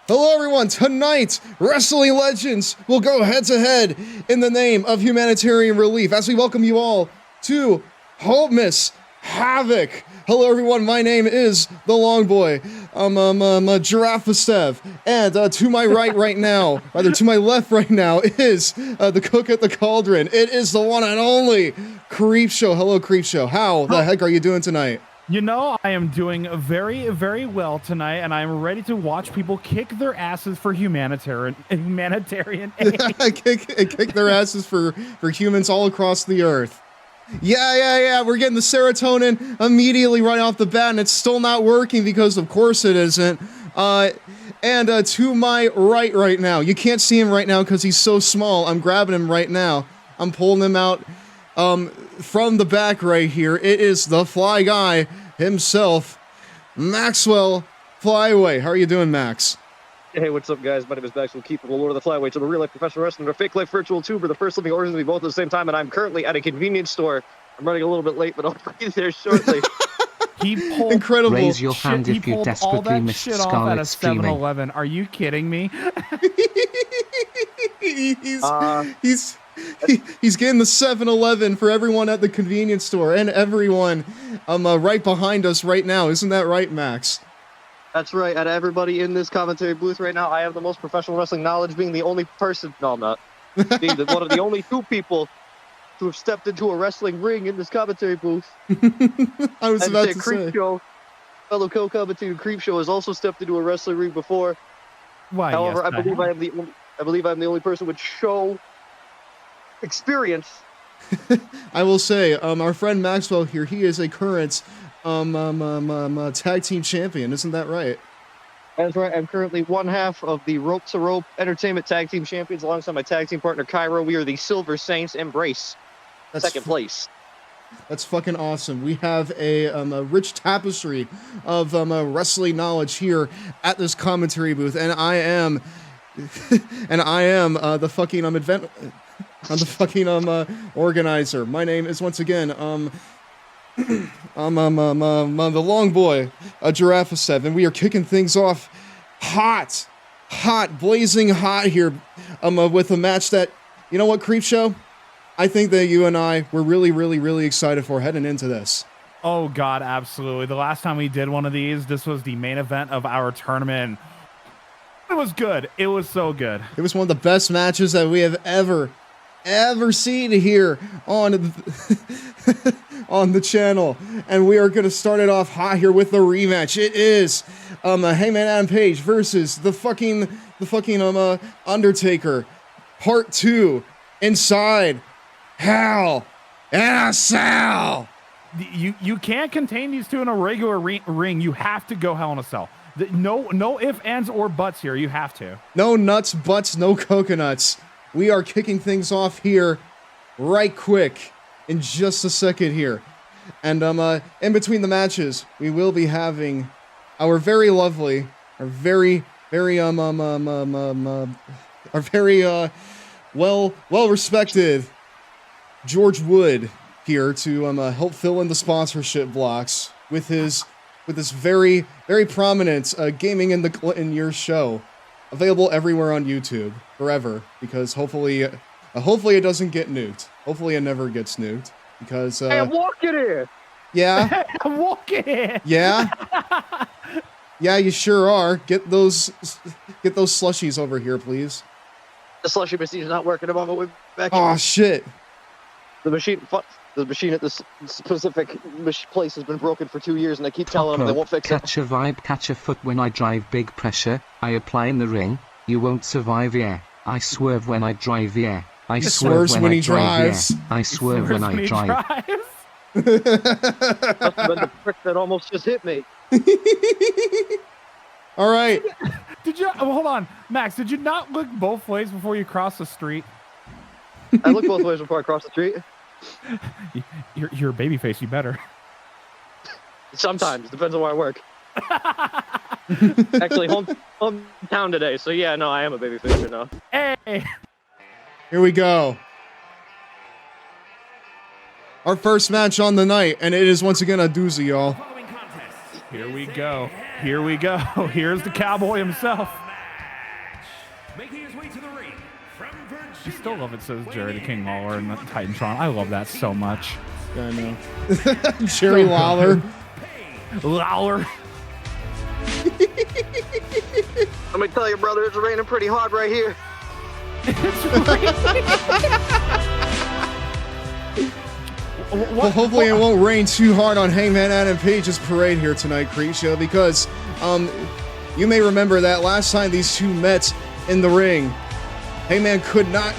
Hello everyone, tonight, Wrestling Legends will go head to head in the name of humanitarian relief as we welcome you all to Hopemas HAVOC. Hello everyone, my name is the Long Boy. I'm Giraffe Stev, and to my right now, rather to my left right now, is the cook at the cauldron. It is the one and only Creepshow. Hello Creepshow, how the heck are you doing tonight? You know, I am doing very, very well tonight, and I'm ready to watch people kick their asses for humanitarian aid. kick their asses for humans all across the earth. Yeah. We're getting the serotonin immediately right off the bat, and it's still not working because, of course, it isn't. And to my right now, you can't see him right now because he's so small. I'm grabbing him right now. I'm pulling him out from the back right here. It is the Fly Guy himself, Maxwell Flyway. How are you doing, Max? Hey, what's up, guys? My name is Maxwell Keith, the Lord of the Flyweights. I'm a real-life professional wrestler, a fake-life virtual tuber, the first living organism to be both at the same time, and I'm currently at a convenience store. I'm running a little bit late, but I'll be there shortly. He pulled incredible. Raise your hand if you desperately missed Scarlet streaming. 7-Eleven. Are you kidding me? He's getting the 7-Eleven for everyone at the convenience store and everyone right behind us right now. Isn't that right, Max? That's right. Out of everybody in this commentary booth right now, I have the most professional wrestling knowledge, being the only person. No, I'm not. Being one of the only two people to have stepped into a wrestling ring in this commentary booth. I was about to say. Creepshow, fellow co-commentator Creepshow, has also stepped into a wrestling ring before. Why? However, yes, I believe I'm the only person with show experience. I will say, our friend Maxwell here, he is a current tag team champion. Isn't that right? That's right. I'm currently one half of the Rope to Rope Entertainment Tag Team Champions alongside my tag team partner Cairo. We are the Silver Saints. Embrace. Second place. That's fucking awesome. We have a rich tapestry of wrestling knowledge here at this commentary booth, and I am the fucking I'm the fucking organizer. My name is once again the Long Boy, Giraffe 7. We are kicking things off hot, blazing hot here with a match that, you know what, Creepshow? I think that you and I were really excited for heading into this. Oh, God, absolutely. The last time we did one of these, this was the main event of our tournament. It was good. It was so good. It was one of the best matches that we have ever seen here on on the channel, and we are going to start it off hot here with the rematch. It is Hangman Adam Page versus the fucking Undertaker, part 2, inside Hell in a Cell. You can't contain these two in a regular ring. You have to go Hell in a Cell. No ifs, ands, or buts here. You have to. No nuts, butts, no coconuts. We are kicking things off here right quick in just a second here. And in between the matches, we will be having our very lovely, our very well respected George Wood here to help fill in the sponsorship blocks with his very prominent gaming in your show. Available everywhere on YouTube, forever, because hopefully it doesn't get nuked. Hopefully it never gets nuked, because Hey, I'm walking here! Yeah? I'm walking here! Yeah? Yeah, you sure are. Get those slushies over here, please. The slushy machine is not working. I'm on my way back. Oh, shit. The machine at this specific place has been broken for 2 years, and I keep telling them they won't fix it. Catch a vibe, catch a foot when I drive, big pressure. I apply in the ring. You won't survive, yeah. I swerve when I drive, yeah. I swerve when I drive, yeah. I swerve when I drive. Must have been the prick that almost just hit me. All right. Did you hold on, Max? Did you not look both ways before you crossed the street? I look both ways before I cross the street. You're a babyface. You better. Sometimes depends on where I work. Actually, hometown today. So yeah, no, I am a babyface right now. Hey. Here we go. Our first match on the night, and it is once again a doozy, y'all. Here we go. Here's the cowboy himself. Making his way to the ring from Virginia. I still love it says Jerry the King Lawler in the Titantron. I love that so much. I know. Jerry Lawler. Lawler. Let me tell you, brother, it's raining pretty hard right here. Well, hopefully it won't rain too hard on Hangman Adam Page's parade here tonight, Creature, because you may remember that last time these two met in the ring, Hangman could not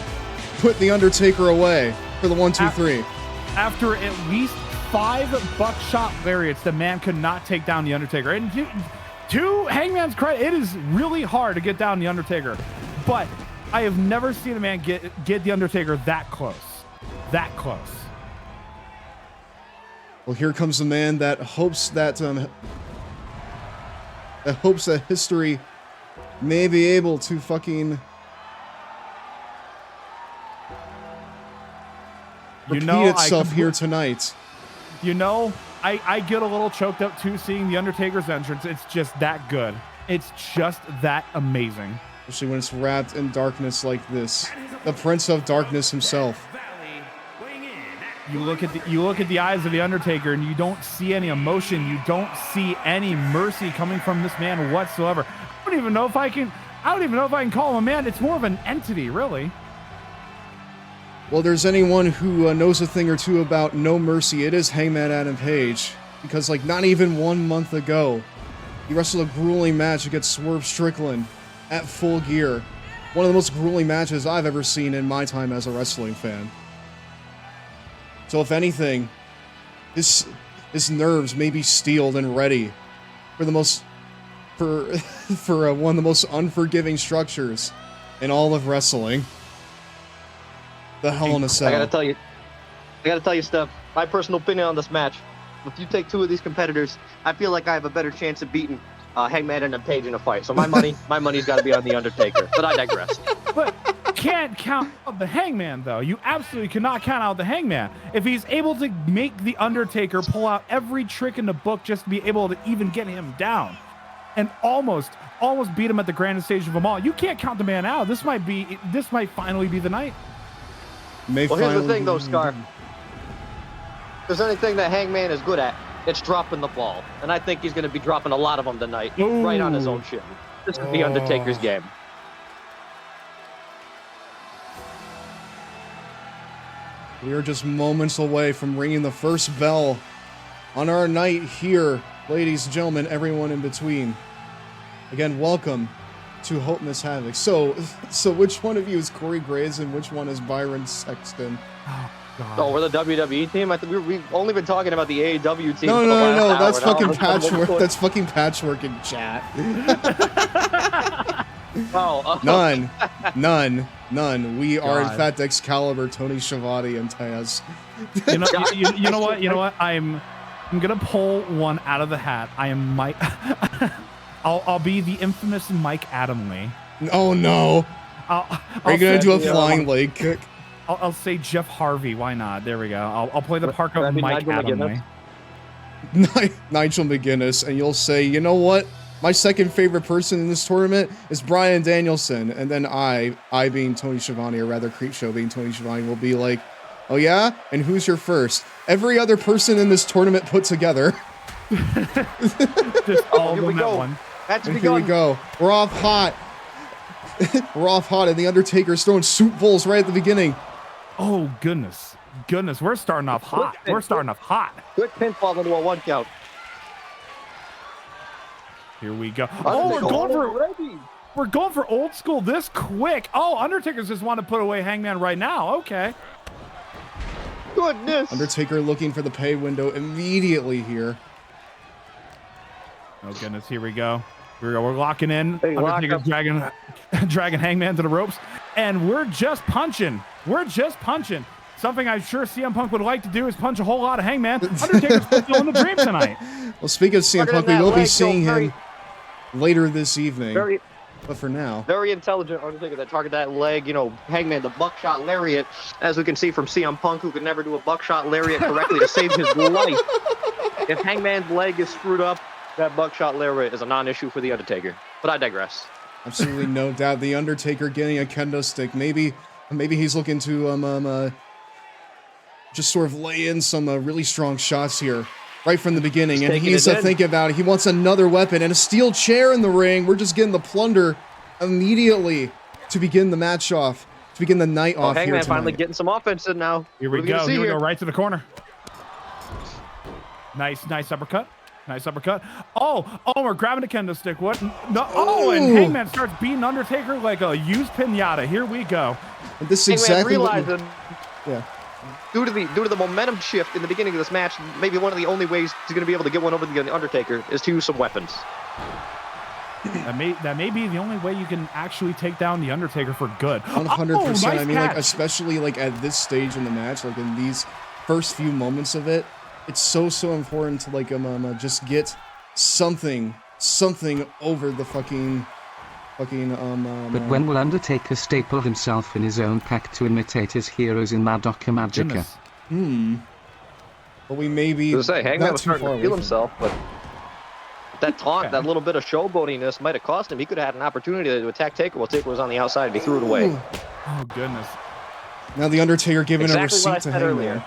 put The Undertaker away for the 1-2-3. After at least 5 buckshot lariats, the man could not take down The Undertaker. And to Hangman's credit, it is really hard to get down The Undertaker. But I have never seen a man get The Undertaker that close. That close. Well, here comes the man that hopes that history may be able to fucking repeat itself here tonight. You know, I get a little choked up too seeing The Undertaker's entrance. It's just that good. It's just that amazing. Especially when it's wrapped in darkness like this. The Prince of Darkness himself. You look at the eyes of The Undertaker and you don't see any emotion. You don't see any mercy coming from this man whatsoever. I don't even know if I can call him a man. It's more of an entity, really. Well, there's anyone who knows a thing or two about no mercy, it is Hangman Adam Page. Because, like, not even 1 month ago, he wrestled a grueling match against Swerve Strickland at Full Gear. One of the most grueling matches I've ever seen in my time as a wrestling fan. So if anything, his nerves may be steeled and ready for one of the most unforgiving structures in all of wrestling. The Hell in a Cell. I gotta tell you, Steph, my personal opinion on this match. If you take 2 of these competitors, I feel like I have a better chance of beating Hangman and Page in a fight. So my money's got to be on The Undertaker. But I digress. But can't count out the Hangman, though. You absolutely cannot count out the Hangman. If he's able to make The Undertaker pull out every trick in the book just to be able to even get him down and almost beat him at the grandest stage of them all, you can't count the man out. This might finally be the night. Well, here's the thing, though, Scar. If there's anything that Hangman is good at, it's dropping the ball. And I think he's going to be dropping a lot of them tonight, right on his own shit. This is The Undertaker's game. We are just moments away from ringing the first bell on our night here, ladies and gentlemen, everyone in between. Again, welcome to Hopemas HAVOC. So which one of you is Corey Graves and which one is Byron Sexton? Oh, God. Oh, we're the WWE team? I think we've only been talking about the AEW team. No. That's fucking patchwork. That's fucking patchwork in chat. None. We are in fact Excalibur, Tony Schiavone, and Taz. You know what? I'm gonna pull one out of the hat. I am Mike. I'll be the infamous Mike Adamley. Oh no! Are you gonna do a flying leg kick? I'll say Jeff Harvey. Why not? There we go. I'll play the part of Mike Adamley. Nigel McGuinness, and you'll say, you know what? My second favorite person in this tournament is Bryan Danielson, and then I being Tony Schiavone, or rather Creepshow being Tony Schiavone, will be like, oh yeah? And who's your first? Every other person in this tournament put together. Just all of them at one. Here we go. We're off hot. We're off hot, and The Undertaker's throwing soup bowls right at the beginning. Oh, goodness. We're starting off hot. Quick pinfall into a 1 count. Here we go. We're going for old school this quick. Oh, Undertaker's just want to put away Hangman right now. Okay. Goodness. Undertaker looking for the pay window immediately here. Oh, goodness. Here we go. We're locking in. Undertaker's dragging Hangman to the ropes. And we're just punching. Something I'm sure CM Punk would like to do is punch a whole lot of Hangman. Undertaker's fulfilling the dream tonight. Well, speaking of CM Punk, we will be seeing him later this evening. But for now, very intelligent Undertaker that target that leg, Hangman, the buckshot lariat, as we can see from CM Punk, who could never do a buckshot lariat correctly to save his life. If Hangman's leg is screwed up, that buckshot lariat is a non-issue for The Undertaker. But I digress. Absolutely no doubt. The Undertaker getting a kendo stick. Maybe he's looking to just sort of lay in some really strong shots here right from the beginning. And he's thinking about it. He wants another weapon and a steel chair in the ring. We're just getting the plunder immediately to begin the match off, to begin the night off here Hangman tonight. finally getting some offense in now. Here we go. Here we go. Right to the corner. Nice uppercut. Nice uppercut. Oh, we're grabbing a kendo stick. What? No. Oh, and Hangman starts beating Undertaker like a used pinata. Here we go. And this is exactly what due to the momentum shift in the beginning of this match, maybe one of the only ways he's going to be able to get one over the Undertaker is to use some weapons. That may be the only way you can actually take down the Undertaker for good. 100%. Nice I mean, catch. like, especially like at this stage in the match, like in these first few moments of it, it's so important to like just get something over the fucking. But when will Undertaker staple himself in his own pack to imitate his heroes in Madoka Magica? But we may be. Hangman was starting to feel himself, but that taunt, that little bit of showboatiness might have cost him. He could have had an opportunity to attack Taker while Taker was on the outside, and he threw it away. Oh goodness! Now the Undertaker giving a receipt to Hangman. Earlier.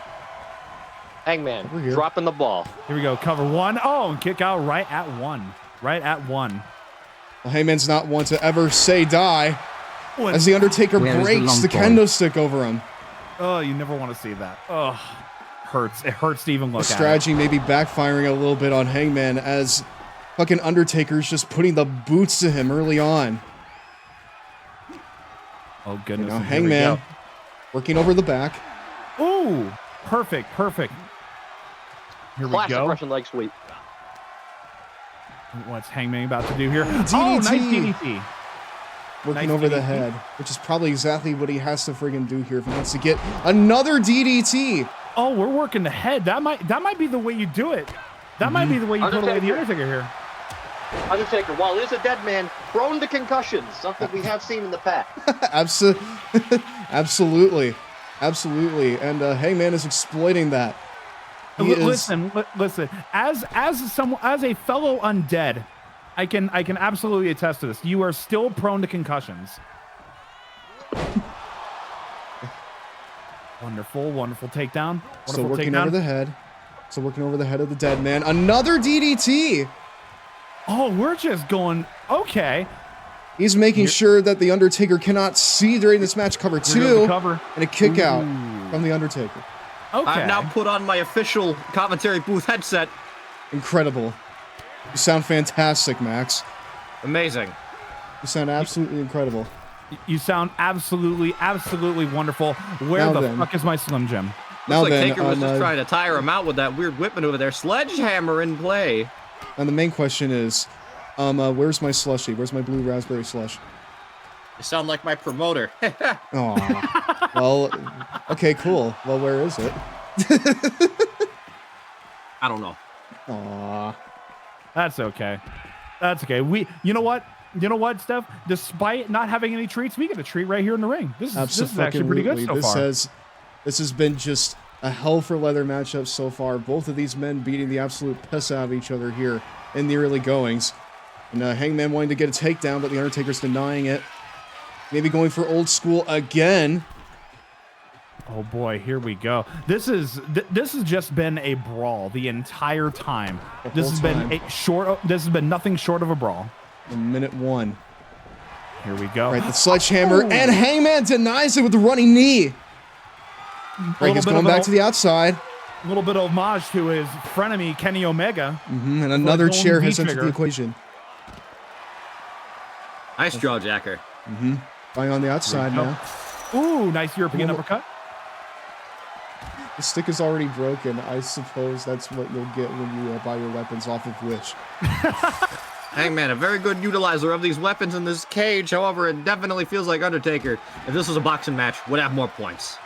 Hangman dropping the ball. Here we go. Cover one. Oh, and kick out right at one. Right at one. Well, Heyman's not one to ever say die. As the Undertaker breaks the kendo stick over him. Oh, you never want to see that. Oh, hurts. It hurts to even look at it. The strategy may be backfiring a little bit on Hangman as fucking Undertaker's just putting the boots to him early on. Oh, goodness. Now Hangman working over the back. Ooh, perfect. Here we Classic go. Russian leg sweep. What's Hangman about to do here? DDT. Oh, nice DDT. Working over the head, which is probably exactly what he has to friggin' do here if he wants to get another DDT. Oh, we're working the head. That might be the way you do it. That might be the way you put away the Undertaker here. Undertaker, while is a dead man, prone to concussions, something we have seen in the past. Absolutely. And Hangman is exploiting that. Listen. As a fellow undead, I can absolutely attest to this. You are still prone to concussions. Wonderful takedown. So working over the head. Of the dead man. Another DDT. Oh, we're just going okay. He's making sure that the Undertaker cannot see during this match. Cover 2 and a kick out from the Undertaker. Okay. I've now put on my official commentary booth headset. Incredible. You sound fantastic, Max. Amazing. You sound absolutely incredible. You sound absolutely wonderful. Where the fuck is my Slim Jim? Looks like Taker was just trying to tire him out with that weird whip maneuver there. Sledgehammer in play. And the main question is, where's my slushie? Where's my blue raspberry slush? You sound like my promoter. Aw. Well, okay, cool. Well, where is it? I don't know. Aw. That's okay. You know what, Steph? Despite not having any treats, we get a treat right here in the ring. This is actually pretty good so far. This has been just a hell for leather matchup so far. Both of these men beating the absolute piss out of each other here in the early goings. And Hangman wanting to get a takedown, but the Undertaker's denying it. Maybe going for old school again. Oh boy, here we go. This has just been a brawl the entire time. This has been nothing short of a brawl. In minute 1. Here we go. Right, the sledgehammer, and Hangman denies it with the running knee. Right, he's going back to the outside. A little bit of homage to his frenemy, Kenny Omega. And another chair has entered the equation. Nice jaw jacker. Going on the outside now. Ooh, nice European uppercut. The stick is already broken. I suppose that's what you'll get when you buy your weapons off of Wish. Hangman, a very good utilizer of these weapons in this cage. However, it definitely feels like Undertaker, if this was a boxing match, would have more points.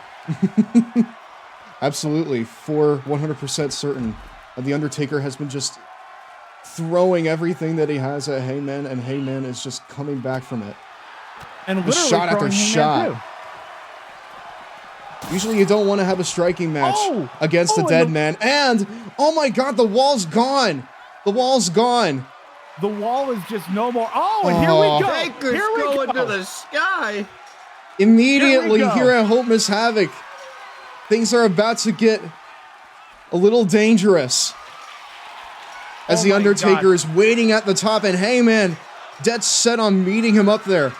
Absolutely. For 100% certain. The Undertaker has been just throwing everything that he has at Hangman, and Hangman is just coming back from it. And literally shot after shot. Usually you don't want to have a striking match against a dead man. And, oh my god, the wall's gone. The wall's gone. The wall is just no more. Oh, and here we go. Taker's Here we going go. to the sky. Immediately Here we go. here at Hopemas HAVOC, things are about to get a little dangerous. As Oh the my Undertaker God. is waiting at the top, and Hangman, dead set on meeting him up there.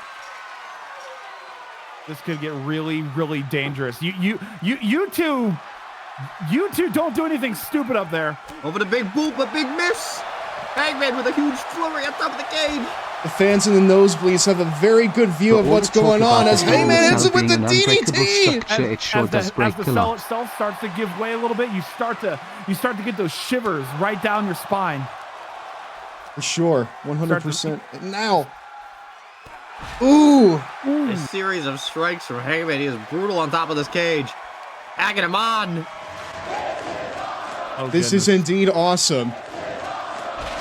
This could get really, really dangerous. You two don't do anything stupid up there. Over the big boop, a big miss. Hangman with a huge flurry on top of the cage. The fans in the nosebleeds have a very good view of what's going on as Hangman hits it with the DDT. It sure does break as a the cell lot. itself starts to give way a little bit, you start to get those shivers right down your spine. For sure, 100%. And now, ooh, A series of strikes from Hangman. He is brutal on top of this cage. Egging him on. Oh, this is indeed awesome.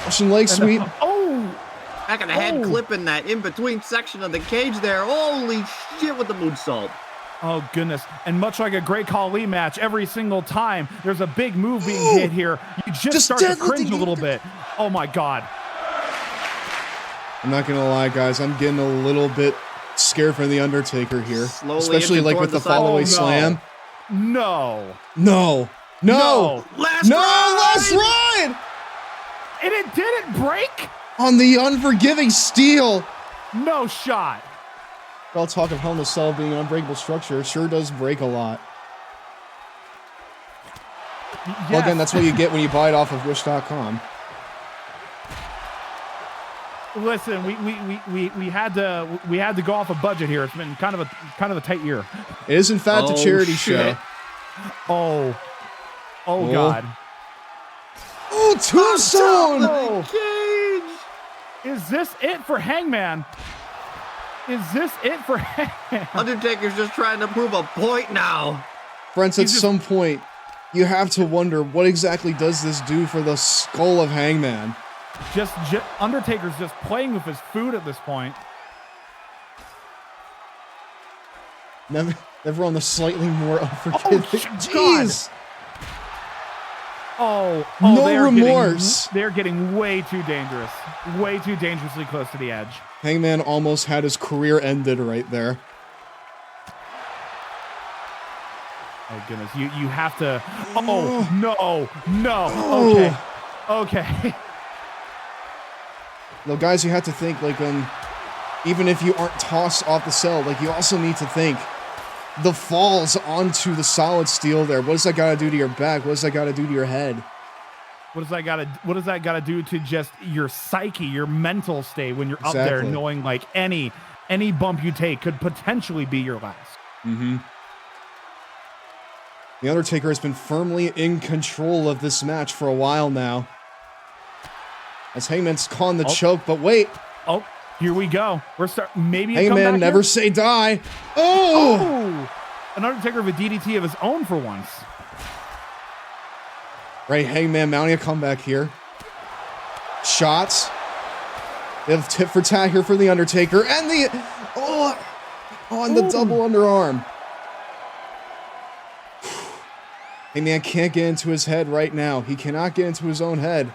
Russian leg sweep. Oh, Back of the head, Oh. clipping that in-between section of the cage there. Holy shit with the moonsault. oh goodness! And much like a Great Khali match, every single time there's a big move being hit here, you just start to deadlifting cringe a little bit. Oh my God! I'm not gonna lie, guys. I'm getting a little bit scared for the Undertaker here, Slowly especially inching like toward with the the side. follow-away Oh, no. slam. No, No, no, Last no! ride! Last ride and it didn't break. on the unforgiving steel. No shot. All talk of Hell in a Cell being an unbreakable structure, it sure does break a lot. Well, again, that's what you get when you buy it off of Wish.com. Listen, we had to go off a budget here. It's been kind of a tight year. It is in fact a Oh, charity shit. show. Oh Oh. God! Oh, tombstone! Oh, Cage. is this it for Hangman? Is this it for Hangman? Undertaker's just trying to prove a point now. Friends, at He's just- some point, you have to wonder what exactly does this do for the skull of Hangman? Just Undertaker's just playing with his food at this point. Never on the slightly more unforgiving. God. Jeez! Oh, No they are remorse. They're getting way too dangerous. Way too dangerously close to the edge. Hangman almost had his career ended right there. Oh goodness, you have to. Oh no. Oh. Okay. Well, guys, you have to think, like, even if you aren't tossed off the cell, like, you also need to think the falls onto the solid steel there. What does that got to do to your back? What does that got to do to your head? What does that gotta do to just your psyche, your mental state when you're up there, Exactly. knowing like any bump you take could potentially be your last. Mm-hmm. The Undertaker has been firmly in control of this match for a while now. As Hangman's calling the choke, but wait. Oh, here we go. Maybe a Hangman, comeback never here? say die. Oh! Oh, an Undertaker with a DDT of his own for once. Right, Hangman mounting a comeback here. Shots. They have tit for tat here for the Undertaker, and the on the double underarm. Hangman can't get into his head right now. He cannot get into his own head.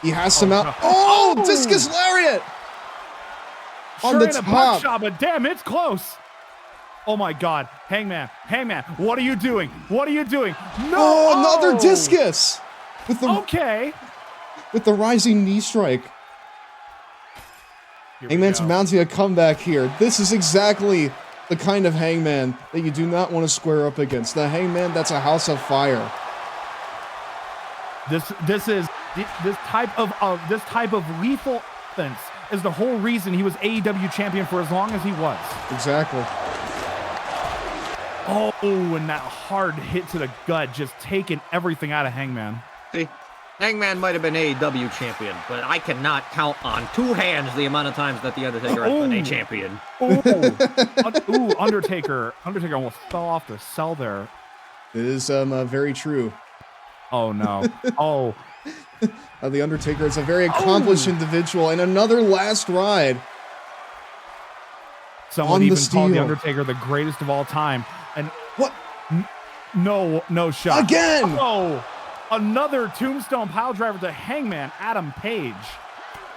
He has to mount. Oh, discus lariat on Sure the ain't a top. buckshot, but damn, it's close. Oh my God, Hangman, what are you doing? What are you doing? No, Oh, another discus with the Okay. with the rising knee strike. Here we Hangman's go. mounting a comeback here. This is exactly the kind of Hangman that you do not want to square up against. The Hangman that's a house of fire. This type of lethal offense is the whole reason he was AEW champion for as long as he was. Exactly. Oh, and that hard hit to the gut, just taking everything out of Hangman. See, Hangman might have been AEW champion, but I cannot count on two hands the amount of times that The Undertaker has been a Oh. champion. Ooh, Undertaker almost fell off the cell there. It is very true. Oh no. Oh, The Undertaker is a very accomplished individual, and another last ride. someone On the even called The steel. Undertaker the greatest of all time. And What? no shot. Again! Oh, another tombstone pile driver to Hangman, Adam Page.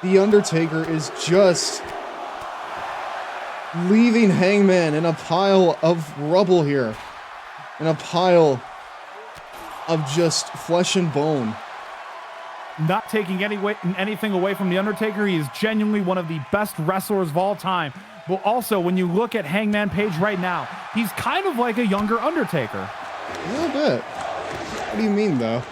The Undertaker is just leaving Hangman in a pile of rubble here. In a pile of just flesh and bone. Not taking anything away from The Undertaker, he is genuinely one of the best wrestlers of all time. But also, when you look at Hangman Page right now, he's kind of like a younger Undertaker. A little bit. What do you mean, though?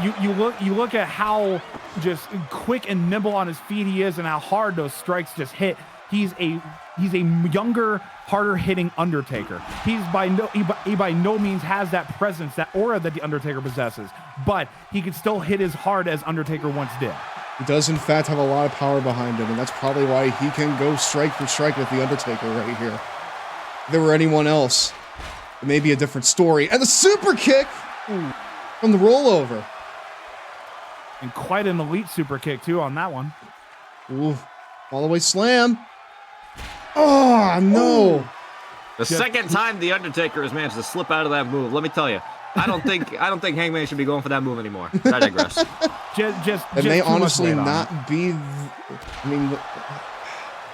You look at how just quick and nimble on his feet he is, and how hard those strikes just hit. He's a younger, harder hitting Undertaker. He by no means has that presence, that aura that the Undertaker possesses, but he can still hit as hard as Undertaker once did. He does, in fact, have a lot of power behind him, and that's probably why he can go strike for strike with the Undertaker right here. If there were anyone else, it may be a different story. And the super kick from the rollover. And quite an elite super kick, too, on that one. Ooh, all the way slam. Oh, no. The second time the Undertaker has managed to slip out of that move, let me tell you, I don't think Hangman should be going for that move anymore. I digress. It may honestly not be. I mean,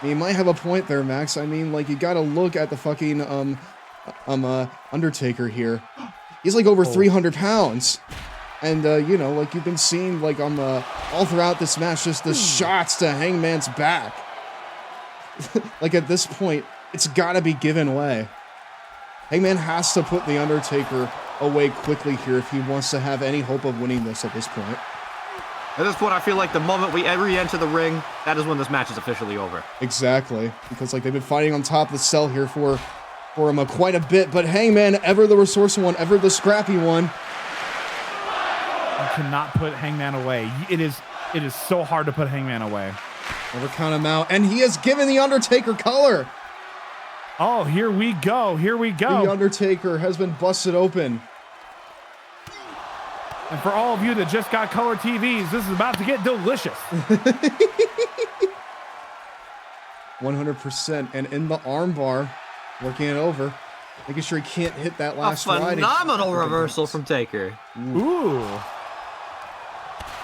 you might have a point there, Max. I mean, like, you got to look at the fucking Undertaker here. He's like over 300 pounds. And, you know, like you've been seeing, like, all throughout this match, just the shots to Hangman's back. Like, at this point, it's got to be given away. Hangman has to put the Undertaker away quickly here if he wants to have any hope of winning this at this point. At this point, I feel like the moment we re-enter the ring, that is when this match is officially over. Exactly. Because, like, they've been fighting on top of the cell here for him quite a bit. But Hangman, ever the resourceful one, ever the scrappy one. You cannot put Hangman away. It is so hard to put Hangman away. Never count him out. And he has given the Undertaker color. Oh, here we go. Here we go. The Undertaker has been busted open. And for all of you that just got color TVs, this is about to get delicious. 100%. And in the armbar, working it over. Making sure he can't hit that last ride. A phenomenal reversal from Taker. Ooh.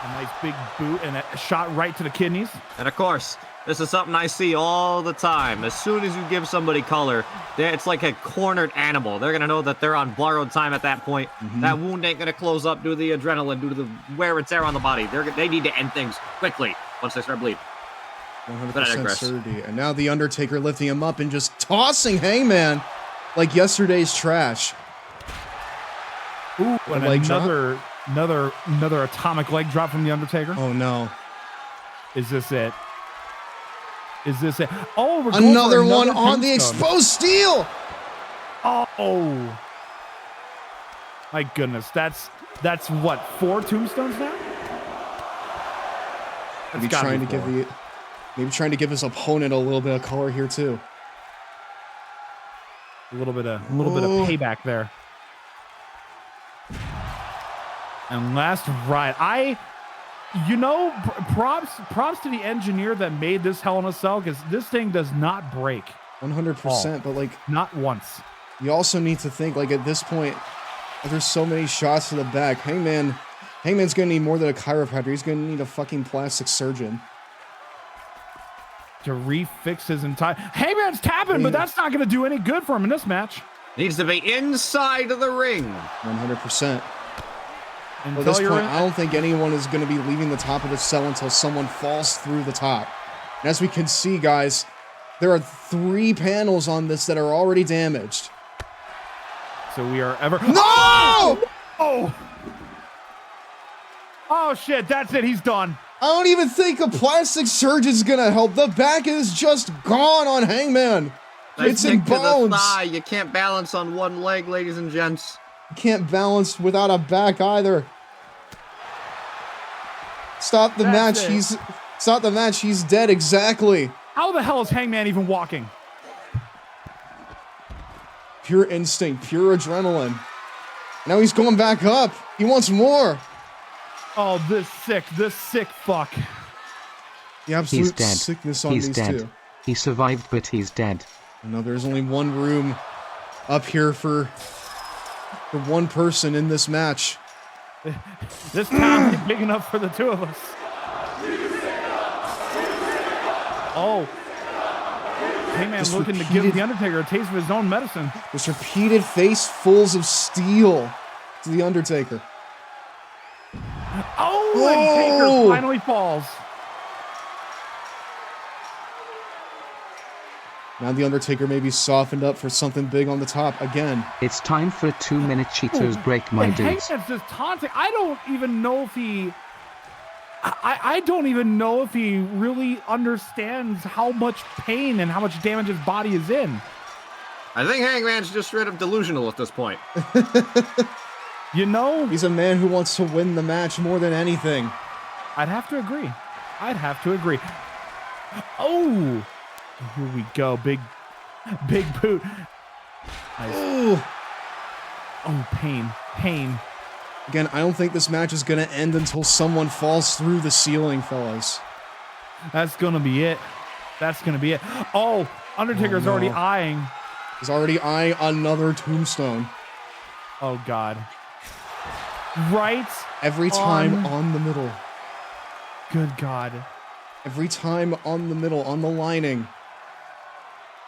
A nice big boot and a shot right to the kidneys. And of course, this is something I see all the time. As soon as you give somebody color, it's like a cornered animal. They're going to know that they're on borrowed time at that point. That wound ain't going to close up due to the adrenaline, due to the wear and tear on the body. They need to end things quickly once they start bleeding. 100% certainty. And now the Undertaker lifting him up and just tossing Hangman like yesterday's trash. Ooh, and another atomic leg drop from the Undertaker. Oh no. Is this it? Is this it? Oh, we're another one on the exposed steel. Oh. My goodness. That's what, 4 tombstones now? Maybe trying to give his opponent a little bit of color here too. A little bit of payback there. And last ride. Props to the engineer that made this Hell in a Cell, because this thing does not break. 100%, but like not once. You also need to think, like, at this point, there's so many shots to the back. Hangman's gonna need more than a chiropractor. He's gonna need a fucking plastic surgeon to refix his entire. Hangman's tapping, but that's not gonna do any good for him in this match. Needs to be inside of the ring. 100%. At this point, I don't think anyone is going to be leaving the top of the cell until someone falls through the top. And as we can see, guys, there are 3 panels on this that are already damaged. So we are ever... No! Oh, shit, that's it. He's done. I don't even think a plastic surgeon's going to help. The back is just gone on Hangman. It's in bones. You can't balance on one leg, ladies and gents. You can't balance without a back either. Stop the match. Stop the match. He's dead. Exactly. How the hell is Hangman even walking? Pure instinct, pure adrenaline. Now he's going back up. He wants more. Oh, this sick fuck. The absolute sickness on these two. He survived, but he's dead. No, there's only one room up here for one person in this match. This town is big enough for the 2 of us. Oh. Hangman Just looking to repeated- give The Undertaker a taste of his own medicine. Just repeated facefuls of steel to The Undertaker. Oh, and Taker finally falls. Now The Undertaker may be softened up for something big on the top again. It's time for a 2-minute Cheetos break, my And dudes. Hangman's just taunting. I don't even know if he... I don't even know if he really understands how much pain and how much damage his body is in. I think Hangman's just straight up delusional at this point. You know? He's a man who wants to win the match more than anything. I'd have to agree. I'd have to agree. Oh! Here we go. Big boot. Nice. Ooh. Oh, pain. Pain. Again, I don't think this match is going to end until someone falls through the ceiling, fellas. That's going to be it. That's going to be it. Oh, Undertaker's no. already eyeing. He's already eyeing another tombstone. Oh, God. Right? Every time on the middle. Good God. Every time on the middle, on the lining.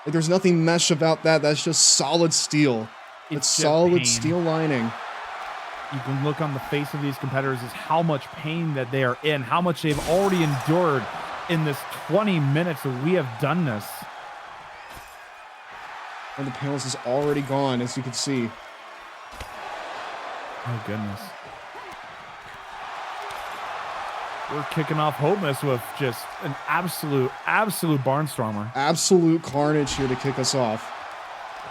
Like, there's nothing mesh about that. That's just solid steel. It's just solid pain. steel lining. You can look on the face of these competitors is how much pain that they are in, how much they've already endured in this 20 minutes that we have done this. And the panels is already gone, as you can see. Oh, goodness. We're kicking off Hopemas with just an absolute barnstormer. Absolute carnage here to kick us off.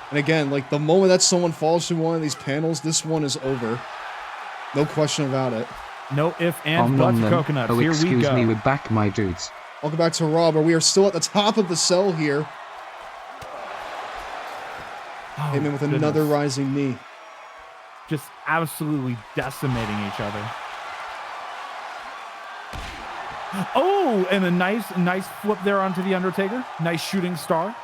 And again, like, the moment that someone falls through one of these panels, this one is over. No question about it. No if, ands, buts, coconuts. Oh, Here we excuse go. me, we're back, my dudes. Welcome back to Raw, where we are still at the top of the cell here. Oh, Hit me with goodness. another rising knee. Just absolutely decimating each other. Oh, and a nice flip there onto the Undertaker. Nice shooting star.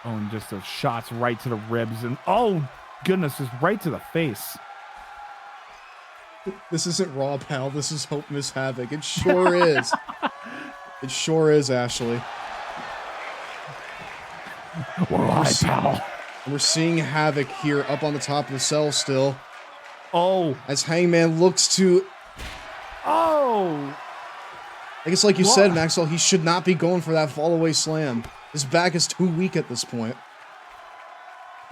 Oh, and just those shots right to the ribs. And oh, goodness, just right to the face. This isn't Raw, pal. This is Hopemas HAVOC. It sure is. It sure is, Ashley. pal. We're seeing HAVOC here up on the top of the cell still. Oh. As Hangman looks to... Oh. I guess like you said, Maxwell, he should not be going for that fall-away slam. His back is too weak at this point.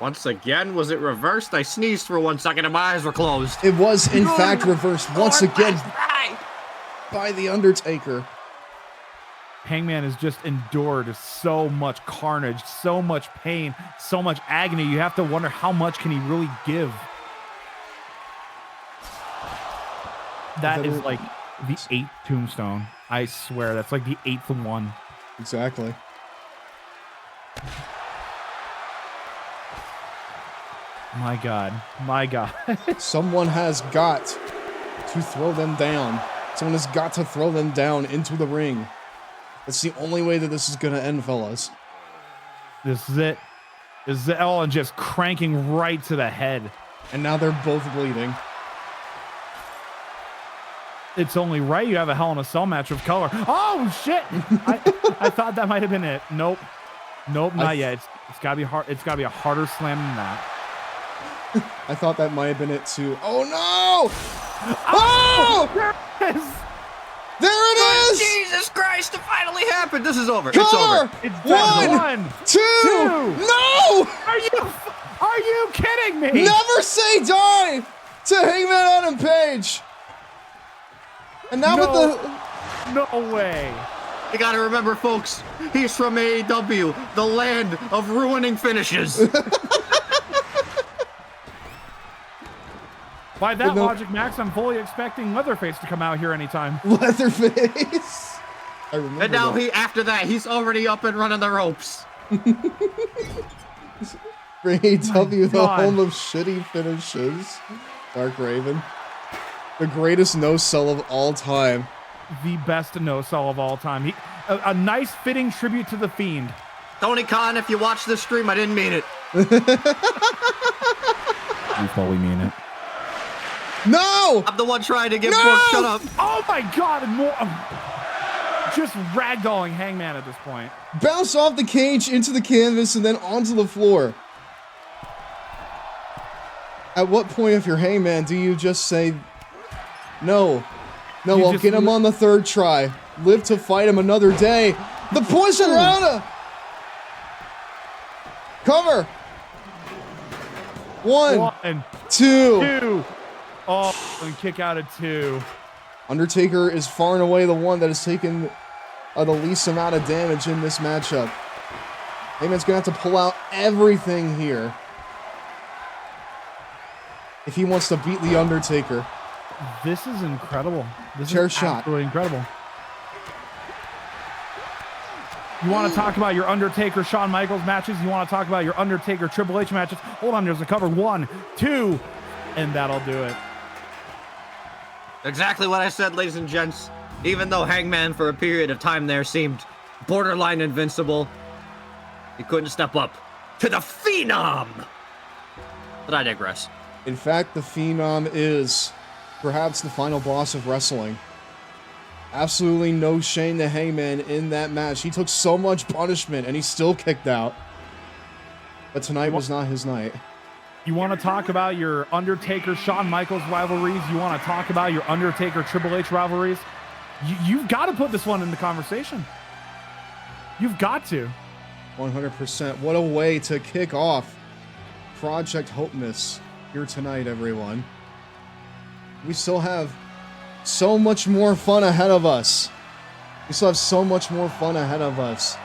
Once again, was it reversed? I sneezed for 1 second and my eyes were closed. It was, in fact, reversed once again by The Undertaker. Hangman has just endured so much carnage, so much pain, so much agony. You have to wonder how much can he really give. That is like the 8th tombstone. I swear, that's like the 8th one. Exactly. My God. My God. Someone has got to throw them down. Someone has got to throw them down into the ring. That's the only way that this is going to end, fellas. This is it. This is it. Oh, and just cranking right to the head. And now they're both bleeding. It's only right you have a Hell in a Cell match with color. Oh, shit. I thought that might have been it. Nope. Nope, not yet. It's got to be hard. It's got to be a harder slam than that. I thought that might have been it too. Oh no! Oh! There it is. There it is! Jesus Christ, it finally happened. This is over. Color! It's over. It's done. 1, 2! No! Are you kidding me? Never say die to Hangman Adam Page. And now with the... No way. You gotta remember, folks, he's from AEW, the land of ruining finishes. By that logic, Max, I'm fully expecting Leatherface to come out here anytime. Leatherface. I remember And now that. after that, he's already up and running the ropes. For AEW, the God. home of shitty finishes. Dark Raven. The greatest no-sell of all time. The best no-sell of all time. A nice fitting tribute to The Fiend. Tony Khan, if you watch this stream, I didn't mean it. You fully mean it. No! I'm the one trying to get No! booked. Shut up. Oh my God! And more, just ragdolling Hangman at this point. Bounce off the cage into the canvas and then onto the floor. At what point, if you're Hangman, do you just say, no? No, You I'll just get him on the third try. Live to fight him another day. The poison rana! Cover! One, two. 2. Oh, and kick out at 2. Undertaker is far and away the one that has taken the least amount of damage in this matchup. Heyman's gonna have to pull out everything here if he wants to beat the Undertaker. This is incredible. This Chair is shot. absolutely incredible. You want to talk about your Undertaker Shawn Michaels matches? You want to talk about your Undertaker Triple H matches? Hold on, there's a cover. 1, 2, and that'll do it. Exactly what I said, ladies and gents. Even though Hangman for a period of time there seemed borderline invincible, he couldn't step up to the Phenom. But I digress. In fact, the Phenom is perhaps the final boss of wrestling. Absolutely no shame to Hangman in that match. He took so much punishment and he still kicked out. But tonight was not his night. You want to talk about your Undertaker Shawn Michaels rivalries? You want to talk about your Undertaker Triple H rivalries? You've got to put this one in the conversation. You've got to. 100%. What a way to kick off Project Hopemas here tonight, everyone. We still have so much more fun ahead of us. We still have so much more fun ahead of us.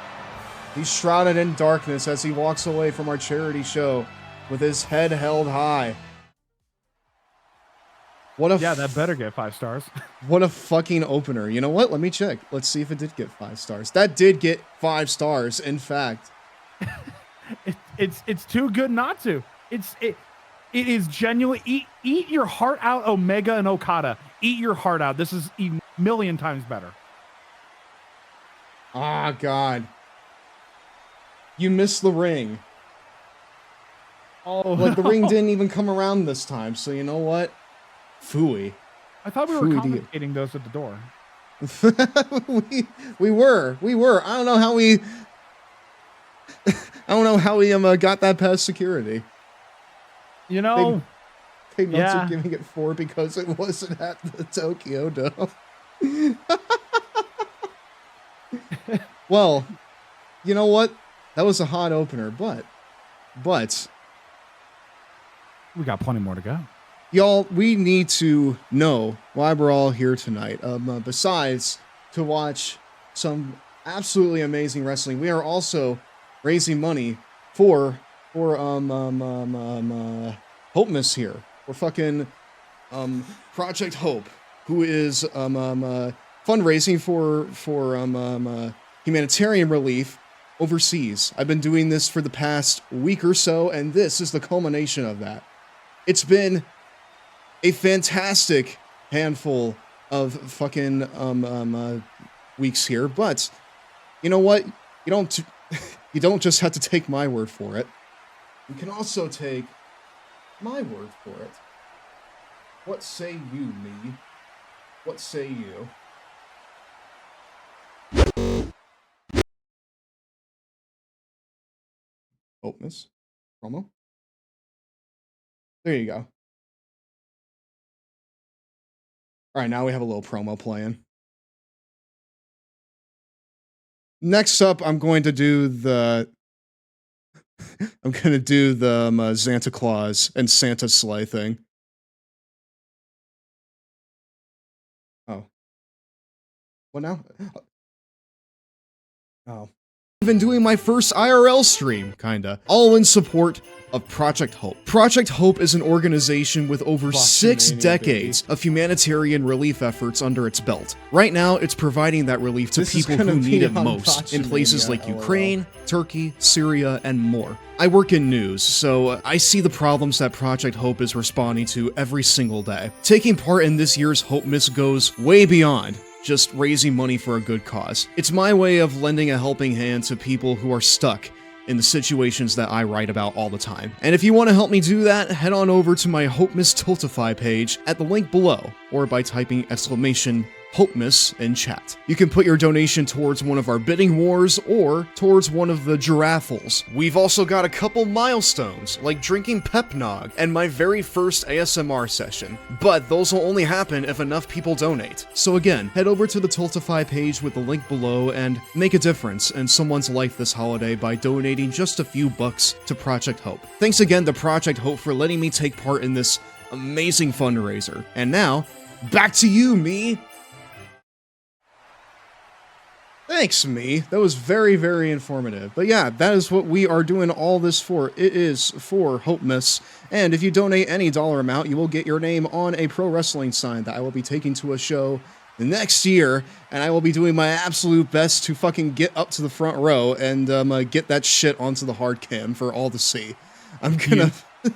He's shrouded in darkness as he walks away from our charity show with his head held high. Yeah, that better get 5 stars. What a fucking opener. You know what? Let me check. Let's see if it did get 5 stars. That did get 5 stars, in fact. It's too good not to. It is genuinely eat your heart out, Omega and Okada. Eat your heart out. This is a million times better. Ah, God. You missed the ring. Oh, like, the ring didn't even come around this time, so you know what? Phooey. I thought we were confiscating those at the door. we were. I don't know how we got that past security. You know, they must have giving it 4 because it wasn't at the Tokyo Dome. Well, you know what? That was a hot opener, but we got plenty more to go. Y'all, we need to know why we're all here tonight. Besides to watch some absolutely amazing wrestling, we are also raising money for Hopemas here. We're fucking Project Hope, who is fundraising for humanitarian relief overseas. I've been doing this for the past week or so, and this is the culmination of that. It's been a fantastic handful of fucking weeks here, but you know what? You don't just have to take my word for it. You can also take my word for it. What say you, me? What say you? Hopemas promo. There you go. All right, now we have a little promo playing. Next up, I'm going to do the Santa Claus and Santa sleigh thing. Oh. What now? Oh. I've been doing my first IRL stream, kinda. All in support of Project Hope. Project Hope is an organization with over 6 decades of humanitarian relief efforts under its belt. Right now, it's providing that relief to people who need it most in places like Ukraine, Turkey, Syria, and more. I work in news, so I see the problems that Project Hope is responding to every single day. Taking part in this year's Hopemas goes way beyond just raising money for a good cause. It's my way of lending a helping hand to people who are stuck in the situations that I write about all the time. And if you want to help me do that, head on over to my Hopemas Tiltify page at the link below, or by typing !Hopemas in chat. You can put your donation towards one of our bidding wars or towards one of the giraffles. We've also got a couple milestones, like drinking Pepnog and my very first ASMR session, but those will only happen if enough people donate. So again, head over to the Tiltify page with the link below and make a difference in someone's life this holiday by donating just a few bucks to Project Hope. Thanks again to Project Hope for letting me take part in this amazing fundraiser. And now, back to you, me! Thanks, me. That was very, very informative. But yeah, that is what we are doing all this for. It is for Hopemas. And if you donate any dollar amount, you will get your name on a pro wrestling sign that I will be taking to a show next year. And I will be doing my absolute best to fucking get up to the front row and get that shit onto the hard cam for all to see. I'm gonna...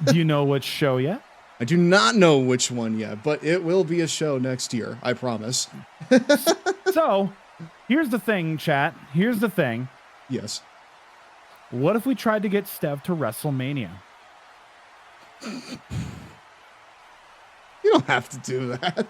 Do you know which show yet? I do not know which one yet, but it will be a show next year. I promise. So... here's the thing, chat. Here's the thing. Yes. What if we tried to get Stev to WrestleMania? You don't have to do that.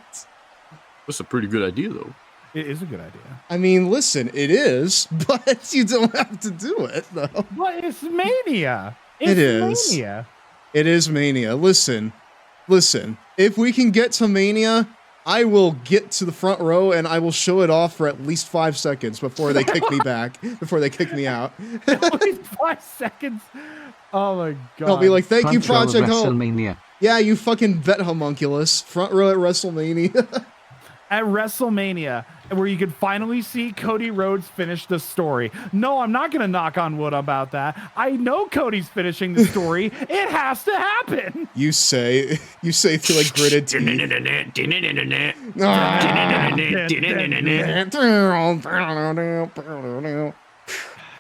That's a pretty good idea, though. It is a good idea. I mean, listen, it is, but you don't have to do it, though. But it's Mania. It is. Mania. It is Mania. Listen. If we can get to Mania, I will get to the front row and I will show it off for at least 5 seconds before they kick me back, before they kick me out. At least 5 seconds. Oh my god. I'll be like, thank you, Front row Project at Hope. WrestleMania. Yeah, you fucking vet homunculus. Front row at WrestleMania. At WrestleMania, where you could finally see Cody Rhodes finish the story. No, I'm not going to knock on wood about that. I know Cody's finishing the story. It has to happen. You say through like gritted teeth.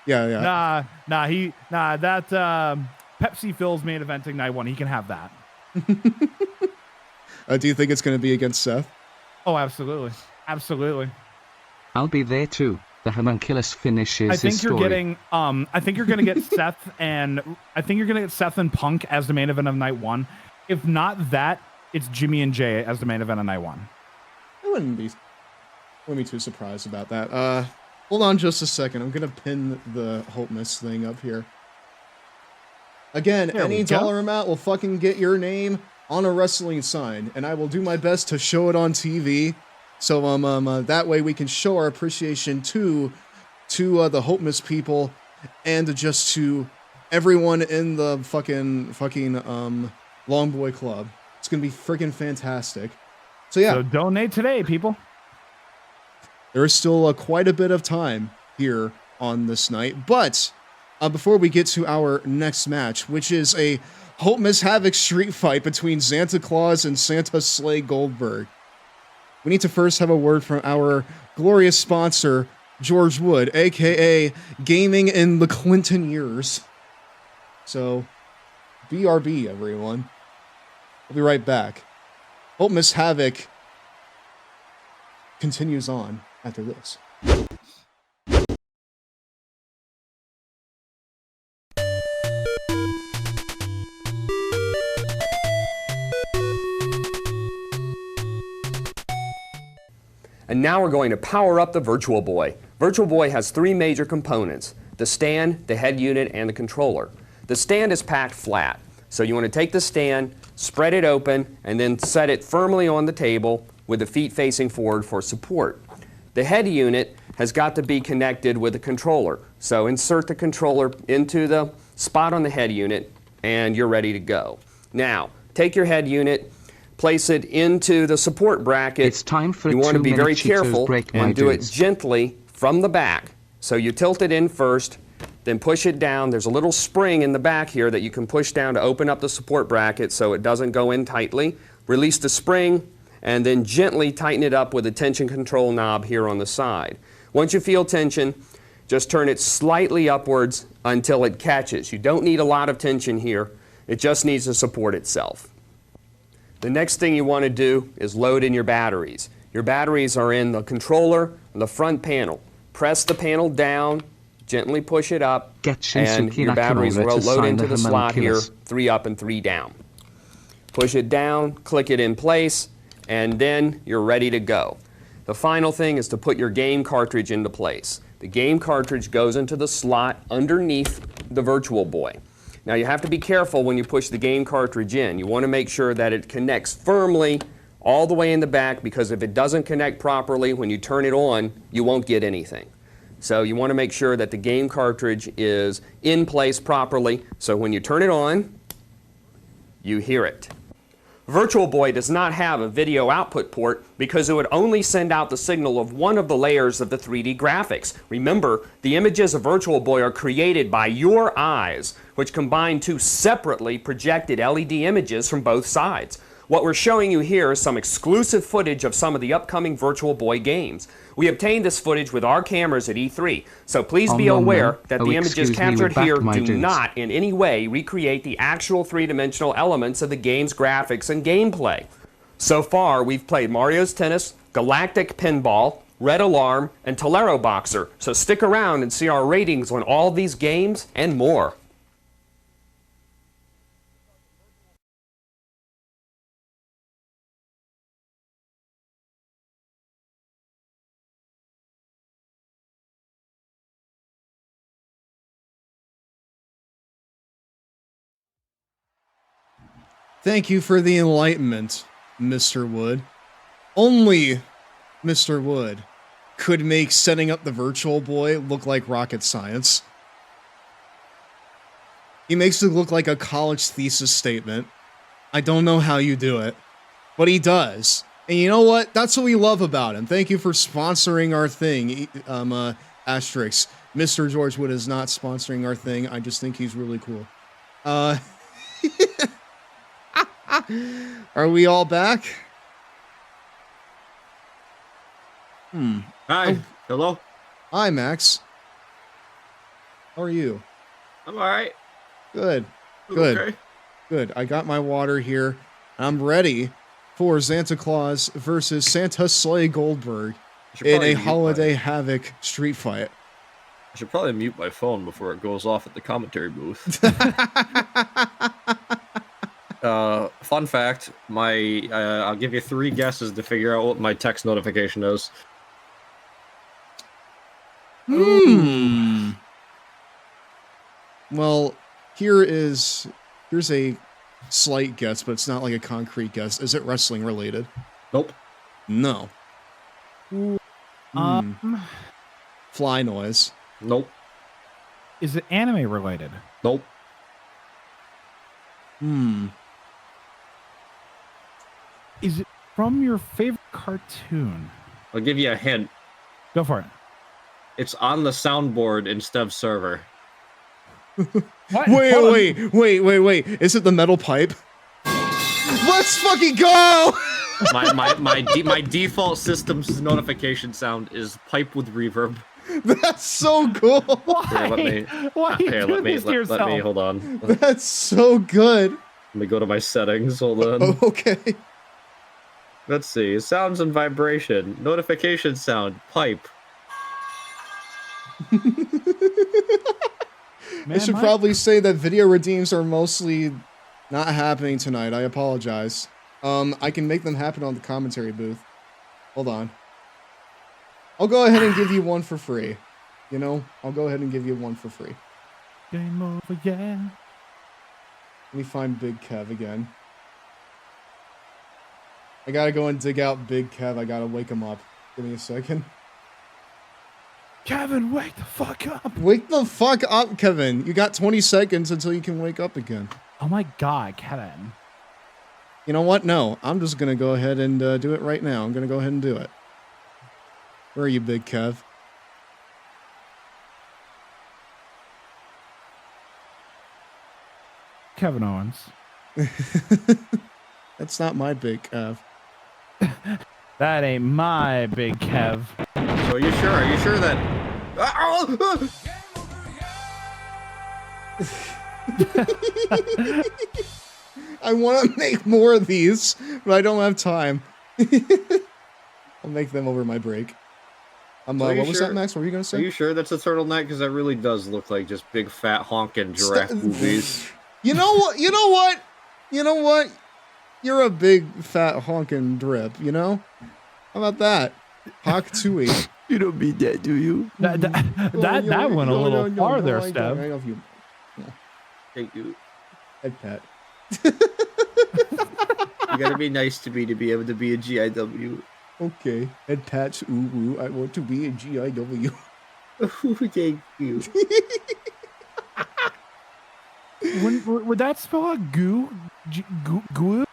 Yeah. That Pepsi Phil's main eventing night one. He can have that. Do you think it's going to be against Seth? Oh, absolutely. Absolutely. I'll be there too. The homunculus finishes I think his you're story. getting I think you're gonna get Seth and Punk as the main event of night one. If not that, it's Jimmy and Jay as the main event of night one. I wouldn't be too surprised about that. Hold on just a second. I'm gonna pin the Hopemas thing up here. Again, any dollar amount will fucking get your name on a wrestling sign, and I will do my best to show it on TV. So that way we can show our appreciation to the Hopemas people and just to everyone in the fucking Long Boy Club. It's gonna be freaking fantastic. So yeah, so donate today, people. There is still quite a bit of time here on this night, but before we get to our next match, which is a Hopemas HAVOC street fight between Santa Claus and Santa Slay Goldberg, we need to first have a word from our glorious sponsor, George Wood, aka Gaming in the Clinton Years. So, BRB, everyone. We'll be right back. Hopemas HAVOC continues on after this. And now we're going to power up the Virtual Boy. Virtual Boy has 3 major components: the stand, the head unit, and the controller. The stand is packed flat, so you want to take the stand, spread it open, and then set it firmly on the table with the feet facing forward for support. The head unit has got to be connected with the controller, so insert the controller into the spot on the head unit and you're ready to go. Now, take your head unit, place it into the support bracket. It's time for you want to be very Cheetos careful break, and do it gently from the back. So you tilt it in first, then push it down. There's a little spring in the back here that you can push down to open up the support bracket so it doesn't go in tightly. Release the spring and then gently tighten it up with a tension control knob here on the side. Once you feel tension, just turn it slightly upwards until it catches. You don't need a lot of tension here. It just needs to support itself. The next thing you want to do is load in your batteries. Your batteries are in the controller and the front panel. Press the panel down Gently push it up, Get and Shinsuke your batteries Nakamura will to load sign into the the slot here, homunculus. 3 up and 3 down. Push it down, click it in place, and then you're ready to go. The final thing is to put your game cartridge into place. The game cartridge goes into the slot underneath the Virtual Boy. Now you have to be careful when you push the game cartridge in. You want to make sure that it connects firmly all the way in the back, because if it doesn't connect properly, when you turn it on, you won't get anything. So you want to make sure that the game cartridge is in place properly, so when you turn it on, you hear it. Virtual Boy does not have a video output port because it would only send out the signal of one of the layers of the 3D graphics. Remember, the images of Virtual Boy are created by your eyes, which combine 2 separately projected LED images from both sides. What we're showing you here is some exclusive footage of some of the upcoming Virtual Boy games. We obtained this footage with our cameras at E3, so please be aware that the images captured here do not in any way recreate the actual 3-dimensional elements of the game's graphics and gameplay. So far, we've played Mario's Tennis, Galactic Pinball, Red Alarm, and Tolero Boxer, so stick around and see our ratings on all these games and more. Thank you for the enlightenment, Mr. Wood. Only Mr. Wood could make setting up the Virtual Boy look like rocket science. He makes it look like a college thesis statement. I don't know how you do it, but he does. And you know what? That's what we love about him. Thank you for sponsoring our thing, Asterix. Mr. George Wood is not sponsoring our thing. I just think he's really cool. Are we all back? Hi. Hello. Hi, Max. How are you? I'm all right. Good. Good. Okay. Good. I got my water here. I'm ready for Santa Claus versus Santa Slay Goldberg in a Holiday Havoc street fight. I should probably mute my phone before it goes off at the commentary booth. Fun fact, I'll give you 3 guesses to figure out what my text notification is. Well, here's a slight guess, but it's not like a concrete guess. Is it wrestling related? Nope. No. Fly noise. Nope. Is it anime related? Nope. Is it from your favorite cartoon? I'll give you a hint. Go for it. It's on the soundboard instead of server. What? Wait. Is it the metal pipe? Let's fucking go! My default system's notification sound is pipe with reverb. That's so cool. Why? Why are you doing this to yourself? Let me, hold on. That's so good. Let me go to my settings, hold on. Oh, okay. Let's see, sounds and vibration, notification sound, pipe. I should probably say that video redeems are mostly not happening tonight. I apologize. I can make them happen on the commentary booth. Hold on. I'll go ahead and give you one for free. You know, I'll go ahead and give you one for free. Game over, yeah. Let me find Big Kev again. I gotta go and dig out Big Kev. I gotta wake him up. Give me a second. Kevin, wake the fuck up. Wake the fuck up, Kevin. You got 20 seconds until you can wake up again. Oh my god, Kevin. You know what? No, I'm just gonna go ahead and do it right now. I'm gonna go ahead and do it. Where are you, Big Kev? Kevin Owens. That's not my Big Kev. That ain't my Big Kev. So are you sure? Are you sure that... I want to make more of these, but I don't have time. I'll make them over my break. what was that, Max? What were you gonna Are say? you sure that's a turtleneck? Because that really does look like just big fat honking giraffe boobies. You know what? You know what? You know what? You're a big fat honking drip. You know? How about that? Hawk Tui. You don't mean that, do you? That went a little far there, I Steph. love you. Thank you. Head pet. You gotta be nice to me to be able to be a GIW. Okay. Head pats. Ooh, I want to be a GIW. Thank you. Would that spell out goo? Goo?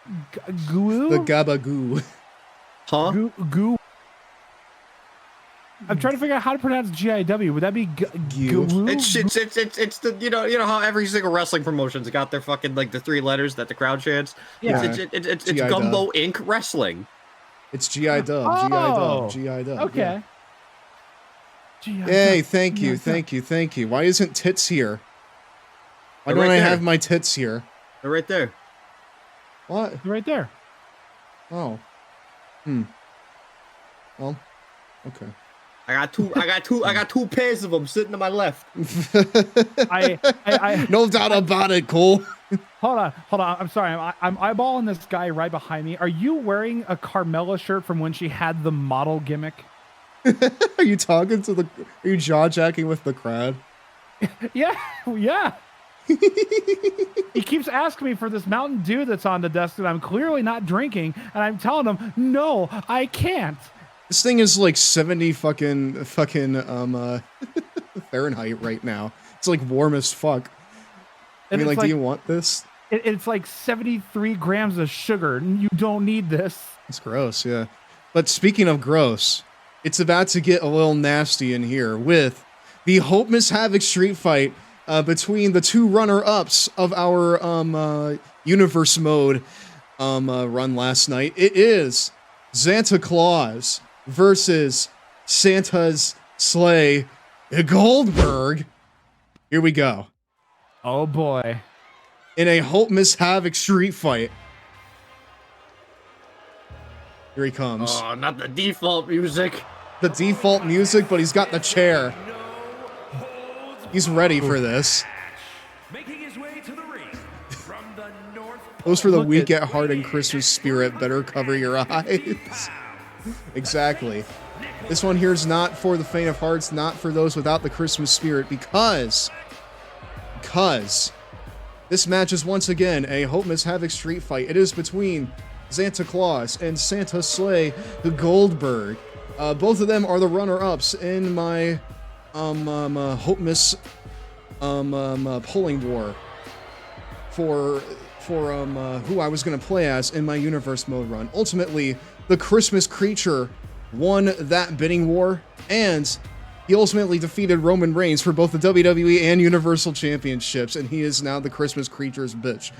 The gabagoo. Huh? Goo? I'm trying to figure out how to pronounce GIW. Would that be goo? It's the you know how every single wrestling promotion's got their fucking like the 3 letters that the crowd chants. Yeah. It's Gumbo Inc. Wrestling. It's GI Dub. Oh. GI Dub. Okay. Yeah. Hey, thank you. Why isn't Tits here? Why don't I have my tits here? They're right there. What? They're right there. Oh. Well, okay. I got two pairs of them sitting to my left. I No doubt about it, Cole. Hold on. I'm sorry. I'm eyeballing this guy right behind me. Are you wearing a Carmella shirt from when she had the model gimmick? Are you talking to the? Are you jaw jacking with the crowd? Yeah. He keeps asking me for this Mountain Dew that's on the desk that I'm clearly not drinking, and I'm telling him, no, I can't. This thing is like 70 fucking Fahrenheit right now. It's like warm as fuck. I mean, like, do you want this? It's like 73 grams of sugar. You don't need this. It's gross, yeah. But speaking of gross, it's about to get a little nasty in here with the Hopemas HAVOC street fight between the 2 runner-ups of our universe mode run last night. It is Santa Claus versus Santa's sleigh Goldberg. Here we go. Oh boy. In a Hopemas HAVOC street fight. Here he comes. Oh, not the default music. The default music, but he's got the chair. He's ready for this. Making his way to the ring from the North Those for the weak at heart and Christmas spirit, better cover your eyes. Exactly. This one here is not for the faint of hearts, not for those without the Christmas spirit, because this match is once again a Hopemas HAVOC street fight. It is between Santa Claus and Santa Sleigh Goldberg. Both of them are the runner-ups in my Hopemas polling war for who I was going to play as in my universe mode run. Ultimately, the Christmas creature won that bidding war, and he ultimately defeated Roman Reigns for both the WWE and Universal Championships, and he is now the Christmas creature's bitch.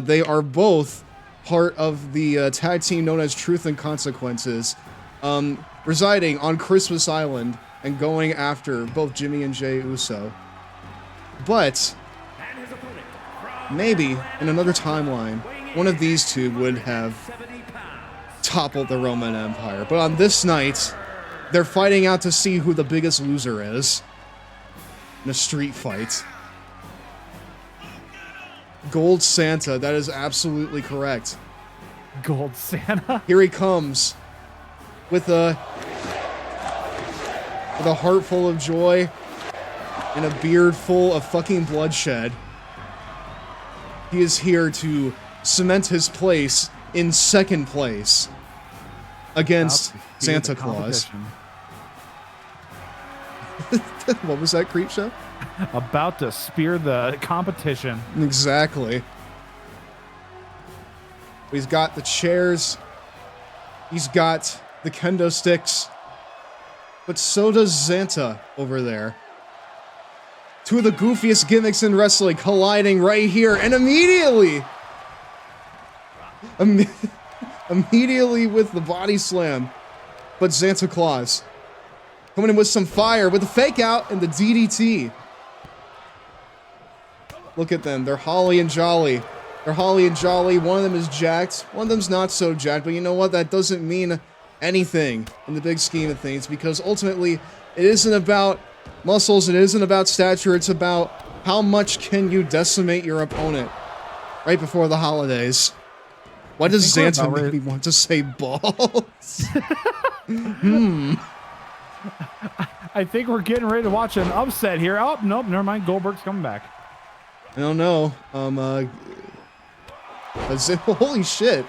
They are both part of the tag team known as Truth and Consequences, residing on Christmas Island and going after both Jimmy and Jey Uso. But maybe in another timeline, one of these two would have toppled the Roman Empire. But on this night, they're fighting out to see who the biggest loser is in a street fight. Gold Santa, that is absolutely correct. Gold Santa. Here he comes with a heart full of joy and a beard full of fucking bloodshed. He is here to cement his place in second place against Santa Claus. What was that, creep show? About to spear the competition. Exactly. He's got the chairs. He's got the kendo sticks. But so does Santa over there. Two of the goofiest gimmicks in wrestling colliding right here, and immediately with the body slam. But Santa Claus coming in with some fire with the fake out and the DDT. Look at them. They're holly and jolly. They're holly and jolly. One of them is jacked. One of them's not so jacked. But you know what? That doesn't mean anything in the big scheme of things, because ultimately it isn't about muscles, it isn't about stature, it's about how much can you decimate your opponent right before the holidays. Why does Xanta make me want to say balls? I think we're getting ready to watch an upset here. Oh, nope, never mind. Goldberg's coming back. I don't know. Holy shit.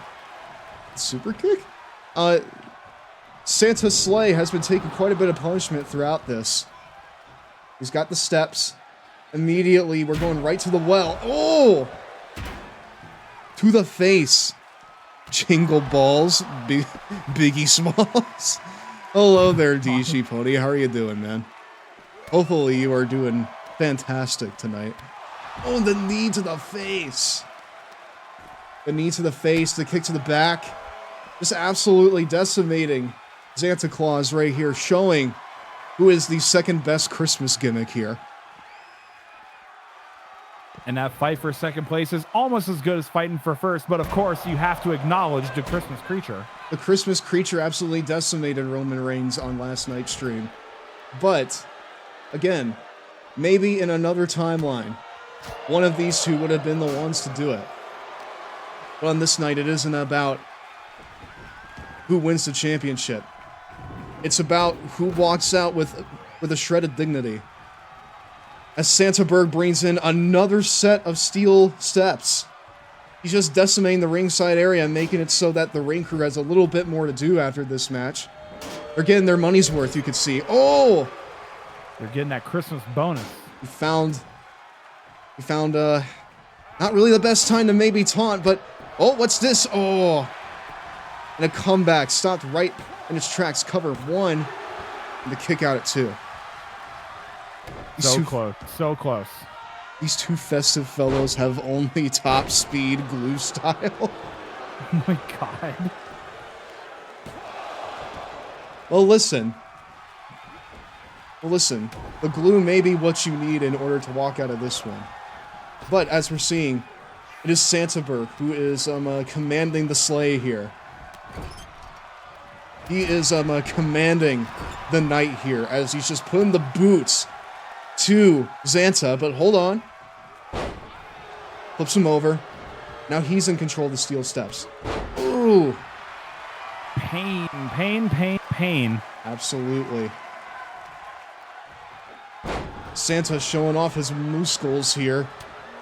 Super kick? Santa Slay has been taking quite a bit of punishment throughout this. He's got the steps. Immediately, we're going right to the well. Oh! To the face. Jingle balls. Biggie Smalls. Hello there, DG Pony. How are you doing, man? Hopefully you are doing fantastic tonight. Oh, the knee to the face. The knee to the face, the kick to the back. Just absolutely decimating Santa Claus right here, showing who is the second best Christmas gimmick here. And that fight for second place is almost as good as fighting for first, but of course you have to acknowledge the Christmas creature. The Christmas creature absolutely decimated Roman Reigns on last night's stream. But, again, maybe in another timeline, one of these two would have been the ones to do it. But on this night, it isn't about who wins the championship. It's about who walks out with a shred of dignity. As Santa Berg brings in another set of steel steps. He's just decimating the ringside area and making it so that the ring crew has a little bit more to do after this match. They're getting their money's worth, you could see. Oh! They're getting that Christmas bonus. We found not really the best time to maybe taunt, but oh, what's this? Oh! And a comeback stopped right in its tracks. Cover 1 and the kick out at 2. So close, so close. These two festive fellows have only top speed glue style. Oh my god. Well, listen. The glue may be what you need in order to walk out of this one. But as we're seeing, it is Santa Berg who is commanding the sleigh here. He is commanding the night here as he's just putting the boots to Xanta, but hold on. Flips him over. Now he's in control of the steel steps. Ooh. Pain, pain, pain, pain. Absolutely. Santa showing off his muscles here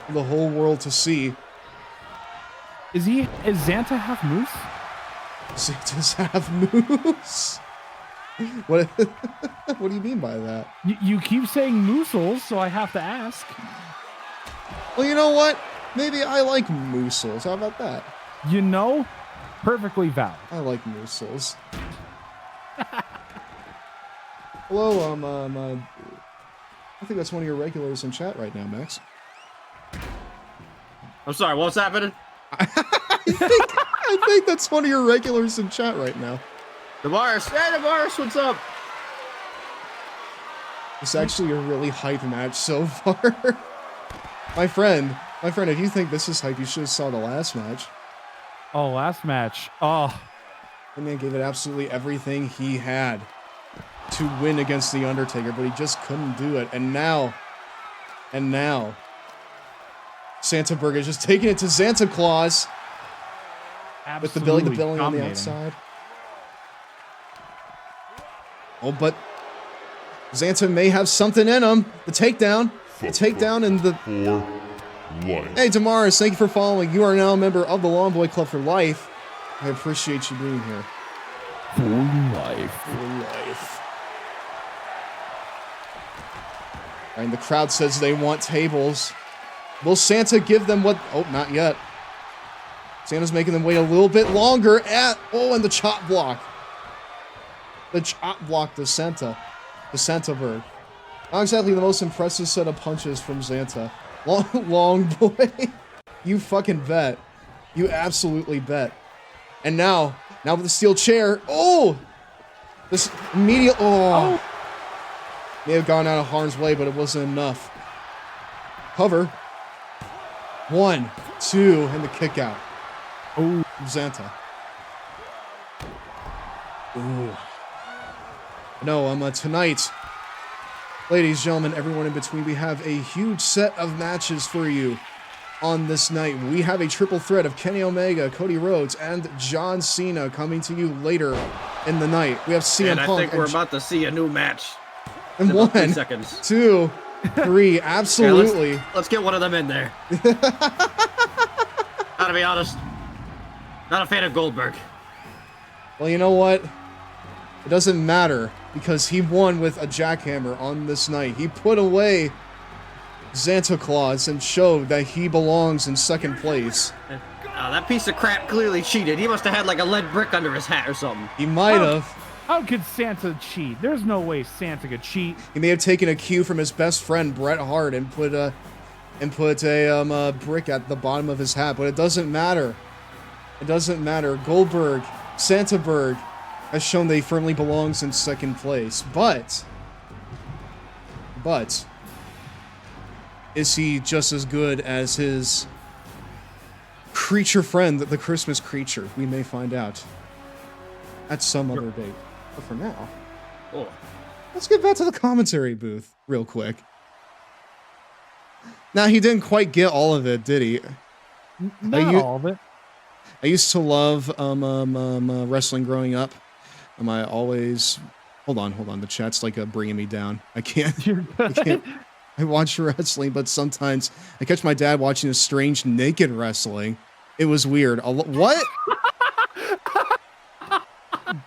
for the whole world to see. Is Xanta half moose? Santa's half moose? What do you mean by that? You keep saying moosels, so I have to ask. Well, you know what? Maybe I like moosels. How about that? You know, perfectly valid. I like moosels. Hello, I think that's one of your regulars in chat right now, Max. I'm sorry, what's happening? I think that's one of your regulars in chat right now. Damaris, hey Damaris, what's up? It's actually a really hype match so far. My friend, if you think this is hype, you should have saw the last match. Oh, last match. Oh. The man gave it absolutely everything he had to win against The Undertaker, but he just couldn't do it. And now, Santa Berg is just taking it to Santa Claus. With the billing on the outside. Oh, but Xanta may have something in him. The takedown. The takedown and the... Hey, Damaris, thank you for following. You are now a member of the Long Boy Club for life. I appreciate you being here. For life. For life. And the crowd says they want tables. Will Santa give them what... Oh, not yet. Santa's making them wait a little bit longer at... Oh, and the chop block. The chop block to Santa. To Santa Berg. Not exactly the most impressive set of punches from Xanta. Long boy. You fucking bet. You absolutely bet. And now with the steel chair. Oh! This immediate... Oh! May have gone out of harm's way, but it wasn't enough. Cover. 1, 2, and the kick out. Oh, Xanta. Ooh. No, tonight, ladies, gentlemen, everyone in between, we have a huge set of matches for you on this night. We have a triple threat of Kenny Omega, Cody Rhodes, and John Cena coming to you later in the night. We have CM And Punk. I think we're about to see a new match. And in about 3 1, seconds. 2, 3, absolutely. Yeah, let's get one of them in there. Gotta be honest, not a fan of Goldberg. Well, you know what? It doesn't matter because he won with a jackhammer on this night. He put away Santa Claus and showed that he belongs in second place. That piece of crap clearly cheated. He must have had like a lead brick under his hat or something. He might have. How could Santa cheat? There's no way Santa could cheat. He may have taken a cue from his best friend Bret Hart and put a brick at the bottom of his hat, but it doesn't matter. It doesn't matter. Goldberg, Santaberg, has shown that he firmly belongs in second place. But is he just as good as his creature friend, the Christmas creature? We may find out at some other date. But for now, let's get back to the commentary booth real quick. Now, he didn't quite get all of it, did he? Not all of it. I used to love wrestling growing up. I always... Hold on. The chat's like bringing me down. I can't. I watch wrestling, but sometimes I catch my dad watching a strange naked wrestling. It was weird. What?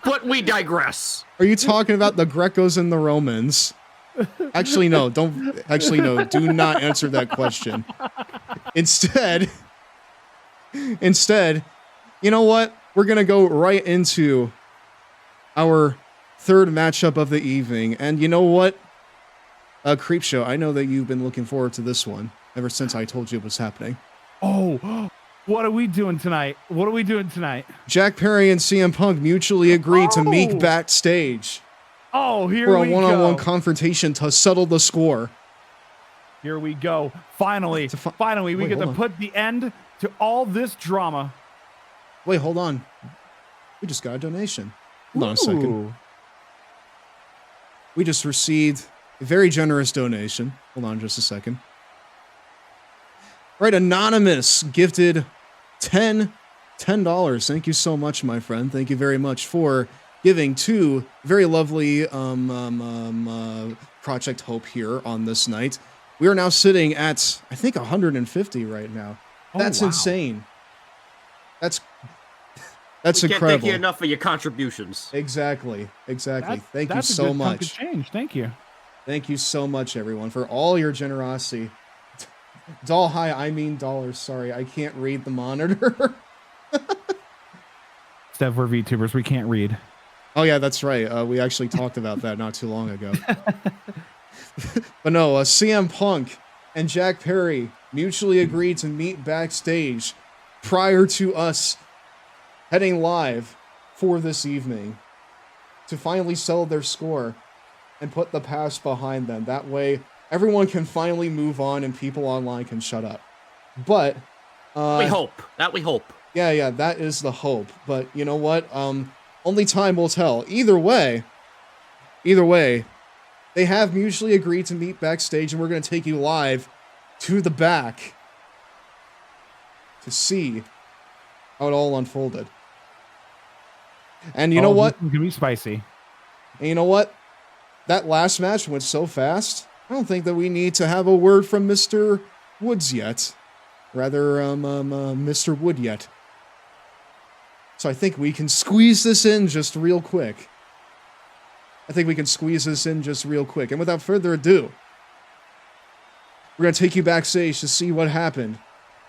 But we digress. Are you talking about the Grecos and the Romans? Actually, no. Do not answer that question. Instead, you know what? We're going to go right into our third matchup of the evening. And you know what? Creepshow, I know that you've been looking forward to this one ever since I told you it was happening. Oh, what are we doing tonight? Jack Perry and CM Punk mutually agreed to meet backstage. Oh, here for we a go. one-on-one confrontation to settle the score. Here we go. Finally, we get to put the end to all this drama. Wait, hold on. We just got a donation. Hold on a second. We just received a very generous donation. Hold on just a second. Right, Anonymous gifted $10. Thank you so much, my friend. Thank you very much for giving to very lovely Project Hope here on this night. We are now sitting at, I think, 150 right now. That's insane. That's incredible. Can't thank you enough for your contributions. Exactly. Thank you so much. Thank you. Thank you so much, everyone, for all your generosity. I mean dollars. Sorry, I can't read the monitor. Steph, we're VTubers. We can't read. Oh, yeah, that's right. We actually talked about that not too long ago. But no, CM Punk and Jack Perry mutually agreed to meet backstage prior to us heading live for this evening to finally settle their score and put the past behind them. That way, everyone can finally move on and people online can shut up. But we hope. Yeah, that is the hope. But you know what? Only time will tell. Either way, they have mutually agreed to meet backstage, and we're going to take you live to the back to see how it all unfolded. And you know what? It's going to be spicy. And you know what? That last match went so fast, I don't think that we need to have a word from Mr. Woods yet. Rather, Mr. Wood yet. So I think we can squeeze this in just real quick. And without further ado, we're going to take you backstage to see what happened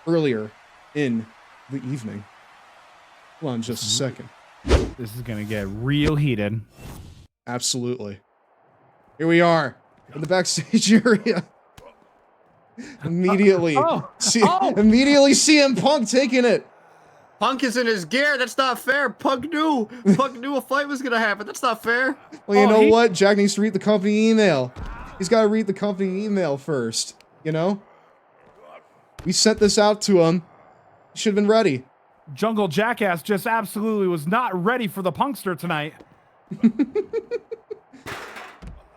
earlier in the evening. Hold on just a second. This is going to get real heated. Absolutely. Here we are in the backstage area. Immediately CM Punk taking it. Punk is in his gear. That's not fair. Punk knew a fight was going to happen. That's not fair. Well, you know what? Jack needs to read the company email. He's got to read the company email first, you know? We sent this out to him. He should have been ready. Jungle Jackass just absolutely was not ready for the Punkster tonight.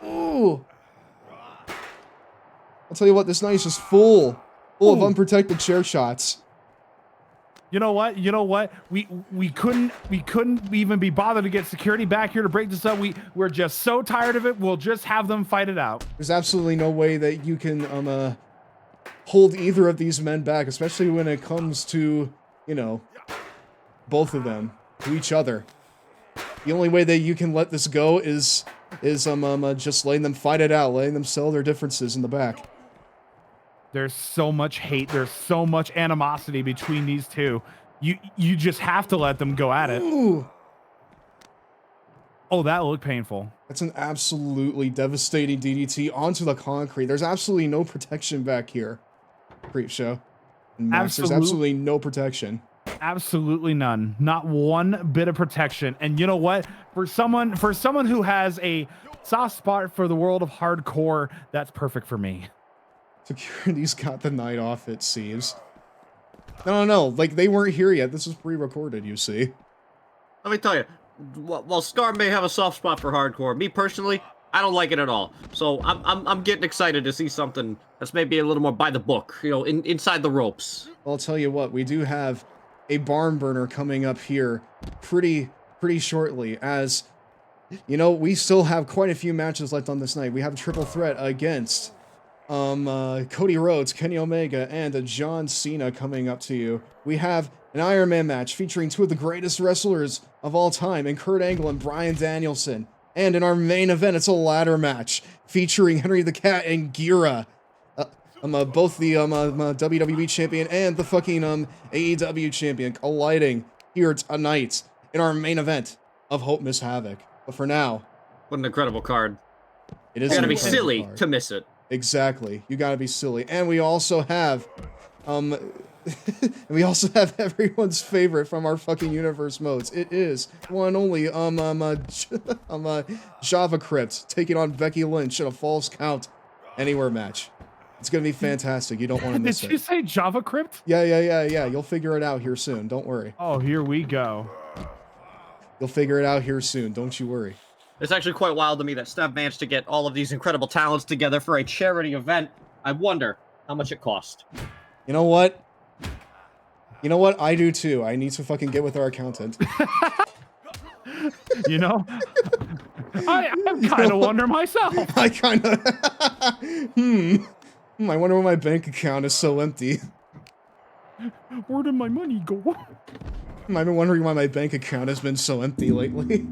Ooh. I'll tell you what, this night is just full of unprotected chair shots. You know what? You know what? We couldn't even be bothered to get security back here to break this up. We're just so tired of it. We'll just have them fight it out. There's absolutely no way that you can hold either of these men back, especially when it comes to, you know, both of them to each other. The only way that you can let this go is just letting them fight it out, letting them settle their differences in the back. There's so much hate. There's so much animosity between these two. You just have to let them go at it. Ooh. Oh, that looked painful. That's an absolutely devastating DDT onto the concrete. There's absolutely no protection back here. Creep show. And Max, there's absolutely no protection. Absolutely none. Not one bit of protection. And you know what? For someone who has a soft spot for the world of hardcore, that's perfect for me. Security's got the night off, it seems. No, like they weren't here yet. This is pre-recorded, you see. Let me tell you, while Scar may have a soft spot for hardcore, me personally, I don't like it at all. So I'm getting excited to see something that's maybe a little more by the book, you know, inside the ropes. Well, I'll tell you what, we do have a barn burner coming up here pretty shortly, as, you know, we still have quite a few matches left on this night. We have a triple threat against Cody Rhodes, Kenny Omega, and John Cena coming up to you. We have an Iron Man match featuring two of the greatest wrestlers of all time, and Kurt Angle and Bryan Danielson. And in our main event, it's a ladder match featuring Henry the Cat and Gira. Both the WWE champion and the fucking AEW champion colliding here tonight in our main event of Hopemas HAVOC. But for now, what an incredible card! It is gotta be silly to miss it. Exactly, you gotta be silly. And we also have everyone's favorite from our fucking universe modes. It is one and only JavaCrypt taking on Becky Lynch in a false count anywhere match. It's gonna be fantastic. You don't want to miss it. Did you say JavaCrypt? Yeah. You'll figure it out here soon. Don't worry. Oh, here we go. You'll figure it out here soon. Don't you worry. It's actually quite wild to me that Steph managed to get all of these incredible talents together for a charity event. I wonder how much it cost. You know what? I do too. I need to fucking get with our accountant. You know? I kind of wonder myself. I kind of... I wonder why my bank account is so empty. Where did my money go? I've been wondering why my bank account has been so empty lately.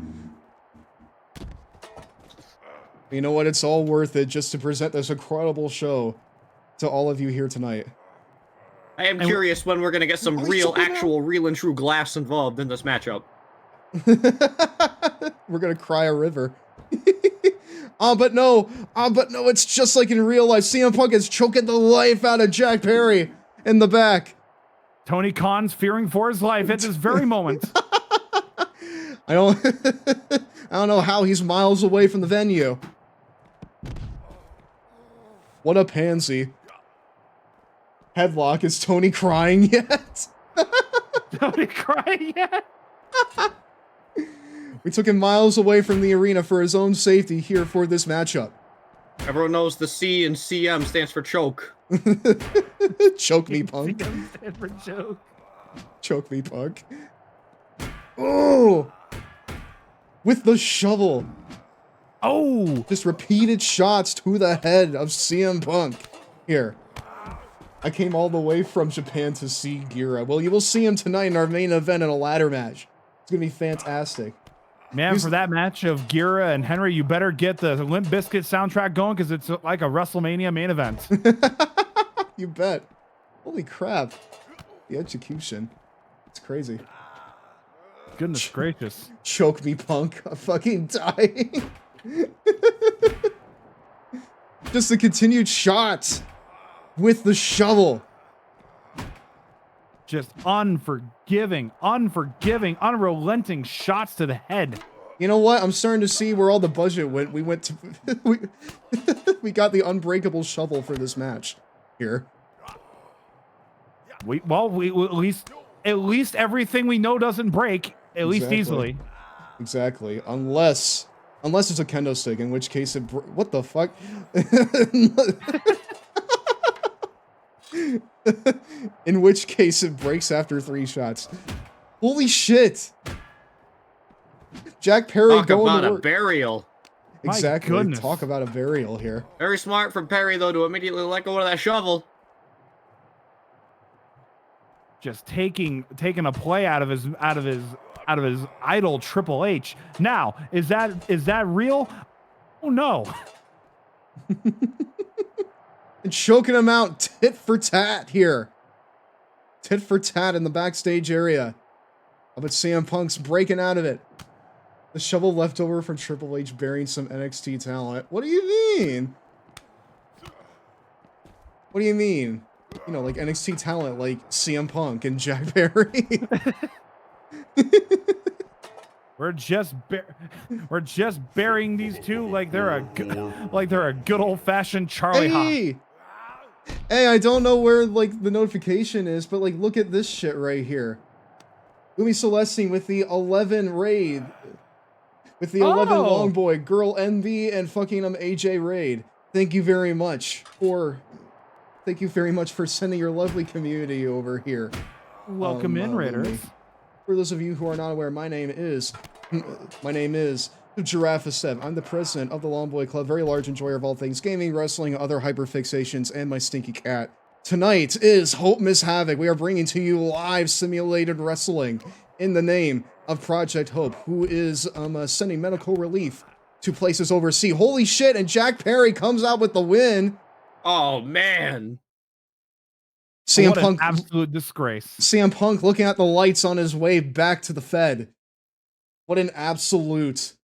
You know what? It's all worth it just to present this incredible show to all of you here tonight. I am curious when we're going to get some real and true glass involved in this matchup. We're going to cry a river. But no, it's just like in real life. CM Punk is choking the life out of Jack Perry in the back. Tony Khan's fearing for his life at this very moment. I don't know how he's miles away from the venue. What a pansy. Headlock. Is Tony crying yet? Tony crying yet? We took him miles away from the arena for his own safety here for this matchup. Everyone knows the C in CM stands for choke. Choke me, Punk. CM stands for choke. Choke me, Punk. Oh! With the shovel. Oh! Just repeated shots to the head of CM Punk. Here. I came all the way from Japan to see Gira. Well, you will see him tonight in our main event in a ladder match. It's going to be fantastic. Man, for that match of Gira and Henry, you better get the Limp Bizkit soundtrack going because it's like a WrestleMania main event. You bet. Holy crap. The execution. It's crazy. Goodness gracious. Choke me, Punk. I'm fucking dying. Just the continued shots with the shovel. Just unforgiving, unrelenting shots to the head. You know what? I'm starting to see where all the budget went. We went to... we got the unbreakable shovel for this match here. At least everything we know doesn't break, at least easily. Exactly. Unless it's a kendo stick, in which case it... What the fuck? In which case it breaks after 3 shots. Holy shit! Jack Perry Talk going about to a work. Burial. Exactly. My goodness. Talk about a burial here. Very smart from Perry, though, to immediately let go of that shovel. Just taking a play out of his idol Triple H. Now, is that real? Oh no. And choking him out tit for tat here. Tit for tat in the backstage area. But CM Punk's breaking out of it. The shovel left over from Triple H burying some NXT talent. What do you mean? What do you mean? You know, like NXT talent like CM Punk and Jack Perry. We're just burying these two like they're a good old-fashioned Charlie Hawk. Hey, I don't know where like the notification is, but like look at this shit right here. Umi Celestine with the 11 raid. With the 11 long boy, girl NB, and fucking AJ raid. Thank you very much for sending your lovely community over here. Welcome in, Raiders. For those of you who are not aware, my name is Giraffe Seb. I'm the president of the Long Boy Club, very large enjoyer of all things gaming, wrestling, other hyperfixations, and my stinky cat. Tonight is Hopemas HAVOC. We are bringing to you live simulated wrestling in the name of Project Hope, who is sending medical relief to places overseas. Holy shit, and Jack Perry comes out with the win. Oh, man. CM Punk, an absolute disgrace. CM Punk looking at the lights on his way back to the Fed. What an absolute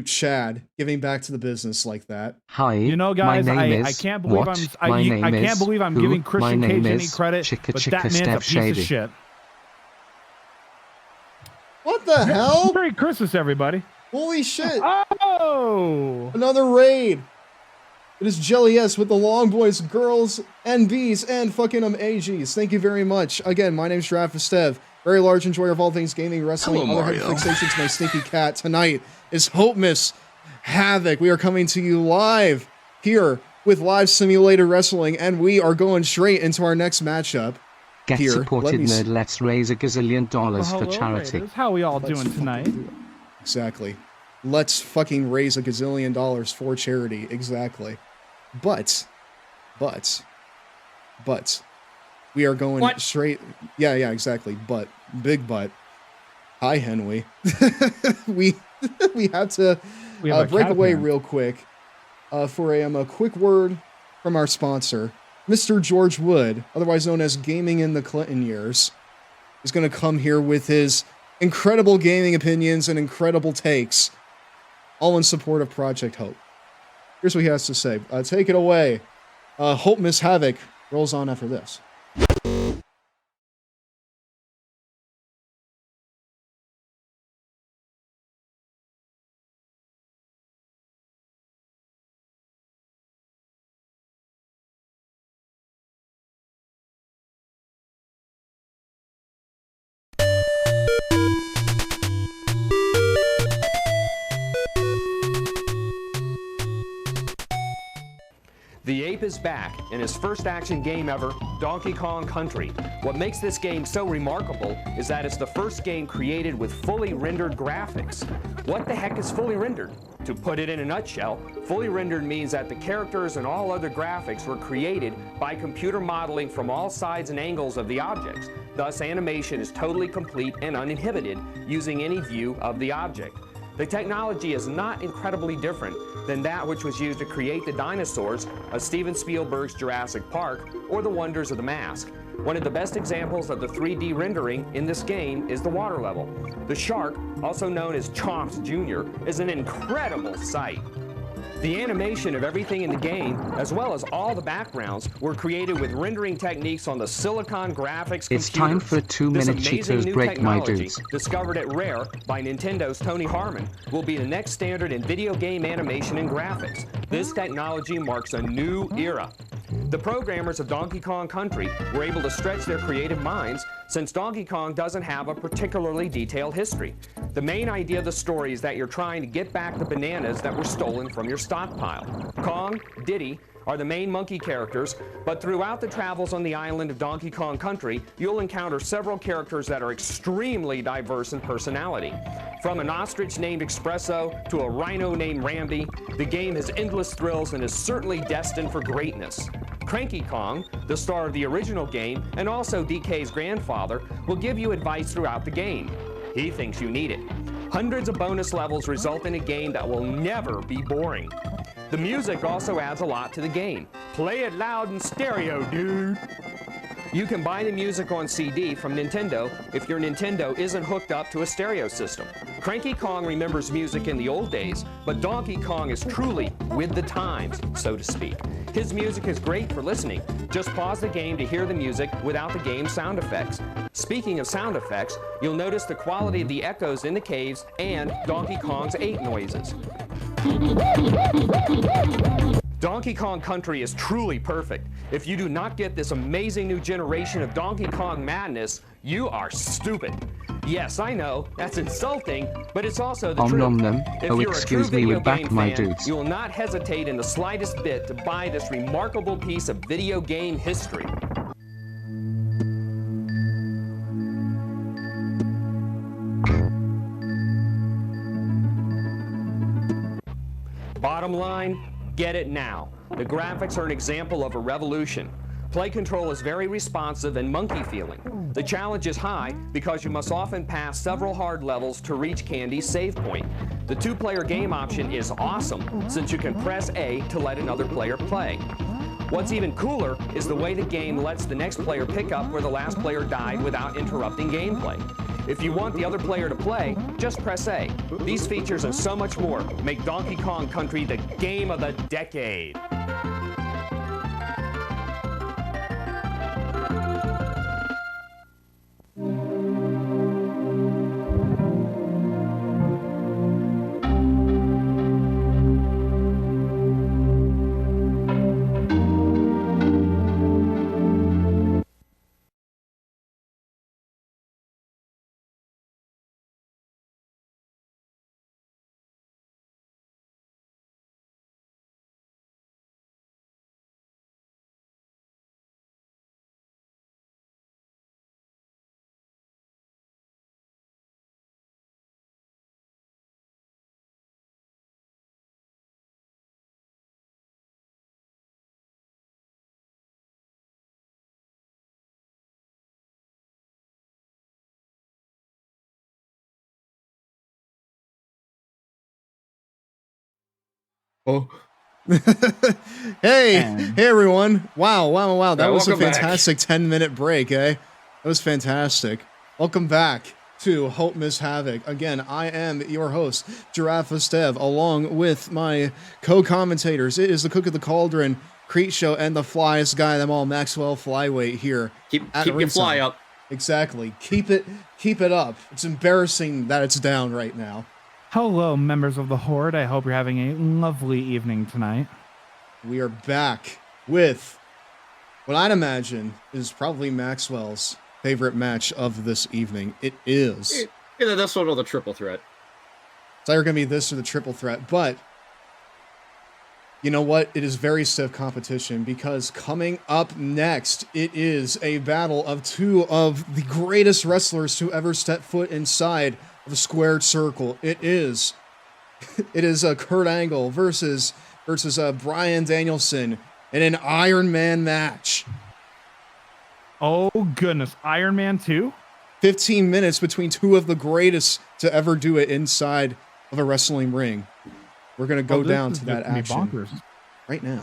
Chad giving back to the business like that. Hi, you know, guys, I can't believe I can't believe I'm giving Christian Cage any credit, but that man's a piece of shit. What the hell? Merry Christmas, everybody. Holy shit. Oh! Another raid. It is Jelly S with the Long Boys, girls, NBs, and fucking AGs. Thank you very much. Again, my name's Giraffe Stev. Very large enjoyer of all things gaming, wrestling, Hello, other Mario. fixations, my stinky cat. Tonight is Hopemas HAVOC. We are coming to you live here with live simulated wrestling, and we are going straight into our next matchup. Get Here, supported, nerd. Let's raise $1 gazillion for charity. Raiders. How are we all doing tonight? Exactly. Let's fucking raise $1 gazillion for charity. Exactly. But, we are going straight. Yeah, exactly. But, big but. Hi, Henry. we have to break away real quick for a quick word from our sponsor. Mr. George Wood, otherwise known as Gaming in the Clinton Years, is going to come here with his incredible gaming opinions and incredible takes, all in support of Project Hope. Here's what he has to say. Take it away. Hopemas HAVOC rolls on after this. The ape is back in his first action game ever, Donkey Kong Country. What makes this game so remarkable is that it's the first game created with fully rendered graphics. What the heck is fully rendered? To put it in a nutshell, fully rendered means that the characters and all other graphics were created by computer modeling from all sides and angles of the objects. Thus, animation is totally complete and uninhibited using any view of the object. The technology is not incredibly different than that which was used to create the dinosaurs of Steven Spielberg's Jurassic Park or the Wonders of the Mask. One of the best examples of the 3D rendering in this game is the water level. The shark, also known as Chomps Jr., is an incredible sight. The animation of everything in the game, as well as all the backgrounds, were created with rendering techniques on the Silicon Graphics It's computers. time for a 2-minute This amazing Cheetos new break, my technology, dudes. discovered at Rare by Nintendo's Tony Harmon, will be the next standard in video game animation and graphics. This technology marks a new era. The programmers of Donkey Kong Country were able to stretch their creative minds since Donkey Kong doesn't have a particularly detailed history. The main idea of the story is that you're trying to get back the bananas that were stolen from your stockpile. Kong, Diddy, are the main monkey characters, but throughout the travels on the island of Donkey Kong Country, you'll encounter several characters that are extremely diverse in personality. From an ostrich named Espresso to a rhino named Rambi, the game has endless thrills and is certainly destined for greatness. Cranky Kong, the star of the original game and also DK's grandfather, will give you advice throughout the game. He thinks you need it. Hundreds of bonus levels result in a game that will never be boring. The music also adds a lot to the game. Play it loud and stereo, dude. You can buy the music on CD from Nintendo if your Nintendo isn't hooked up to a stereo system. Cranky Kong remembers music in the old days, but Donkey Kong is truly with the times, so to speak. His music is great for listening. Just pause the game to hear the music without the game's sound effects. Speaking of sound effects, you'll notice the quality of the echoes in the caves and Donkey Kong's 8 noises. Donkey Kong Country is truly perfect. If you do not get this amazing new generation of Donkey Kong madness, you are stupid. Yes, I know, that's insulting, but it's also the truth. If you're a true video game fan, you will not hesitate in the slightest bit to buy this remarkable piece of video game history. Bottom line, get it now. The graphics are an example of a revolution. Play control is very responsive and monkey-feeling. The challenge is high because you must often pass several hard levels to reach Candy's save point. The 2-player game option is awesome since you can press A to let another player play. What's even cooler is the way the game lets the next player pick up where the last player died without interrupting gameplay. If you want the other player to play, just press A. These features and so much more make Donkey Kong Country the game of the decade. Oh. Hey everyone. Wow. That was a fantastic 10-minute break, eh? That was fantastic. Welcome back to Hopemas HAVOC. Again, I am your host, Giraffe Stev, along with my co-commentators. It is the Cook of the Cauldron, Crete Show, and the flyest guy of them all, Maxwell Flyweight here. Keep your fly up. Exactly. Keep it up. It's embarrassing that it's down right now. Hello, members of the Horde. I hope you're having a lovely evening tonight. We are back with what I'd imagine is probably Maxwell's favorite match of this evening. It is either this one or the triple threat. It's either going to be this or the triple threat, but you know what? It is very stiff competition because coming up next, it is a battle of two of the greatest wrestlers to ever step foot inside of a squared circle. It is Kurt Angle versus Bryan Danielson in an Iron Man match. Oh goodness, Iron Man 2? 15 minutes between two of the greatest to ever do it inside of a wrestling ring. We're going to go down to that action right now.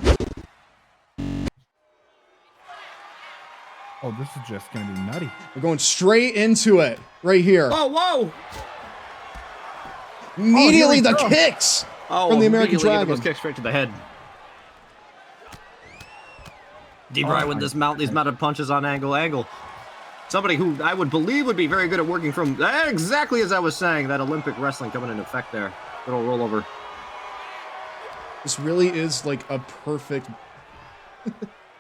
Oh, this is just going to be nutty. We're going straight into it right here. Oh, whoa! Immediately the kicks from the American Dragon. Those kicks straight to the head. Deep right with these mounted punches on Angle. Somebody who I would believe would be very good at working from exactly as I was saying, that Olympic wrestling coming into effect there. Little rollover. This really is like a perfect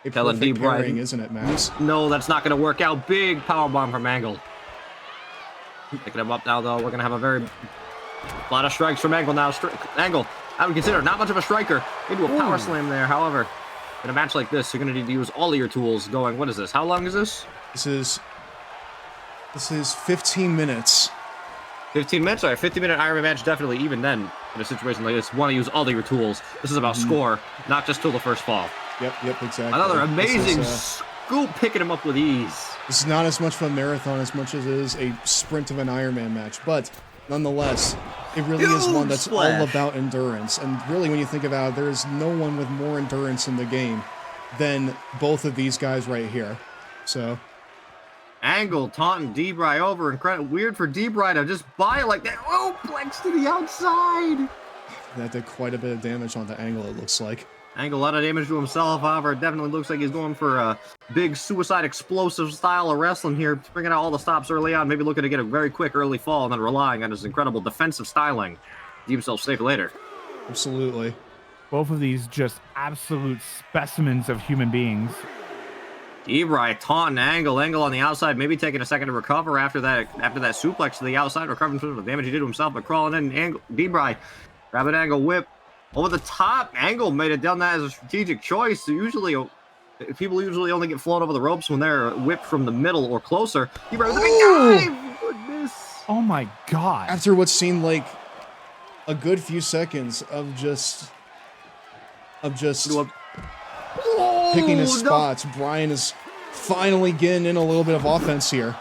a Telling perfect D-Bry, pairing, isn't it, Max? No, that's not going to work out. Big power bomb from Angle. Picking him up now, though. We're going to have a lot of strikes from Angle now. Angle, I would consider not much of a striker. Into a power slam there. However, in a match like this, you're going to need to use all of your tools going. What is this? How long is this? This is 15 minutes. 15 minutes? All right, 15-minute Iron Man match. Definitely, even then, in a situation like this, want to use all of your tools. This is about score, not just till the first fall. Yep, exactly. Another amazing scoop, picking him up with ease. This is not as much of a marathon as much as it is a sprint of an Iron Man match, but nonetheless, it really is one that's all about endurance. And really, when you think about it, there is no one with more endurance in the game than both of these guys right here. So, Angle taunting D-Bry over. Incredible. Weird for D-Bry to just buy it like that. Oh, Plex to the outside. That did quite a bit of damage on the Angle, it looks like. Angle, a lot of damage to himself. However, it definitely looks like he's going for a big suicide explosive style of wrestling here. Bringing out all the stops early on. Maybe looking to get a very quick early fall and then relying on his incredible defensive styling to keep himself safe later. Absolutely. Both of these just absolute specimens of human beings. D-Bry taunting Angle on the outside, maybe taking a second to recover after that suplex to the outside, recovering from the damage he did to himself, but crawling in. Angle, D-Bry, grab an Angle whip over the top. Angle made it down that as a strategic choice. People usually only get flown over the ropes when they're whipped from the middle or closer. D-Bry with a big dive. Goodness. Oh my god. After what seemed like a good few seconds of just picking his spots, Brian is finally getting in a little bit of offense here.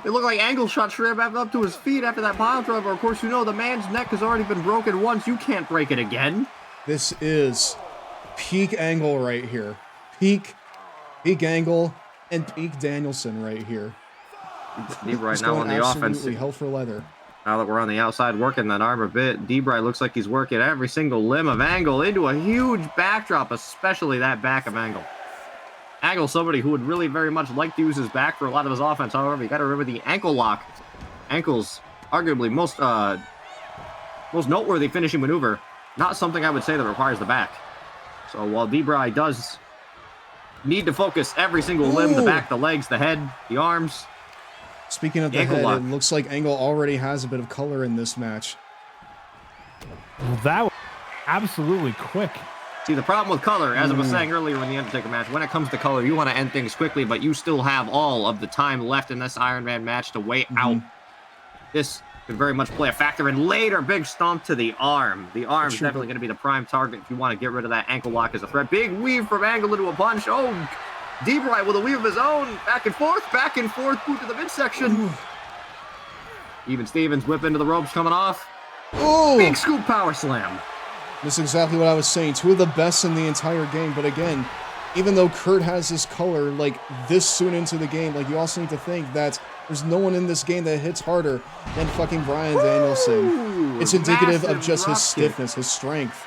It looked like Angle shot straight back up to his feet after that pile driver. Of course, you know the man's neck has already been broken once. You can't break it again. This is peak Angle right here. Peak Angle and peak Danielson right here. D-Bry now on the offense. Absolutely hell for leather. Now that we're on the outside working that arm a bit, D-Bry looks like he's working every single limb of Angle into a huge backdrop, especially that back of Angle. Angle, somebody who would really very much like to use his back for a lot of his offense. However, you got to remember the ankle lock. Ankle's arguably most noteworthy finishing maneuver. Not something I would say that requires the back. So while D-Bry does need to focus every single limb, the back, the legs, the head, the arms. Speaking of the head, it looks like Angle already has a bit of color in this match. Well, that was absolutely quick. See, the problem with color, as I was saying earlier in the Undertaker match, when it comes to color, you want to end things quickly, but you still have all of the time left in this Iron Man match to wait out. This could very much play a factor in later. Big stomp to the arm. The arm's definitely going to be the prime target if you want to get rid of that ankle lock as a threat. Big weave from Angle into a punch. Oh, D-Bry with a weave of his own. Back and forth, boot to the midsection. Even Stevens whip into the ropes coming off. Big scoop power slam. That's exactly what I was saying. Two of the best in the entire game. But again, even though Kurt has his color like this soon into the game, like you also need to think that there's no one in this game that hits harder than fucking Bryan Danielson. It's indicative of just his stiffness, his strength.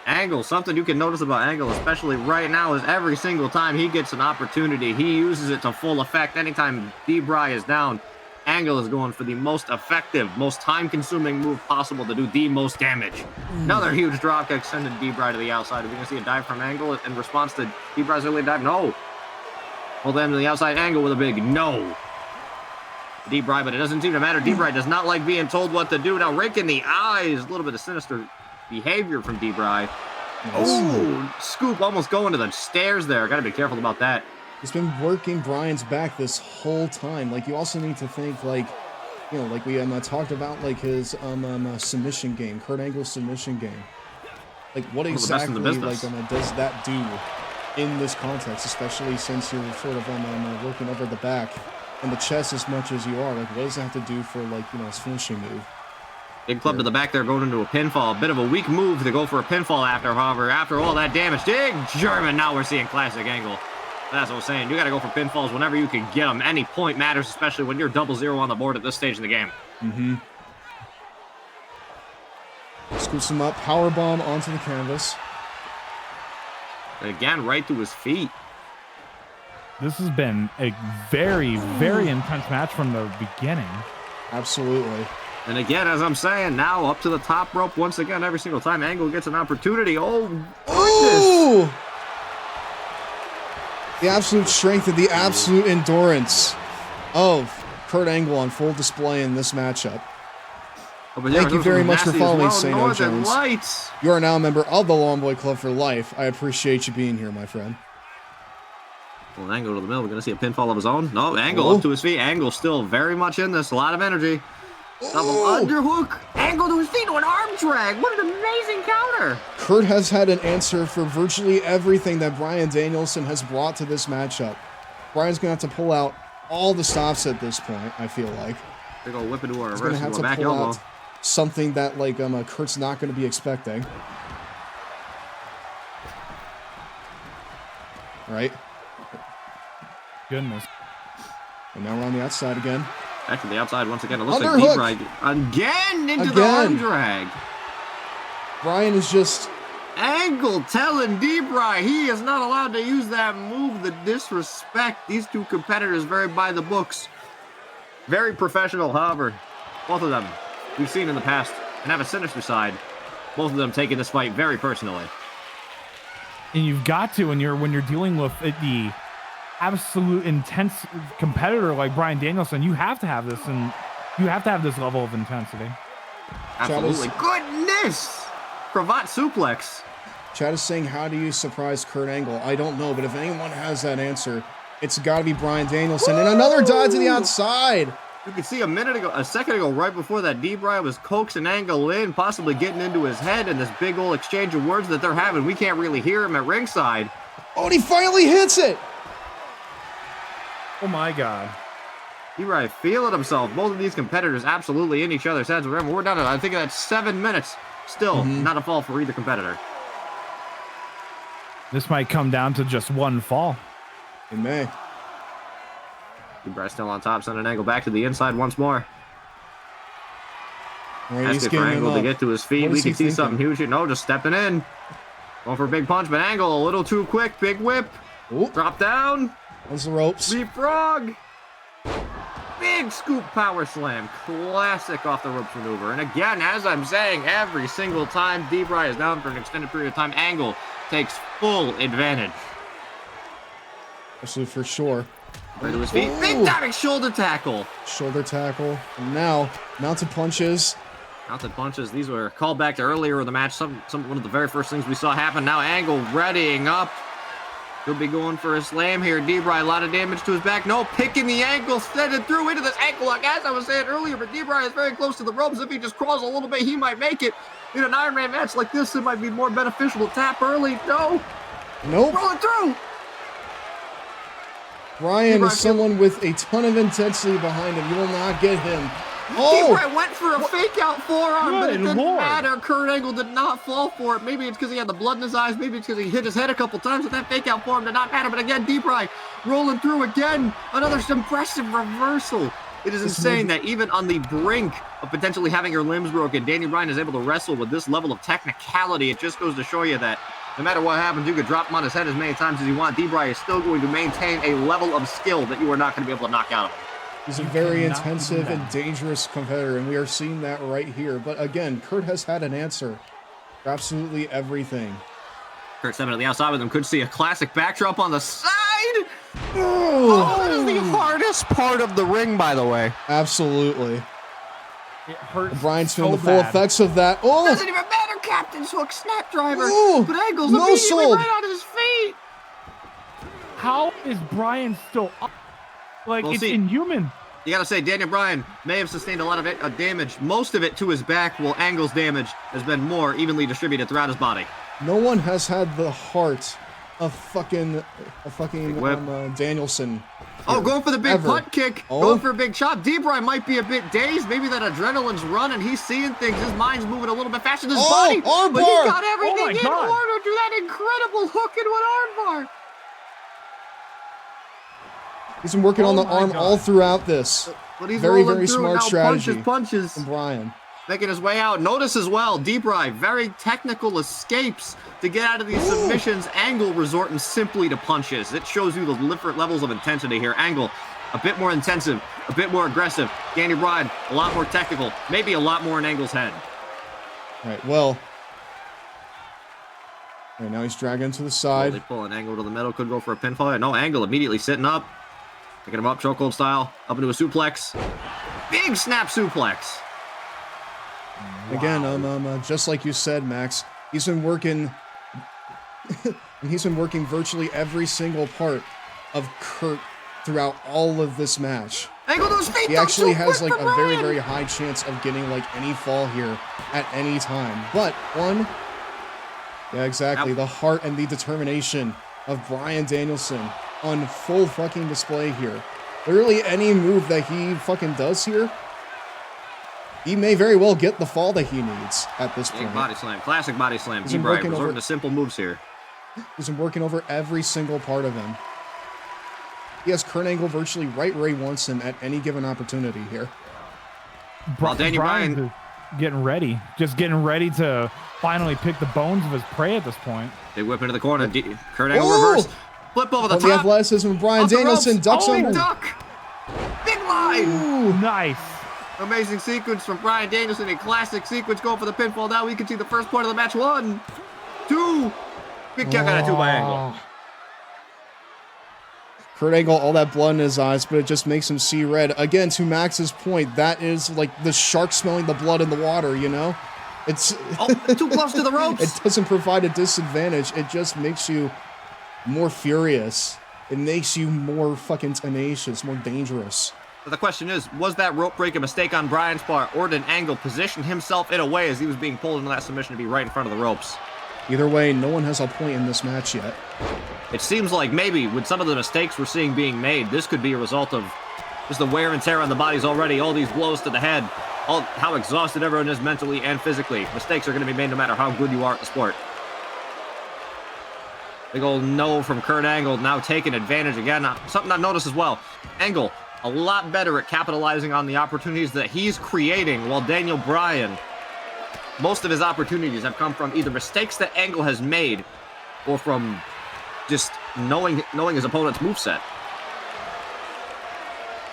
Angle, something you can notice about Angle, especially right now, is every single time he gets an opportunity, he uses it to full effect. Anytime D-Bry is down, Angle is going for the most effective, most time-consuming move possible to do the most damage. Another huge dropkick sending D-Bry to the outside. Are we going to see a dive from Angle in response to D-Bry's early dive? No. Hold them to the outside. Angle with a big no. D-Bry, but it doesn't seem to matter. D-Bry does not like being told what to do. Now, rake in the eyes. A little bit of sinister behavior from D-Bry. Oh, scoop almost going to the stairs there. Got to be careful about that. He's been working Bryan's back this whole time. Like, you also need to think, like, you know, like we talked about, like, his submission game, Kurt Angle's submission game. Like, what exactly, like, does that do in this context, especially since you're sort of working over the back and the chest as much as you are? Like, what does that have to do for, like, you know, his finishing move? Big club to the back there, going into a pinfall. A bit of a weak move to go for a pinfall after, however, after all that damage. Big German, now we're seeing classic Angle. That's what I'm saying. You got to go for pinfalls whenever you can get them. Any point matters, especially when you're 0-0 on the board at this stage in the game. Scoots him up, powerbomb onto the canvas. And again, right to his feet. This has been a very, very intense match from the beginning. Absolutely. And again, as I'm saying, now up to the top rope once again every single time Angle gets an opportunity. Oh, goodness. The absolute strength and the absolute endurance of Kurt Angle on full display in this matchup. Thank you very much for following Sano Jones. Lights. You are now a member of the Long Boy Club for life. I appreciate you being here, my friend. Well, Angle to the middle. We're going to see a pinfall of his own. No, Angle up to his feet. Angle still very much in this. A lot of energy. Double underhook. Angle to his feet to an arm drag. What an amazing counter. Kurt has had an answer for virtually everything that Bryan Danielson has brought to this matchup. Bryan's going to have to pull out all the stops at this point, I feel like. Big old whip into a He's reverse going to into a have back to pull elbow. out something that like Kurt's not going to be expecting. Right? Goodness. And now we're on the outside again. Back to the outside once again. It looks Underhook. like again into the arm drag. Bryan is just... Angle telling D-Bry he is not allowed to use that move. The disrespect. These two competitors very by the books. Very professional, however. Both of them we've seen in the past and have a sinister side. Both of them taking this fight very personally. And you've got to when you're dealing with the absolute intense competitor like Bryan Danielson, you have to have this, and you have to have this level of intensity. Absolutely. Goodness! Cravat suplex. Chad is saying, how do you surprise Kurt Angle? I don't know, but if anyone has that answer, it's got to be Bryan Danielson. And another dive to the outside. You can see a second ago, right before that, D-Bry was coaxing Angle in, possibly getting into his head, and this big old exchange of words that they're having. We can't really hear him at ringside. Oh, and he finally hits it. Oh my God. D-Bry feeling himself. Both of these competitors absolutely in each other's heads. Remember, we're down to, I think that's 7 minutes. Still, not a fall for either competitor. This might come down to just one fall. It may. D-Bry still on top, sending Angle back to the inside once more. Right, Asking for Angle to get to his feet. We can see something huge here. No, just stepping in. Going for a big punch, but Angle a little too quick. Big whip. Ooh. Drop down. There's the ropes. Leapfrog. Big scoop power slam. Classic off the ropes maneuver. And again, as I'm saying, every single time D-Bry is down for an extended period of time, Angle takes full advantage. Absolutely, for sure. Right to his feet. Big diving shoulder tackle. Shoulder tackle. And now, mounted punches. Mounted punches. These were called back to earlier in the match. One of the very first things we saw happen. Now Angle readying up. He'll be going for a slam here. D-Bry, a lot of damage to his back. No, picking the ankle, sending through into this ankle lock. As I was saying earlier, but D-Bry is very close to the ropes. If he just crawls a little bit, he might make it. In an Iron Man match like this, it might be more beneficial to tap early. No. Nope. Roll it through. Bryan is someone with a ton of intensity behind him. You will not get him. Oh! D-Bry went for a fake out forearm, but it didn't matter. Kurt Angle did not fall for it. Maybe it's because he had the blood in his eyes. Maybe it's because he hit his head a couple times, but that fake out forearm did not matter. But again, D-Bry rolling through again. Another impressive reversal. It is insane that even on the brink of potentially having your limbs broken, Danny Bryan is able to wrestle with this level of technicality. It just goes to show you that no matter what happens, you could drop him on his head as many times as you want. D-Bry is still going to maintain a level of skill that you are not going to be able to knock out of him. He's a very intensive and dangerous competitor, and we are seeing that right here. But again, Kurt has had an answer for absolutely everything. Kurt stepping to the outside with him. Could see a classic backdrop on the side. Oh, that is the hardest part of the ring, by the way. Absolutely. It hurts. Bryan's feeling the full effects of that. Oh! Doesn't even matter, Captain's Hook, snap driver. Ooh, but Angle's no immediately sold. right on his feet. How is Bryan still up? Like, Well, it's see, inhuman. You gotta say, Daniel Bryan may have sustained a lot of damage, most of it to his back, while Angle's damage has been more evenly distributed throughout his body. No one has had the heart of fucking Danielson. Oh, going for the big Ever. punt kick. Oh. Going for a big chop. D-Bry might be a bit dazed. Maybe that adrenaline's running. He's seeing things. His mind's moving a little bit faster than his body. Arm but bar. he got everything in God. order to that incredible hook in one arm bar. He's been working on the my arm God. all throughout this. But he's Very, rolling very through smart now. strategy Punches. from Bryan. Making his way out. Notice as well, D-Bry, very technical escapes to get out of these submissions. Angle resorting simply to punches. It shows you the different levels of intensity here. Angle, a bit more intensive, a bit more aggressive. Danny Bryan, a lot more technical, maybe a lot more in Angle's head. Right, well, Right now he's dragging to the Oh, side. they pull an Angle to the middle. Could go for a pinfall. No, Angle immediately sitting up. Picking him up, chokehold style. Up into a suplex. Big snap suplex. Again, just like you said, Max, he's been working. And he's been working virtually every single part of Kurt throughout all of this match. Angle to his feet. He actually has like a very, very high chance of getting like any fall here at any time. But one, yeah, exactly, the heart and the determination of Bryan Danielson on full fucking display here. Literally any move that he fucking does here, he may very well get the fall that he needs at this point. Big body slam, classic body slam. He's been D-Bry working resorting over- to simple moves here. He's been working over every single part of him. He has Kurt Angle virtually right where he wants him at any given opportunity here. While Daniel Bryan getting ready, just getting ready to finally pick the bones of his prey at this point. They whip into the corner. Kurt Angle Ooh! reverse. Flip over the The top. athleticism of Bryan Off the Danielson ropes. ducks Oh, under. duck. Big line. Ooh. Nice. Amazing sequence from Bryan Danielson. A classic sequence going for the pinfall. Now we can see the first point of the match. 1, 2. Big kick out of 2 by Angle. Kurt Angle, all that blood in his eyes, but it just makes him see red. Again, to Max's point, that is like the shark smelling the blood in the water, you know? It's too close to the ropes. It doesn't provide a disadvantage. It just makes you more furious. It makes you more fucking tenacious, more dangerous. But the question is, was that rope break a mistake on Bryan's part, or did Angle position himself in a way as he was being pulled into that submission to be right in front of the ropes? Either way, no one has a point in this match yet. It seems like maybe with some of the mistakes we're seeing being made, this could be a result of just the wear and tear on the bodies already, all these blows to the head, how exhausted everyone is mentally and physically. Mistakes are going to be made no matter how good you are at the sport. Big old no from Kurt Angle, now taking advantage again. Something I've noticed as well. Angle, a lot better at capitalizing on the opportunities that he's creating, while Daniel Bryan, most of his opportunities have come from either mistakes that Angle has made or from just knowing his opponent's moveset.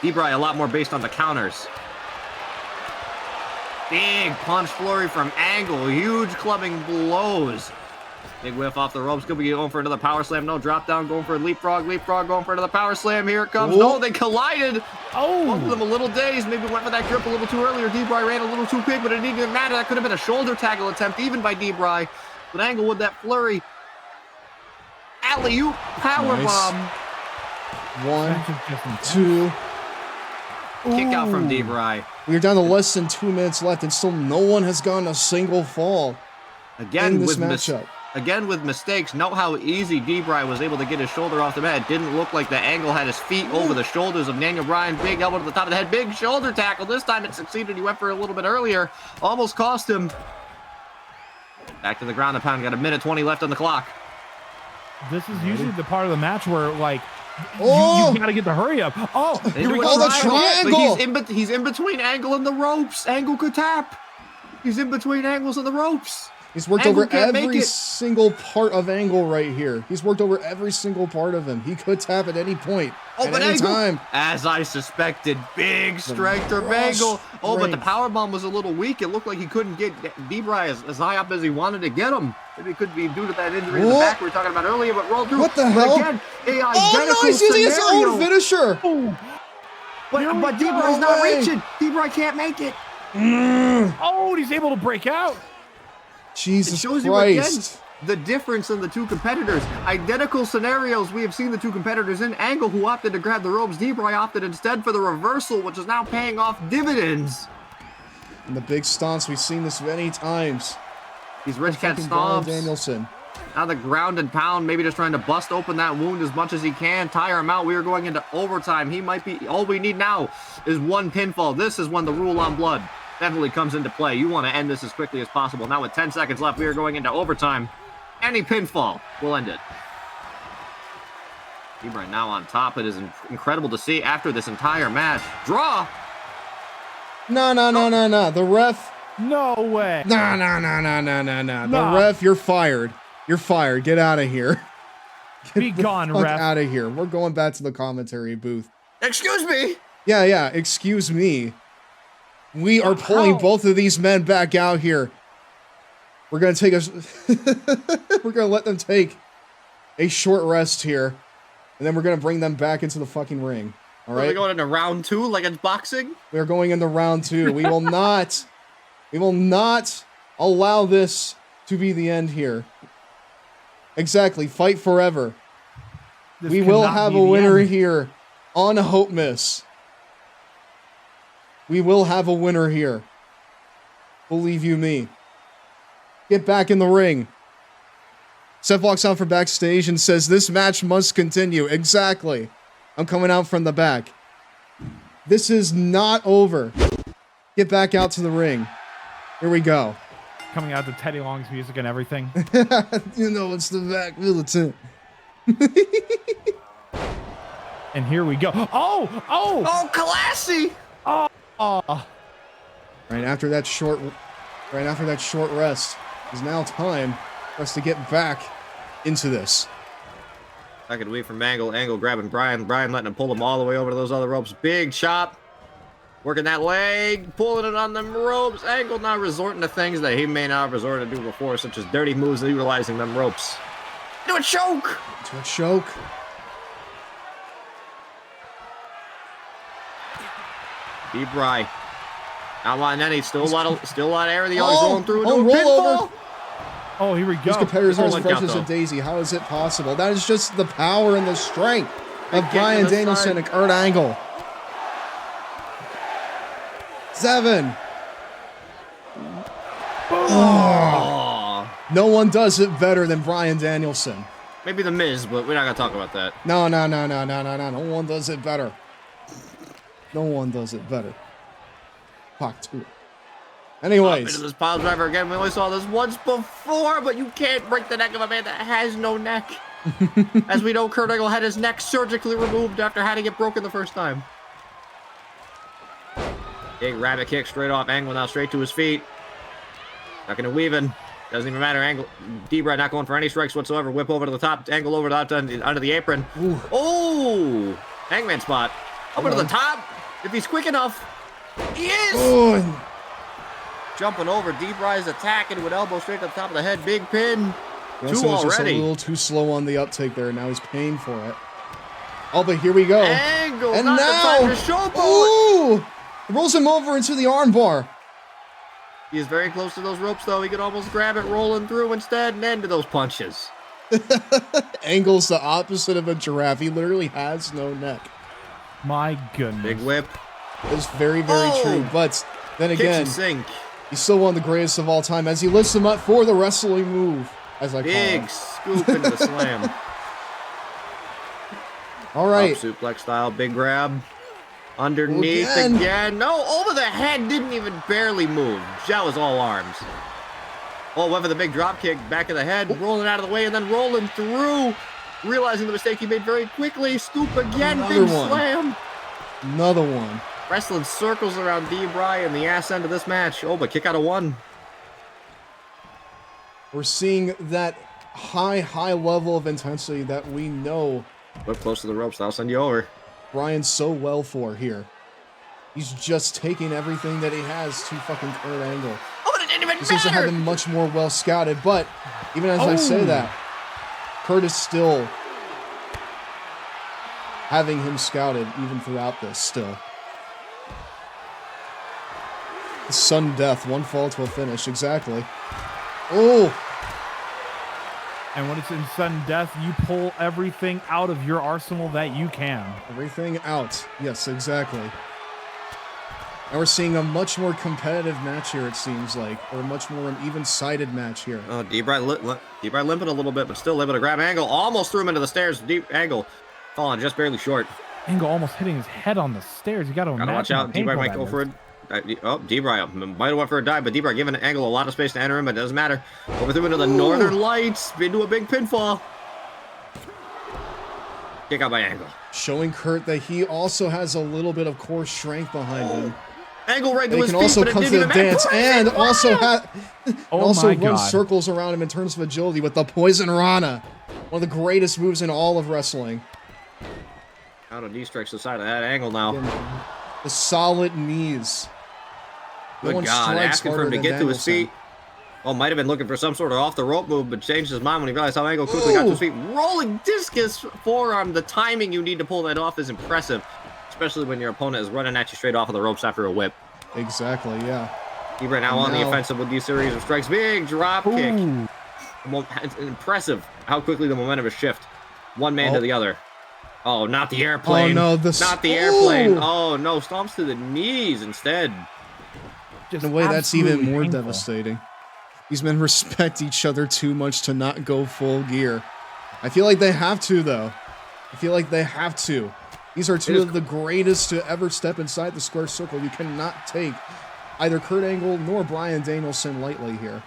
D-Bry a lot more based on the counters. Big punch flurry from Angle. Huge clubbing blows. Big whiff off the ropes. Could be going for another power slam. No drop down. Going for a leapfrog. Leapfrog going for another power slam. Here it comes. Ooh. No, they collided. Oh. Both of them a little dazed. Maybe went for that grip a little too early, or D-Bry ran a little too quick, but it didn't matter. That could have been a shoulder tackle attempt even by D-Bry. But Angle with that flurry. Alley-oop power Nice. bomb. 1, 2. Kick out from D-Bry. We're down to less than 2 minutes left, and still no one has gotten a single fall Again in this with matchup. Again with mistakes. Note how easy D-Bry was able to get his shoulder off the mat. Didn't look like the Angle had his feet over the shoulders of Daniel Bryan. Big elbow to the top of the head. Big shoulder tackle. This time it succeeded. He went for it a little bit earlier. Almost cost him. Back to the ground and pound. Got 1:20 left on the clock. This is usually the part of the match where, like, Oh! you gotta get the hurry up. Oh, They here do we a go. the triangle, triangle! But he's in between Angle and the ropes. Angle could tap. He's in between Angles and the ropes. He's worked Angle over can't make every it. single part of Angle right here. He's worked over every single part of him. He could tap at any point, Oh, at but any Angle, time. as I suspected, big strength from raw Angle. Oh, but the strength. powerbomb was a little weak. It looked like he couldn't get D-Bry as high up as he wanted to get him. Maybe it could be due to that injury in the Whoa. back we were talking about earlier, but rolled through. What the But hell? Again, a Oh identical no, he's using his scenario. own finisher! But D-Bry's No not way. reaching. D-Bry can't make it. Oh, and he's able to break out. It Jesus shows you again Christ. the difference in the two competitors. Identical scenarios. We have seen the two competitors in. Angle, who opted to grab the ropes. D-Bry opted instead for the reversal, which is now paying off dividends. And the big stunts, we've seen this many times. These rich cat Fucking Bryan stomps. Danielson. Now the ground and pound, maybe just trying to bust open that wound as much as he can, tire him out. We are going into overtime. He might be, all we need now is one pinfall. This is when the rule on blood definitely comes into play. You want to end this as quickly as possible. Now with 10 seconds left, we are going into overtime. Any pinfall will end it. D-Bry now on top. It is incredible to see after this entire match. Draw! No. The ref. No way. No. The ref, you're fired. You're fired. Get out of here. Be gone, Fuck ref. out of here. We're going back to the commentary booth. Excuse me! Yeah. Excuse me. We are pulling both of these men back out here. We're gonna take a we're gonna let them take a short rest here, and then we're gonna bring them back into the fucking ring. All right. Are we going into round 2 like it's boxing? We are going into round 2. We will not allow this to be the end here. Exactly. Fight forever. We will have a winner here on Hopemas. We will have a winner here. Believe you me. Get back in the ring. Seth walks out from backstage and says, this match must continue. Exactly. I'm coming out from the back. This is not over. Get back out to the ring. Here we go. Coming out to Teddy Long's music and everything. You know, it's the back militant. And here we go. Oh, classy. Oh. Right after that short rest, is now time for us to get back into this. Second weave from Angle. Angle grabbing Brian. Brian letting him pull him all the way over to those other ropes. Big chop. Working that leg. Pulling it on them ropes. Angle now resorting to things that he may not have resorted to before, such as dirty moves utilizing them ropes. Do a choke. To a choke. Deep Bry. Not wanting any. Still a lot of air. The always rolling through into a roll pinfall. over. Oh, here we go. These competitors are as One fresh count, as a though. daisy. How is it possible? That is just the power and the strength of Getting Bryan to the Danielson side. and Kurt Angle. 7. Oh. No one does it better than Bryan Danielson. Maybe the Miz, but we're not gonna talk about that. No. No one does it better. No one does it better. Fuck to it. Up Anyways, into this pile driver again. We only saw this once before, but you can't break the neck of a man that has no neck. As we know, Kurt Angle had his neck surgically removed after having it broken the first time. Big rabbit kick straight off. Angle now straight to his feet. Not gonna weave in. Doesn't even matter. Angle, D-Bry not going for any strikes whatsoever. Whip over to the top. Angle over to the, under the apron. Ooh. Oh! Hangman spot. Over to the top. If he's quick enough. He is! oh, Jumping over. D-Bry's attacking with elbow straight to the top of the head. Big pin. he 2 also was just a already. little too slow on the uptake there. Now he's paying for it. Oh, but here we go. Angle. And Not now, the time to showboat. ooh, rolls him over into the armbar. He is very close to those ropes, though. He could almost grab it, rolling through instead, and end to those punches. Angle's the opposite of a giraffe. He literally has no neck. My goodness. Big whip. It's very, very true. But then again, Kitchen sink. he's still one of the greatest of all time as he lifts him up for the wrestling move, as I call Big it. scoop into the slam. All right. Up suplex style. Big grab. Underneath Again. again. No, over the head. Didn't even barely move. That was all arms. Oh, went for the big drop kick. Back of the head. Rolling out of the way and then rolling through. Realizing the mistake he made very quickly. Scoop again. Another Big one. slam. Another one. Wrestling circles around D-Bry and the ass end of this match. Oh, but kick out of 1. We're seeing that high level of intensity that we know Look close to the ropes. I'll send you over. Brian's so well for here. He's just taking everything that he has to fucking Kurt Angle. Oh, but it didn't even He seems to have matter. him much more well scouted, but even as I say that, Kurt is still having him scouted even throughout this still. Sudden death, one fall to a finish, exactly. Oh! And when it's in sudden death, you pull everything out of your arsenal that you can. Everything out. Yes, exactly. And we're seeing a much more competitive match here, it seems like. Or a much more even-sided match here. Oh, D-Bry limping a little bit, but still able to grab Angle. Almost threw him into the stairs. Deep Angle falling just barely short. Angle almost hitting his head on the stairs. You got to Gotta watch out. D-Bry might go for it. Oh, D-Bry might have went for a dive, but D-Bry giving Angle a lot of space to enter him, but it doesn't matter. Overthrew into the Northern Lights, into a big pinfall. Kick out by Angle. Showing Kurt that he also has a little bit of core strength behind him. Angle right That to he his can feet, also but it come to didn't the even matter. dance and also Oh my run God. circles around him in terms of agility with the Poison Rana. One of the greatest moves in all of wrestling. Out of knee strikes to the side of that Angle now. The solid knees. No Good one God, strikes asking for harder him to than get to his Danielson. feet. Oh, might have been looking for some sort of off-the-rope move, but changed his mind when he realized how Angle quickly got to his feet. Rolling discus forearm. The timing you need to pull that off is impressive, especially when your opponent is running at you straight off of the ropes after a whip. Exactly, yeah. He right now on the offensive with these series of strikes. Big drop kick. It's impressive how quickly the momentum has shifted. One man to the other. Oh, not the airplane. Oh, no. Not the airplane. Oh, no. Stomps to the knees instead. In a way, that's even more devastating. These men respect each other too much to not go full gear. I feel like they have to, though. I feel like they have to. These are two of the greatest to ever step inside the square circle. You cannot take either Kurt Angle nor Bryan Danielson lightly here.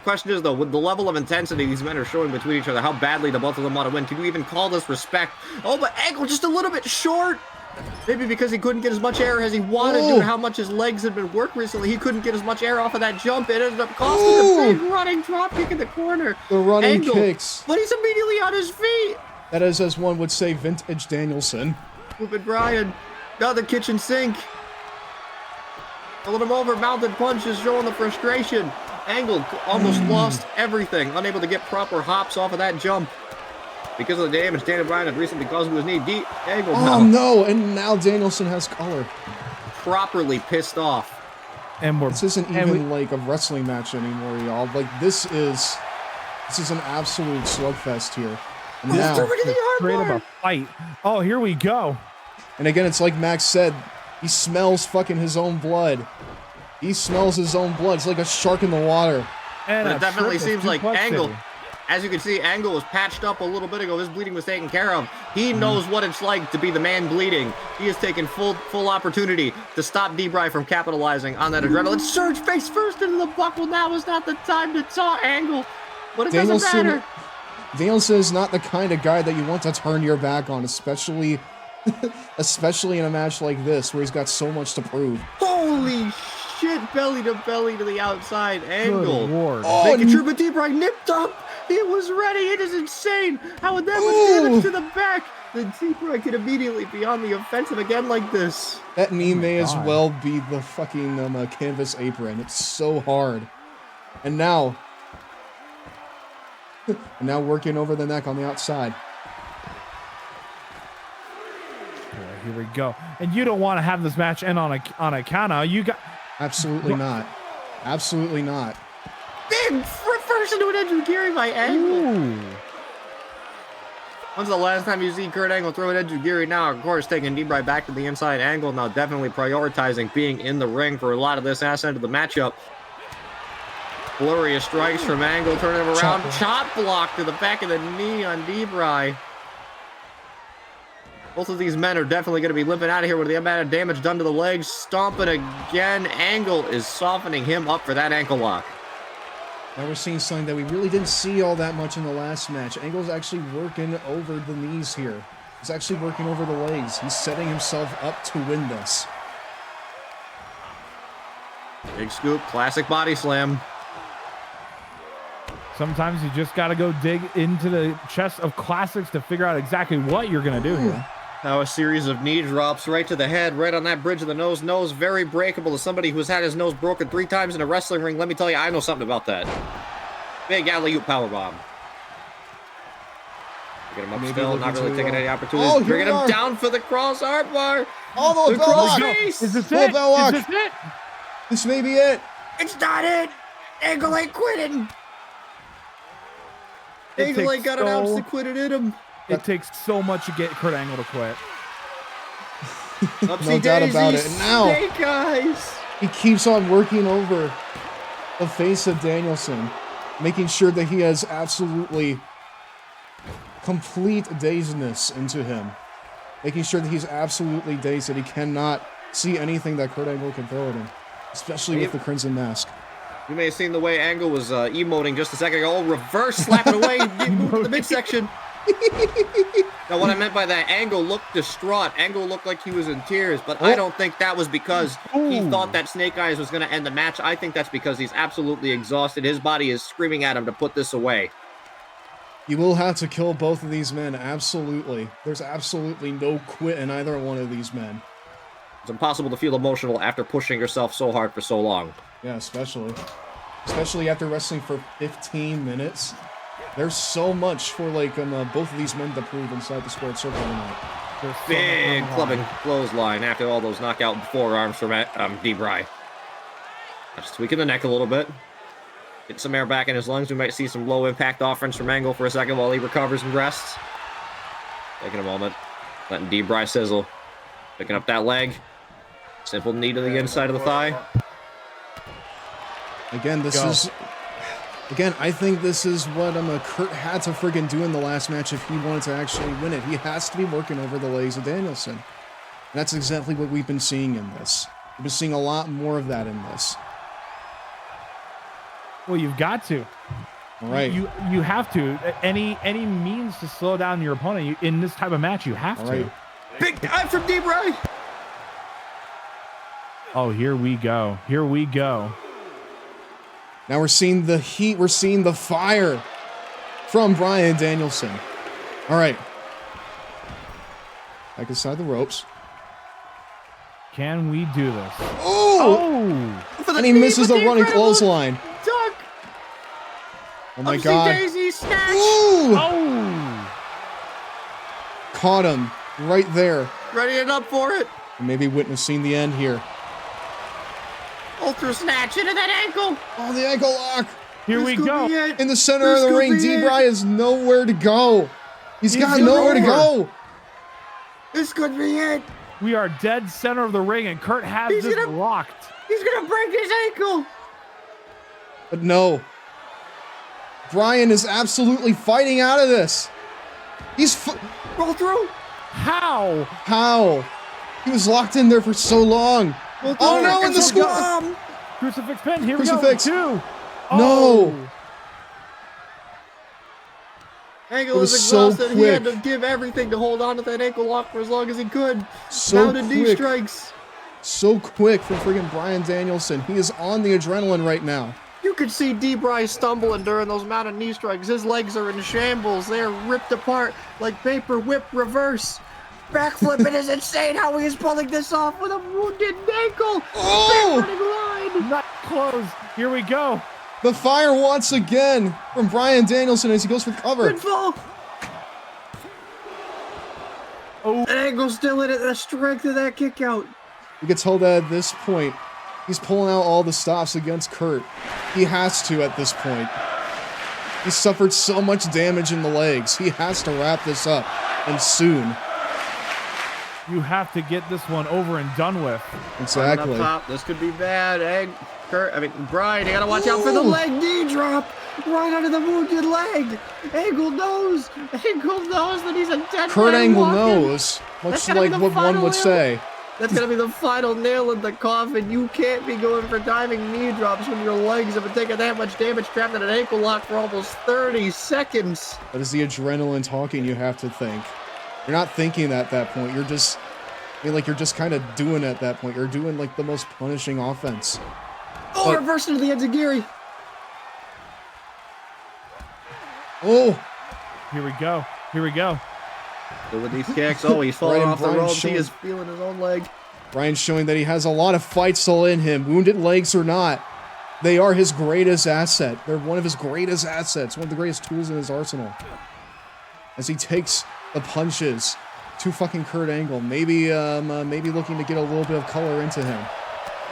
Question is, though, with the level of intensity these men are showing between each other, how badly do both of them want to win? Can you even call this respect? Oh, but Angle just a little bit short. Maybe because he couldn't get as much air as he wanted due to how much his legs had been worked recently. He couldn't get as much air off of that jump. It ended up costing a big running drop kick in the corner. The running kicks. But he's immediately on his feet. That is, as one would say, vintage Danielson. Moving Bryan. Now the kitchen sink. Pulling him over. Mounted punches showing the frustration. Angle almost lost everything. Unable to get proper hops off of that jump. Because of the damage Daniel Bryan had recently caused to his knee. Angle no, and now Danielson has color. Properly pissed off. And this isn't even like a wrestling match anymore, y'all. Like this is an absolute slugfest here. And now, straight up a fight. Oh, here we go. And again, it's like Max said, he smells fucking his own blood. He smells his own blood. It's like a shark in the water. And it definitely seems like Angle. As you can see, Angle was patched up a little bit ago. His bleeding was taken care of. He knows what it's like to be the man bleeding. He has taken full opportunity to stop D-Bry from capitalizing on that adrenaline. Surge face first into the buckle. Now is not the time to taunt Angle. But it doesn't matter. Danielson is not the kind of guy that you want to turn your back on, especially in a match like this where he's got so much to prove. Holy shit, belly to the outside. Angle. Oh, making sure, but D-Bry nipped up. He was ready. It is insane. How would that much damage to the back? The D-Bry could immediately be on the offensive again like this. That knee may as well be the fucking canvas apron. It's so hard. And now working over the neck on the outside. Here we go. And you don't want to have this match end on a count out. You got absolutely not. Absolutely not. Big reverse into an enziguri by Angle. When's the last time you see Kurt Angle throw an enziguri? Now, of course, taking D-Bry back to the inside. Angle now definitely prioritizing being in the ring for a lot of this ass end of the matchup. Glorious strikes from Angle, turning him around. Chop block to the back of the knee on D-Bry. Both of these men are definitely going to be limping out of here with the amount of damage done to the legs. Stomping again. Angle is softening him up for that ankle lock. Now we're seeing something that we really didn't see all that much in the last match. Angle's actually working over the knees here. He's actually working over the legs. He's setting himself up to win this. Big scoop, classic body slam. Sometimes you just got to go dig into the chest of classics to figure out exactly what you're going to do here. Now a series of knee drops right to the head, right on that bridge of the nose. Nose very breakable. As somebody who's had his nose broken 3 times in a wrestling ring, let me tell you, I know something about that. Big alley-oop powerbomb. Get him up still, not really taking any opportunities. Oh, bringing him down for the cross arm bar. Oh, the cross lock. face. Is this it? Is this it? This may be it. It's not it. Angle ain't quitting. Angle ain't got an ounce to quit it in him. It takes so much to get Kurt Angle to quit. No doubt about it. And now, Snake eyes. he keeps on working over the face of Danielson, making sure that he has absolutely complete dazedness into him. Making sure that he's absolutely dazed, that he cannot see anything that Kurt Angle can throw at him, especially with the Crimson Mask. You may have seen the way Angle was emoting just a second ago. Oh, reverse, slapping away, moved to the midsection. Now, what I meant by that, Angle looked distraught. Angle looked like he was in tears, but I don't think that was because he thought that Snake Eyes was going to end the match. I think that's because he's absolutely exhausted. His body is screaming at him to put this away. You will have to kill both of these men, absolutely. There's absolutely no quit in either one of these men. It's impossible to feel emotional after pushing yourself so hard for so long. Yeah, especially. especially after wrestling for 15 minutes. There's so much for like both of these men to prove inside the squared circle tonight. Big clubbing clothesline after all those knockout forearms from D-Bry. Just tweaking the neck a little bit. Get some air back in his lungs. We might see some low impact offense from Angle for a second while he recovers and rests. Taking a moment. Letting D-Bry sizzle. Picking up that leg. Simple knee to the inside of the thigh. Again, I think this is what Kurt had to friggin' do in the last match if he wanted to actually win it. He has to be working over the legs of Danielson. And that's exactly what we've been seeing in this. We've been seeing a lot more of that in this. Well, you've got to. All right. You have to. Any means to slow down your opponent in this type of match, you have to. Right. Big dive from D-Bry. Oh, here we go. Here we go. Now we're seeing the heat. We're seeing the fire from Bryan Danielson. All right. Back inside the ropes. Can we do this? Oh! And he misses the running clothesline. Duck. Oh my God. Daisy snatch. Ooh! Oh! Caught him right there. Readying up for it. And maybe witnessing the end here. Ultra snatch into that ankle. Oh, the ankle lock. Here we go. In the center of the ring, D-Bry has nowhere to go. He's got nowhere to go. This could be it. We are dead center of the ring, and Kurt has this locked. He's gonna break his ankle. But no. Bryan is absolutely fighting out of this. He's roll through. How? How? He was locked in there for so long. Oh no, in the squad. Crucifix pin. Here Crucifix. we go. 2. No. Angle was exhausted. He had to give everything to hold on to that ankle lock for as long as he could. So quick. Knee strikes. So quick for friggin' Bryan Danielson. He is on the adrenaline right now. You could see D-Bry stumbling during those mounted knee strikes. His legs are in shambles. They are ripped apart like paper whip reverse. Backflipping is insane how he is pulling this off with a wounded ankle. Oh! Line. Not close. Here we go. The fire once again from Bryan Danielson as he goes for cover. Good fall. Oh, Angle's still in it. The strength of that kick out. You can tell that at this point, he's pulling out all the stops against Kurt. He has to at this point. He suffered so much damage in the legs. He has to wrap this up, and soon. You have to get this one over and done with. Exactly. Up top. This could be bad. Bryan, you gotta watch out for the leg knee drop right under the wounded leg. Angle knows that he's a dead Kurt man Angle walking. knows, much like what one would say. That's gonna be the final nail in the coffin. You can't be going for diving knee drops when your legs have been taking that much damage, trapped in an ankle lock for almost 30 seconds. That is the adrenaline talking, you have to think. You're not thinking at that point. You're just, you're just kind of doing it at that point. You're doing like the most punishing offense. Oh, reverse into the Enziguri. Oh. Here we go. Here we go. So with these kicks, oh, he's falling off the ropes. He is feeling his own leg. Bryan's showing that he has a lot of fight still in him. Wounded legs or not, they are his greatest asset. They're one of his greatest assets, one of the greatest tools in his arsenal. As he takes the punches to fucking Kurt Angle, maybe looking to get a little bit of color into him.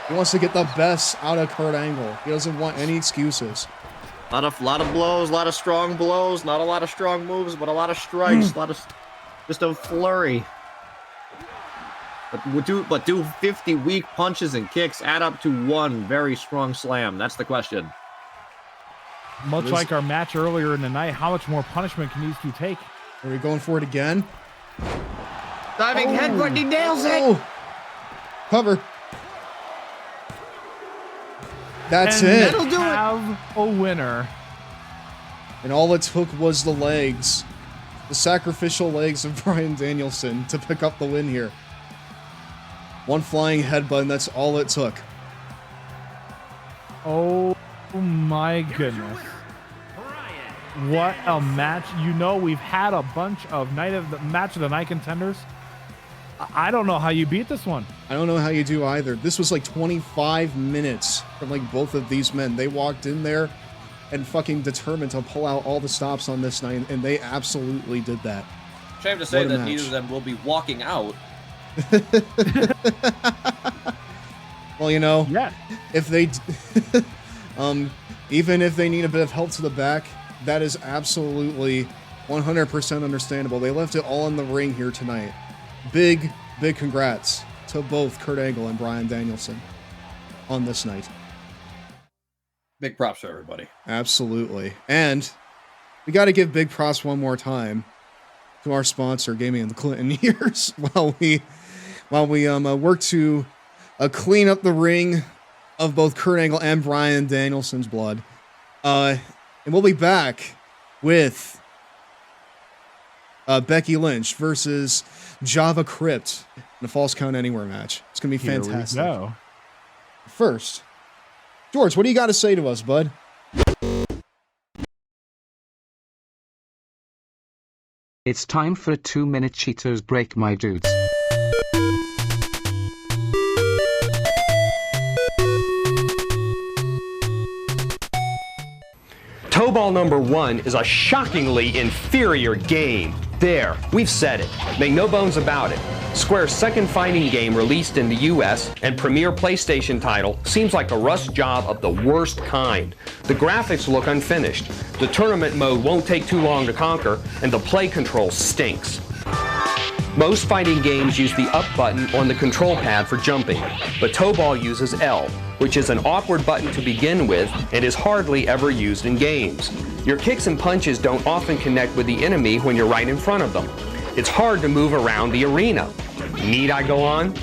He wants to get the best out of Kurt Angle. He doesn't want any excuses. A lot of blows, a lot of strong blows, not a lot of strong moves, but a lot of strikes, just a flurry. But do 50 weak punches and kicks add up to one very strong slam? That's the question. Much like our match earlier in the night, how much more punishment can these two take? Are we going for it again? Diving headbutt, he nails it. Cover. That's and it. That'll do have a winner. And all it took was the legs. The sacrificial legs of Bryan Danielson to pick up the win here. One flying headbutt, and that's all it took. Oh my goodness. What a match. You know, we've had a bunch of match of the night contenders. I don't know how you beat this one. I don't know how you do either. This was like 25 minutes from like both of these men. They walked in there and fucking determined to pull out all the stops on this night, and they absolutely did that. Shame to say What a that match. neither of them will be walking out. Well, you know, Yeah. if they, even if they need a bit of help to the back, that is absolutely 100% understandable. They left it all in the ring here tonight. Big congrats to both Kurt Angle and Bryan Danielson on this night. Big props to everybody. Absolutely. And we got to give big props one more time to our sponsor, Gaming in the Clinton Years, while we work to clean up the ring of both Kurt Angle and Bryan Danielson's blood. And we'll be back with Becky Lynch versus Java Crypt in a False Count Anywhere match. It's going to be fantastic. Here we go. First, George, what do you got to say to us, bud? It's time for a 2-minute Cheetos break, my dudes. Toe Ball number 1 is a shockingly inferior game. There, we've said it. Make no bones about it. Square's second fighting game released in the US and premier PlayStation title seems like a rust job of the worst kind. The graphics look unfinished, the tournament mode won't take too long to conquer, and the play control stinks. Most fighting games use the up button on the control pad for jumping, but Toe Ball uses L, which is an awkward button to begin with and is hardly ever used in games. Your kicks and punches don't often connect with the enemy when you're right in front of them. It's hard to move around the arena. Need I go on?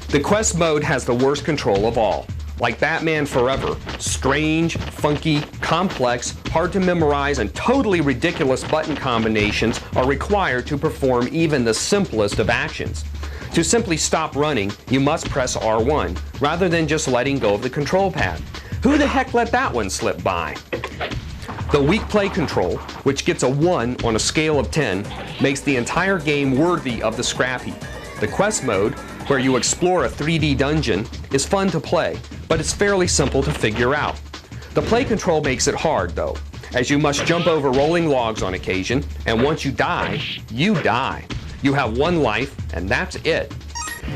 The quest mode has the worst control of all. Like Batman Forever, strange, funky, complex, hard to memorize, and totally ridiculous button combinations are required to perform even the simplest of actions. To simply stop running, you must press R1, rather than just letting go of the control pad. Who the heck let that one slip by? The weak play control, which gets a 1 on a scale of 10, makes the entire game worthy of the scrap heap. The quest mode, where you explore a 3D dungeon, is fun to play, but it's fairly simple to figure out. The play control makes it hard, though, as you must jump over rolling logs on occasion, and once you die, you die. You have 1 life, and that's it.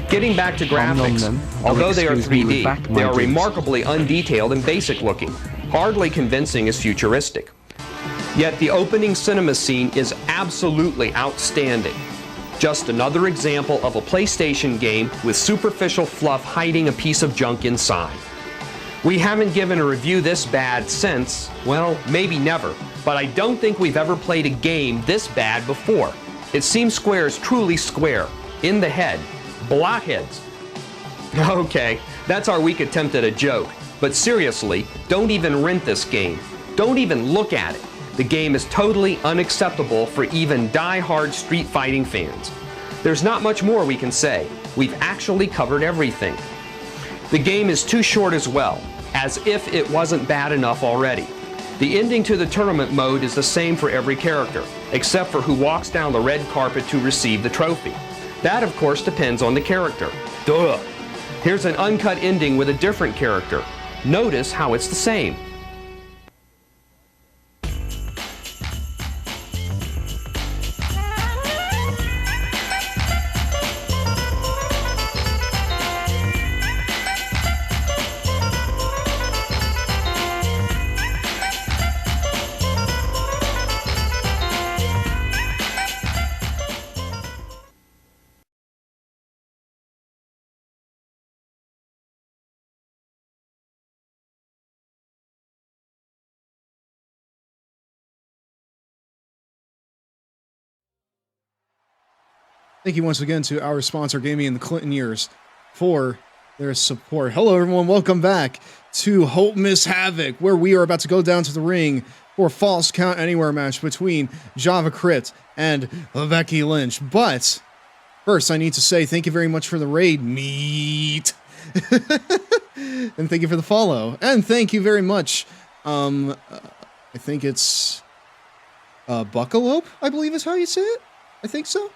Getting back to graphics, although they are 3D, they are remarkably undetailed and basic looking, hardly convincing as futuristic. Yet the opening cinema scene is absolutely outstanding. Just another example of a PlayStation game with superficial fluff hiding a piece of junk inside. We haven't given a review this bad since, well, maybe never, but I don't think we've ever played a game this bad before. It seems Square is truly square, in the head, blockheads. Okay, that's our weak attempt at a joke, but seriously, don't even rent this game. Don't even look at it. The game is totally unacceptable for even die-hard street fighting fans. There's not much more we can say. We've actually covered everything. The game is too short as well, as if it wasn't bad enough already. The ending to the tournament mode is the same for every character, except for who walks down the red carpet to receive the trophy. That, of course, depends on the character. Duh! Here's an uncut ending with a different character. Notice how it's the same. Thank you once again to our sponsor, Gaming in the Clinton Years, for their support. Hello, everyone. Welcome back to Hopemas HAVOC, where we are about to go down to the ring for a False Count Anywhere match between Java Crypt and Becky Lynch. But first, I need to say thank you very much for the raid, meat. And thank you for the follow. And thank you very much. I think it's Buckalope, I believe is how you say it. I think so.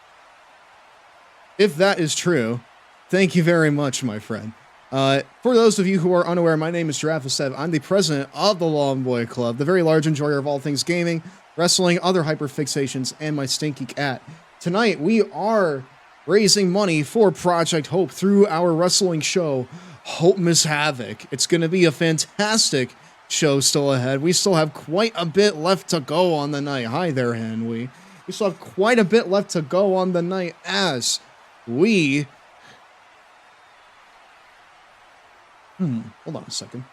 If that is true, Thank you very much, my friend. For those of you who are unaware, my name is Giraffe7. I'm the president of the Long Boy Club, the very large enjoyer of all things gaming, wrestling, other hyperfixations, and my stinky cat. Tonight, we are raising money for Project Hope through our wrestling show, Hopemas HAVOC. It's going to be a fantastic show still ahead. We still have quite a bit left to go on the night. Hi there, Henry. We still have quite a bit left to go on the night as we... hold on a second.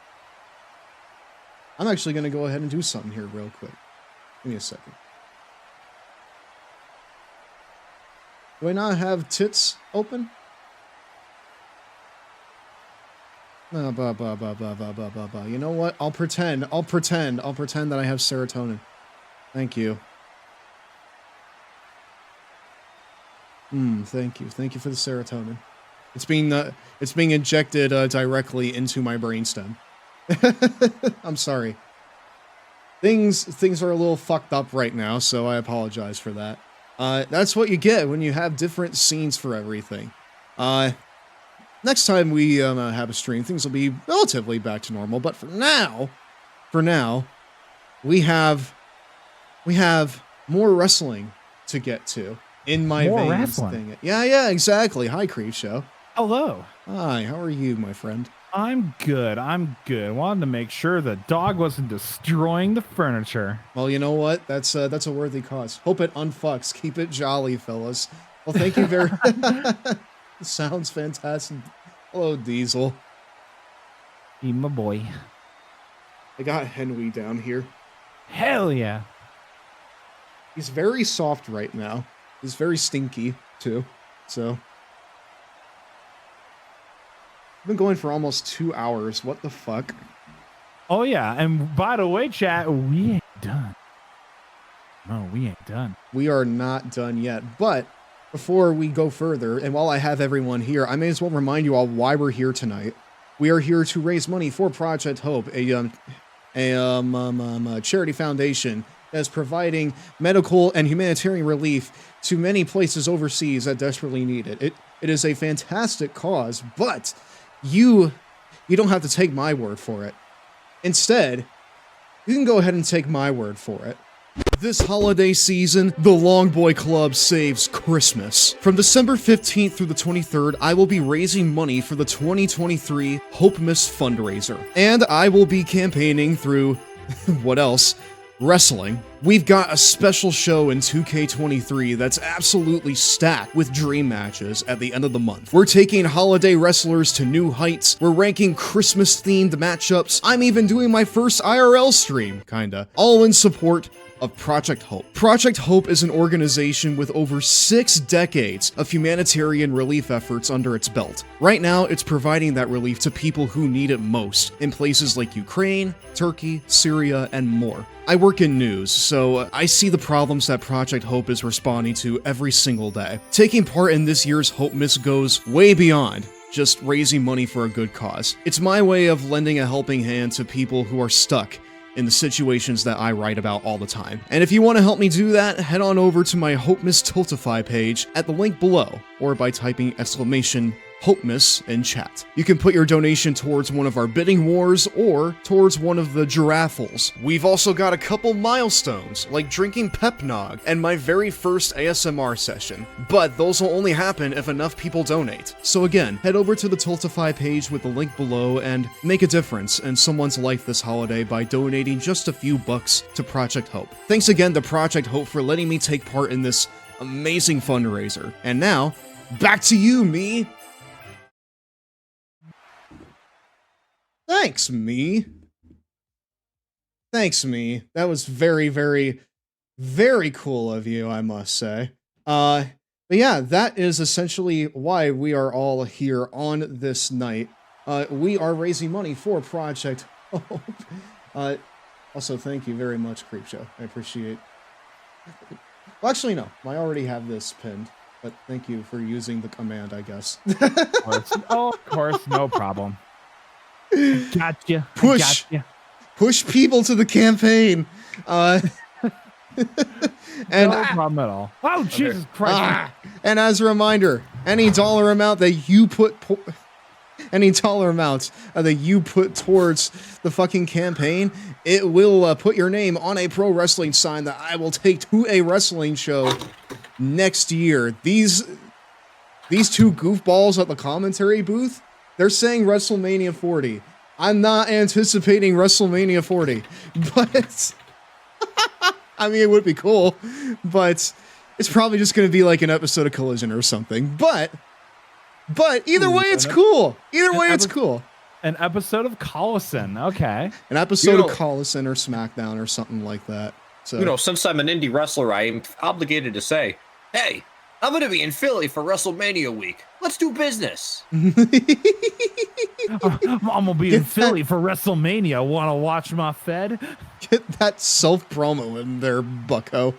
I'm actually going to go ahead and do something here real quick. Give me a second. Do I not have tits open? You know what? I'll pretend that I have serotonin. Thank you. Thank you. Thank you for the serotonin. It's being injected directly into my brainstem. I'm sorry. Things are a little fucked up right now, so I apologize for that. That's what you get when you have different scenes for everything. Next time we have a stream, things will be relatively back to normal. But for now, we have more wrestling to get to in my More veins. wrestling? Yeah, exactly. Hi, Creepshow. Hello. Hi, how are you, my friend? I'm good. Wanted to make sure the dog wasn't destroying the furniture. Well, you know what? That's a worthy cause. Hope it unfucks. Keep it jolly, fellas. Well, thank you very... Sounds fantastic. Hello, Diesel. Be my boy. I got Henry down here. Hell yeah. He's very soft right now. He's very stinky, too. So... I've been going for almost 2 hours. What the fuck? Oh, yeah. And by the way, chat, we ain't done. No, we ain't done. We are not done yet. But before we go further, and while I have everyone here, I may as well remind you all why we're here tonight. We are here to raise money for Project Hope, a charity foundation that is providing medical and humanitarian relief to many places overseas that desperately need it. It is a fantastic cause, but... You don't have to take my word for it. Instead, you can go ahead and take my word for it. This holiday season, the Long Boy Club saves Christmas. From December 15th through the 23rd, I will be raising money for the 2023 Hopemas fundraiser. And I will be campaigning through, what else? Wrestling. We've got a special show in 2K23 that's absolutely stacked with dream matches at the end of the month. We're taking holiday wrestlers to new heights. We're ranking Christmas-themed matchups. I'm even doing my first IRL stream, kinda. All in support of Project Hope. Project Hope is an organization with over 6 decades of humanitarian relief efforts under its belt. Right now, it's providing that relief to people who need it most in places like Ukraine, Turkey, Syria, and more. I work in news, so I see the problems that Project Hope is responding to every single day. Taking part in this year's Hopemas goes way beyond just raising money for a good cause. It's my way of lending a helping hand to people who are stuck in the situations that I write about all the time. And if you want to help me do that, head on over to my Hopemas Tiltify page at the link below, or by typing !Hopemas in chat. You can put your donation towards one of our bidding wars or towards one of the giraffles. We've also got a couple milestones, like drinking Pepnog and my very first ASMR session, but those will only happen if enough people donate. So again, head over to the Tiltify page with the link below and make a difference in someone's life this holiday by donating just a few bucks to Project Hope. Thanks again to Project Hope for letting me take part in this amazing fundraiser. And now, back to you, me! Thanks, me. Thanks, me. That was very, very, very cool of you, I must say. But yeah, that is essentially why we are all here on this night. We are raising money for Project Hope. Also, thank you very much, Creepshow. I appreciate it. Well, actually, no. I already have this pinned. But thank you for using the command, I guess. Of course, no problem. Gotcha. Push people to the campaign. And no problem at all. Oh, Jesus Christ. And as a reminder, Any dollar amount that you put towards the fucking campaign, it will put your name on a pro wrestling sign that I will take to a wrestling show next year. These two goofballs at the commentary booth, they're saying WrestleMania 40. I'm not anticipating WrestleMania 40, but I mean, it would be cool, but it's probably just going to be like an episode of Collision or something. But either way, it's cool. Either way, it's cool. An episode of Collison, okay. An episode of Collison or SmackDown or something like that. So, since I'm an indie wrestler, I am obligated to say, hey, I'm going to be in Philly for WrestleMania week. Let's do business. I'm going to be in Philly for WrestleMania. Want to watch my Fed? Get that self-promo in there, bucko.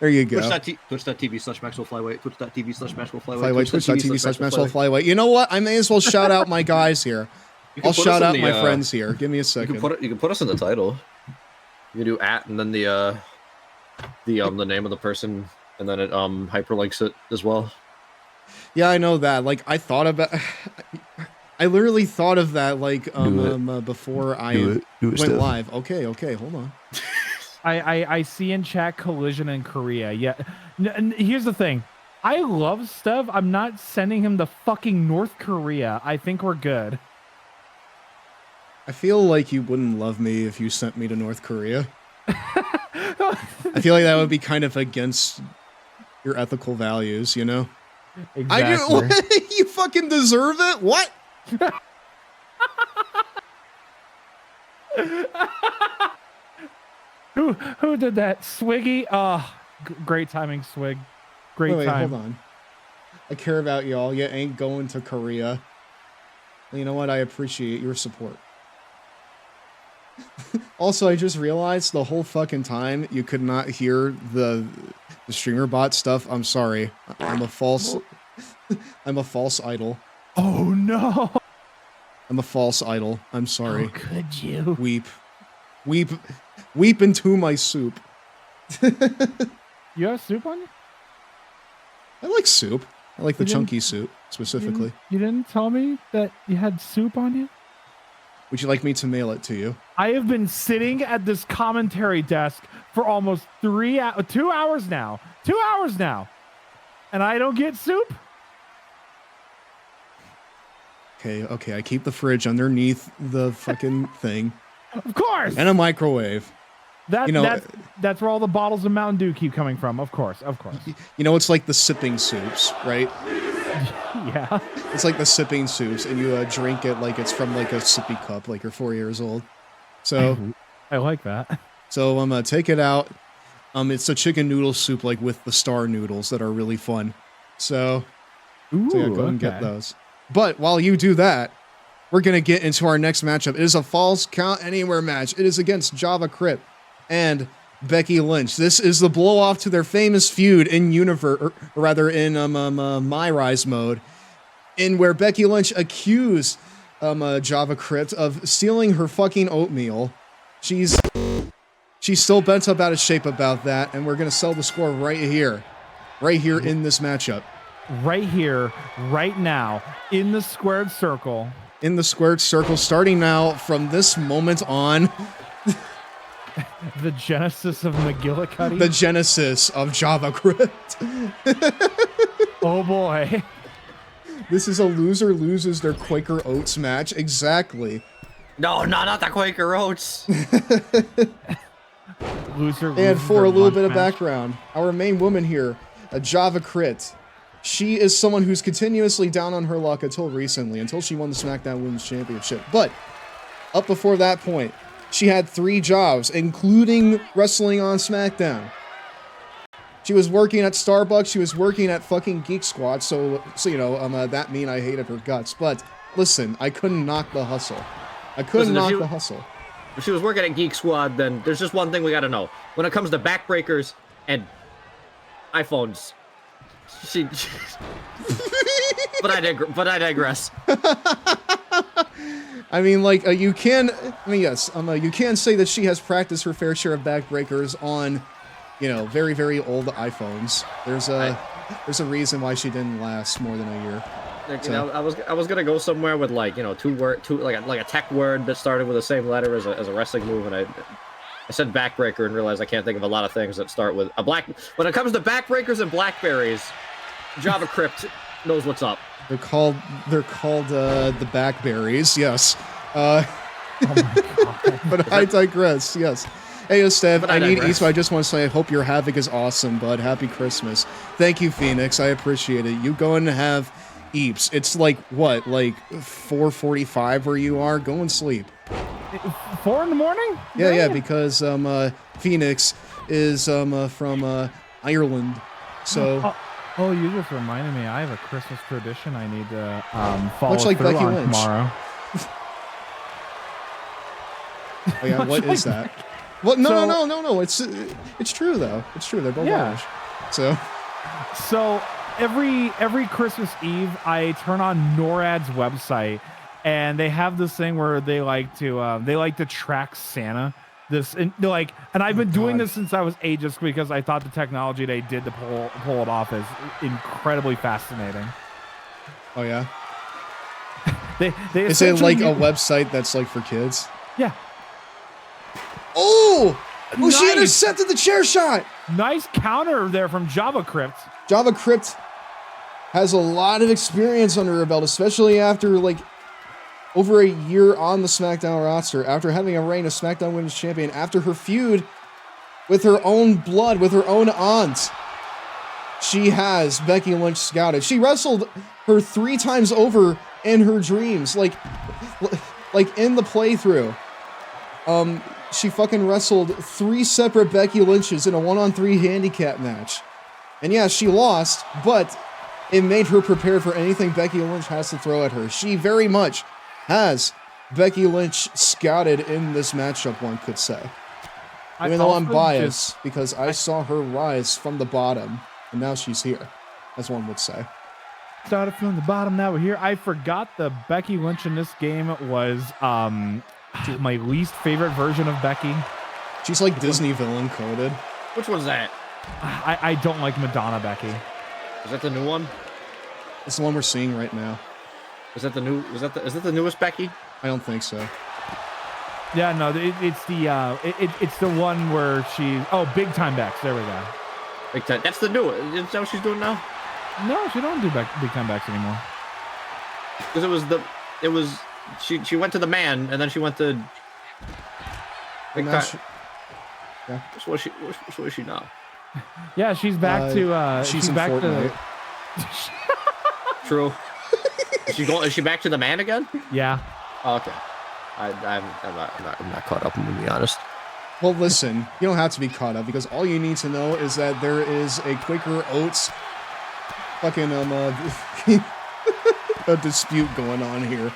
There you go. Twitch.tv/MaxwellFlyweight. Twitch.tv/MaxwellFlyweight. Twitch.tv/MaxwellFlyweight. You know what? I may as well shout out my guys here. I'll shout out my friends here. Give me a second. You can put us in the title. You can do @ and then the name of the person, and then it hyperlinks it as well. Yeah, I know that. Like, I literally thought of that like before I went live. Okay, hold on. I see in chat Collision in Korea. Yeah. Here's the thing. I love Steph. I'm not sending him to fucking North Korea. I think we're good. I feel like you wouldn't love me if you sent me to North Korea. I feel like that would be kind of against your ethical values, you know? Exactly. You fucking deserve it? What? Who did that? Swiggy? Great timing, Swig. Great time. Hold on. I care about y'all. You ain't going to Korea. You know what? I appreciate your support. Also, I just realized the whole fucking time you could not hear the streamer bot stuff. I'm sorry. I'm a false idol. Oh no. I'm a false idol. I'm sorry. How could you? Weep into my soup. You have soup on you? I like soup. I like the chunky soup, specifically. You didn't tell me that you had soup on you? Would you like me to mail it to you? I have been sitting at this commentary desk for almost 2 hours now. 2 hours now. And I don't get soup? Okay, I keep the fridge underneath the fucking thing. Of course. And a microwave. That's where all the bottles of Mountain Dew keep coming from. Of course. You know, it's like the sipping soups, right? Yeah. It's like the sipping soups, and you drink it like it's from like a sippy cup, like you're 4 years old. So I like that. So I'm gonna take it out. It's a chicken noodle soup, like with the star noodles that are really fun. So yeah, go and get those. But while you do that, we're gonna get into our next matchup. It is a Falls Count Anywhere match. It is against Java Crip and Becky Lynch. This is the blow off to their famous feud in My Rise mode, in where Becky Lynch accused Java Crip of stealing her fucking oatmeal. She's still bent up out of shape about that, and we're gonna sell the score right here in this matchup. Right here, right now, in the squared circle. In the squared circle, starting now from this moment on. The genesis of McGillicuddy? The genesis of JavaScript. Oh boy. This is a loser loses their Quaker Oats match. Exactly. No, not the Quaker Oats. And for a little bit of background, our main woman here, a Java Crit. She is someone who's continuously down on her luck until recently, until she won the SmackDown Women's Championship. But up before that point, she had 3 jobs, including wrestling on SmackDown. She was working at Starbucks. She was working at fucking Geek Squad. So you know, that mean I hated her guts. But listen, I couldn't knock the hustle. If she was working at Geek Squad, then there's just one thing we gotta know. When it comes to backbreakers and iPhones, but I digress. I mean, like, you can say that she has practiced her fair share of backbreakers on, you know, very, very old iPhones. There's a reason why she didn't last more than a year. Like, you know, I was gonna go somewhere with like, you know, like a tech word that started with the same letter as a wrestling move, and I said backbreaker and realized I can't think of a lot of things that start with a black. When it comes to backbreakers and blackberries, JavaCrypt knows what's up. They're called the Backberries. Yes. Oh my god. But I digress. Yes. Hey, Stev, I need East, but I just want to say I hope your Havoc is awesome, bud. Happy Christmas. Thank you, Phoenix. I appreciate it. You go and have Eeps. It's like, what, like 4:45 where you are? Go and sleep. 4 in the morning? Yeah, because Phoenix is from Ireland. So... Oh, you just reminded me. I have a Christmas tradition I need to follow much like through Becky on Lynch. tomorrow. Oh yeah, what is that? Well, no. It's true though. It's true. They're both Irish. So every Christmas Eve, I turn on NORAD's website, and they have this thing where they like to track Santa. And I've been doing this since I was 8, just because I thought the technology they did to pull it off is incredibly fascinating. Oh yeah. They is it like a website that's like for kids? Yeah. Oh, nice. She intercepted the chair shot. Nice counter there from JavaCrypt. JavaCrypt has a lot of experience under her belt, especially after like over a year on the SmackDown roster, after having a reign of SmackDown Women's Champion, after her feud with her own blood, with her own aunt. She has Becky Lynch scouted. She wrestled her 3 times over in her dreams, like in the playthrough. She fucking wrestled 3 separate Becky Lynches in a 1-on-3 handicap match. And yeah, she lost, but it made her prepared for anything Becky Lynch has to throw at her. She very much has Becky Lynch scouted in this matchup, one could say. Even though I'm biased, because I saw her rise from the bottom, and now she's here, as one would say. Started from the bottom, now we're here. I forgot the Becky Lynch in this game was my least favorite version of Becky. She's like Disney villain coded. Which one's that? I don't like Madonna Becky. Is that the new one? It's the one we're seeing right now. Is that the newest Becky? I don't think so. Yeah, no, it's the one where Big Time Bex. There we go. Big Time. That's the new one. Is that what she's doing now? No, she don't do Big Time Bex anymore. Because she went to the man, and then she went to Big Time. Yeah. So what is she now? Yeah, she's back to she's in back Fortnite. To True. Is she back to the man again? Yeah. Oh, okay. I'm not caught up, I'm gonna be honest. Well, listen, you don't have to be caught up, because all you need to know is that there is a Quaker Oats fucking a dispute going on here,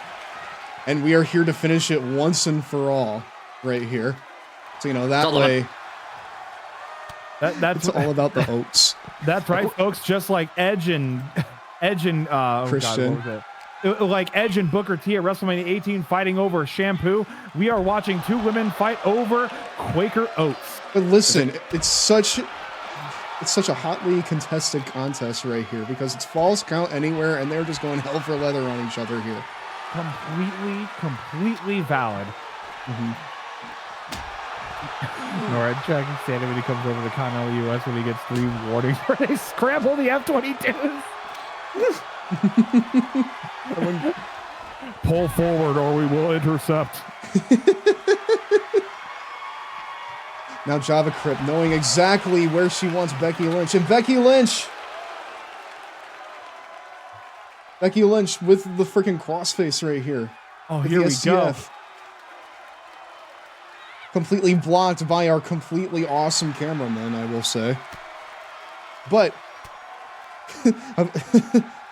and we are here to finish it once and for all, right here. So that way. It's all about the oats. That's right, folks. Just like Edge and Christian. God, what was it? Like Edge and Booker T at WrestleMania 18 fighting over shampoo, we are watching 2 women fight over Quaker Oats. But listen, it's such a hotly contested contest right here, because it's falls count anywhere, and they're just going hell for leather on each other here. Completely valid. Norad tracking Santa when he comes over to Continental US when he gets 3 warnings where they scramble the F-22s. Pull forward or we will intercept. Now JavaCrypt knowing exactly where she wants Becky Lynch. And Becky Lynch with the freaking crossface right here. Oh, here we go. Completely blocked by our completely awesome cameraman, I will say. But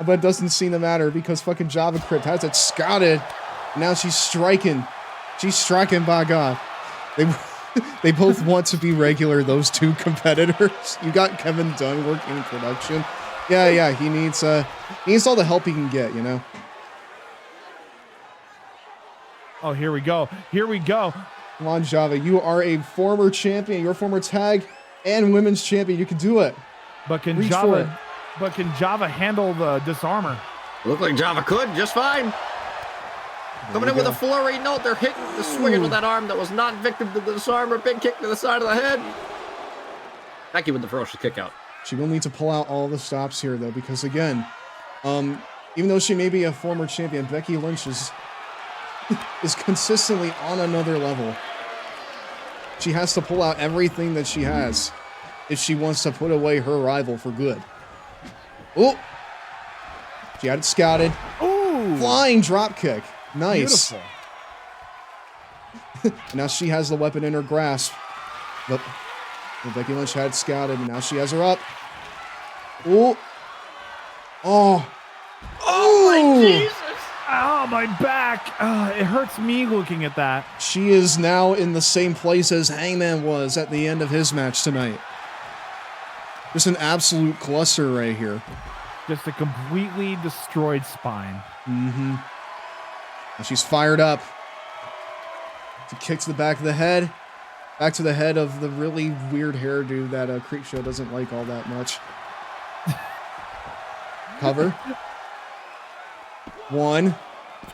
but it doesn't seem to matter, because fucking JavaCrypt has it scouted. Now she's striking. She's striking, by God. They both want to be regular, those 2 competitors. You got Kevin Dunn working in production. Yeah, he needs all the help he can get, Oh, here we go. Come on, Java. You are a former champion. You're a former tag and women's champion. You can do it. But can Reach for it. But can Java handle the disarmor? Looked like Java could just fine. Coming in with a flurry. No, they're hitting the swinging with that arm that was not victim to the disarmor. Big kick to the side of the head. Becky with the ferocious kick out. She will need to pull out all the stops here, though, because again, even though she may be a former champion, Becky Lynch is consistently on another level. She has to pull out everything that she has if she wants to put away her rival for good. Oh! She had it scouted. Ooh! Flying drop kick. Nice. Beautiful. Now she has the weapon in her grasp. But Becky Lynch had it scouted, and now she has her up. Oh! Oh! Oh! My Jesus! Oh, my back. It hurts me looking at that. She is now in the same place as Hangman was at the end of his match tonight. Just an absolute cluster right here. Just a completely destroyed spine. Mm-hmm. And she's fired up. She kicks the back of the head. Back to the head of the really weird hairdo that Creepshow doesn't like all that much. Cover. 1,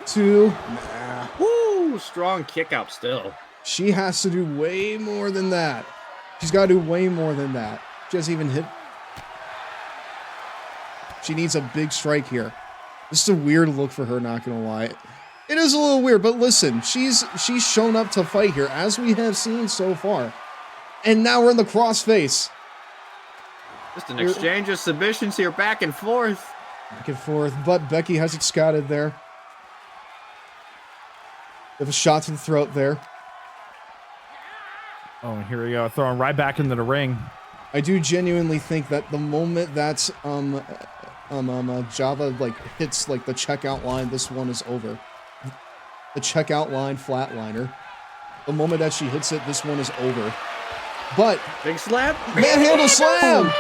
2. Nah. Woo! Strong kick out still. She has to do way more than that. She's got to do way more than that. She hasn't even hit. She needs a big strike here. This is a weird look for her, not gonna lie. It is a little weird, but listen, she's shown up to fight here, as we have seen so far. And now we're in the crossface. Just an exchange of submissions here, back and forth. Back and forth, but Becky has it scouted there. They have a shot to the throat there. Oh, and here we go, throwing right back into the ring. I do genuinely think that the moment that Java like hits like the checkout line, this one is over. The checkout line flatliner. The moment that she hits it, this one is over. But big slap, manhandle slam.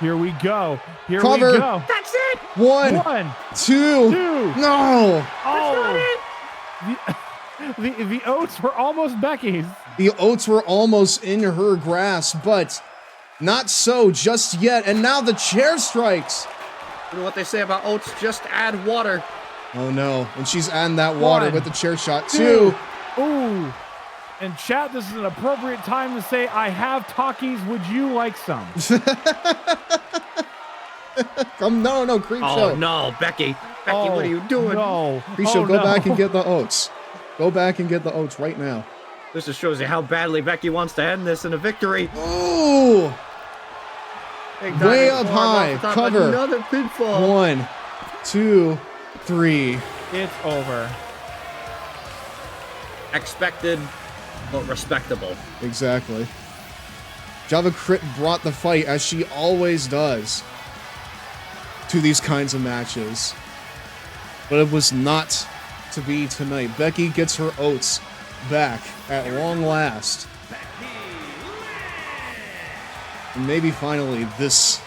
Here we go. Here Cover. we go. That's it. 1, 2. No. Oh. The oats were almost Becky's. The oats were almost in her grasp, but not so just yet. And now the chair strikes. You know what they say about oats? Just add water. Oh no. And she's adding that water 1, with the chair shot. 2. Ooh. And chat, this is an appropriate time to say, I have Takis. Would you like some? No, Creepshow. Oh no, Becky, what are you doing? No. Creepshow, go back and get the oats. Go back and get the oats right now. This just shows you how badly Becky wants to end this in a victory. Ooh! Way up high. Cover. Another pinfall. 1, 2, 3. It's over. Expected, but respectable. Exactly. Java Crit brought the fight, as she always does, to these kinds of matches. But it was not to be tonight. Becky gets her oats back at long last. And maybe finally this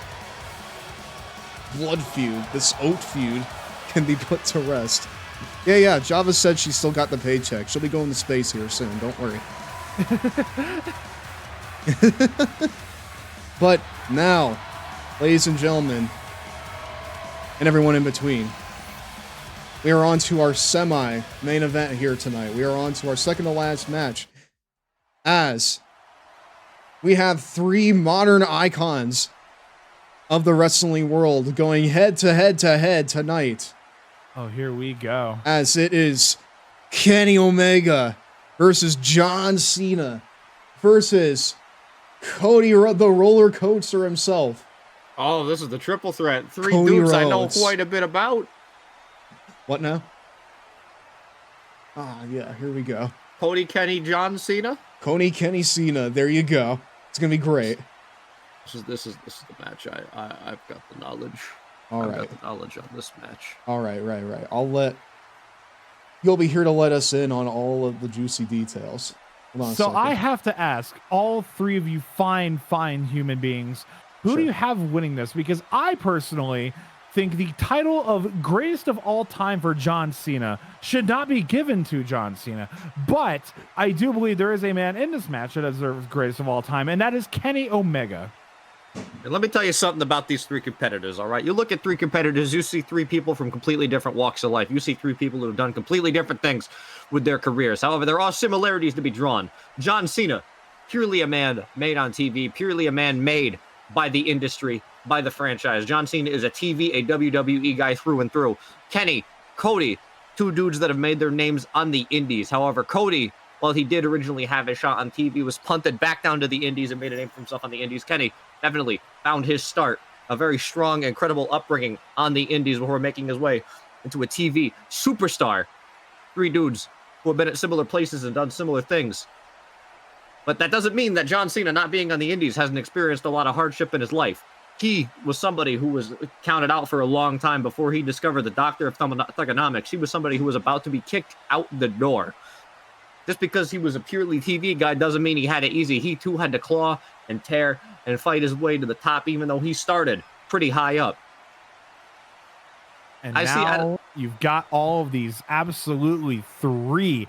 blood feud, this oat feud, can be put to rest. Yeah, Java said she still got the paycheck. She'll be going to space here soon, don't worry. But now, ladies and gentlemen, and everyone in between, we are on to our semi-main event here tonight. We are on to our second to last match, as we have 3 modern icons of the wrestling world going head to head tonight. Oh, here we go. As it is Kenny Omega versus John Cena versus Cody, the roller coaster himself. Oh, this is the triple threat. 3 Cody dudes I know Rhodes. quite a bit about. What now? Ah, yeah, here we go. Cody, Kenny, John Cena. Cody, Kenny, Cena. There you go. It's gonna be great. This is the match. I've got the knowledge. All I've right. got the knowledge on this match. All right, right. You'll be here to let us in on all of the juicy details. Hold on a So second. I have to ask all 3 of you fine human beings, who do you have winning this? Because I personally think the title of greatest of all time for John Cena should not be given to John Cena. But I do believe there is a man in this match that deserves greatest of all time, and that is Kenny Omega. And let me tell you something about these three competitors, all right? You look at three competitors, you see three people from completely different walks of life. You see three people who have done completely different things with their careers. However, there are similarities to be drawn. John Cena, purely a man made on TV, purely a man made by the industry, by the franchise. John Cena is a TV, a WWE guy through and through. Kenny, Cody, two dudes that have made their names on the indies. However, Cody, while he did originally have a shot on TV, was punted back down to the indies and made a name for himself on the indies. Kenny definitely found his start, a very strong, incredible upbringing on the indies before making his way into a TV superstar. Three dudes who have been at similar places and done similar things. But that doesn't mean that John Cena, not being on the indies, hasn't experienced a lot of hardship in his life. He was somebody who was counted out for a long time before he discovered the doctor of thugonomics. He was somebody who was about to be kicked out the door. Just because he was a purely TV guy doesn't mean he had it easy. He too had to claw and tear and fight his way to the top, even though he started pretty high up. And now you've got all of these absolutely three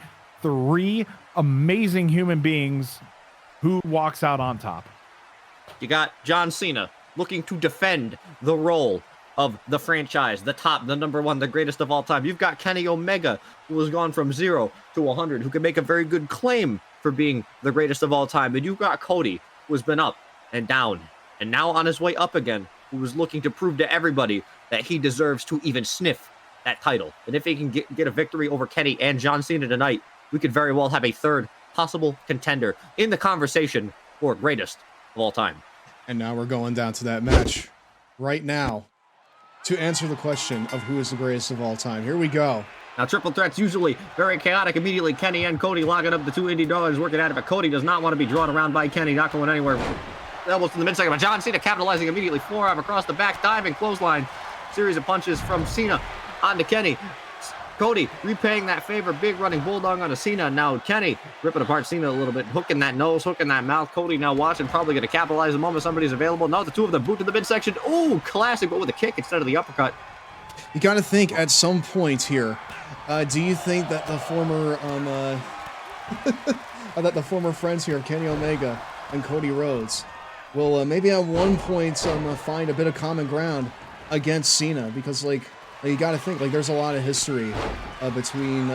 amazing human beings. Who walks out on top? You got John Cena looking to defend the role of the franchise, the top, the number one, the greatest of all time. You've got Kenny Omega, who has gone from 0 to 100, who can make a very good claim for being the greatest of all time. And you've got Cody, who has been up and down, and now on his way up again, who is looking to prove to everybody that he deserves to even sniff that title. And if he can get a victory over Kenny and John Cena tonight, we could very well have a third possible contender in the conversation for greatest of all time. And now we're going down to that match right now to answer the question of who is the greatest of all time. Here we go. Now, triple threats usually very chaotic. Immediately, Kenny and Cody locking up the two indie dollars, working at it, but Cody does not want to be drawn around by Kenny, not going anywhere. Almost in the mid-second, but John Cena capitalizing immediately. Forearm across the back, diving, clothesline. Series of punches from Cena onto Kenny. Cody repaying that favor, big running bulldog onto Cena. Now Kenny ripping apart Cena a little bit, hooking that nose, hooking that mouth. Cody now watching, probably going to capitalize the moment somebody's available. Now the two of them boot to the midsection. Ooh, classic, but with a kick instead of the uppercut. You got to think at some point here, do you think that the former former friends here, Kenny Omega and Cody Rhodes, will maybe at one point find a bit of common ground against Cena? Because like you got to think, like, there's a lot of history between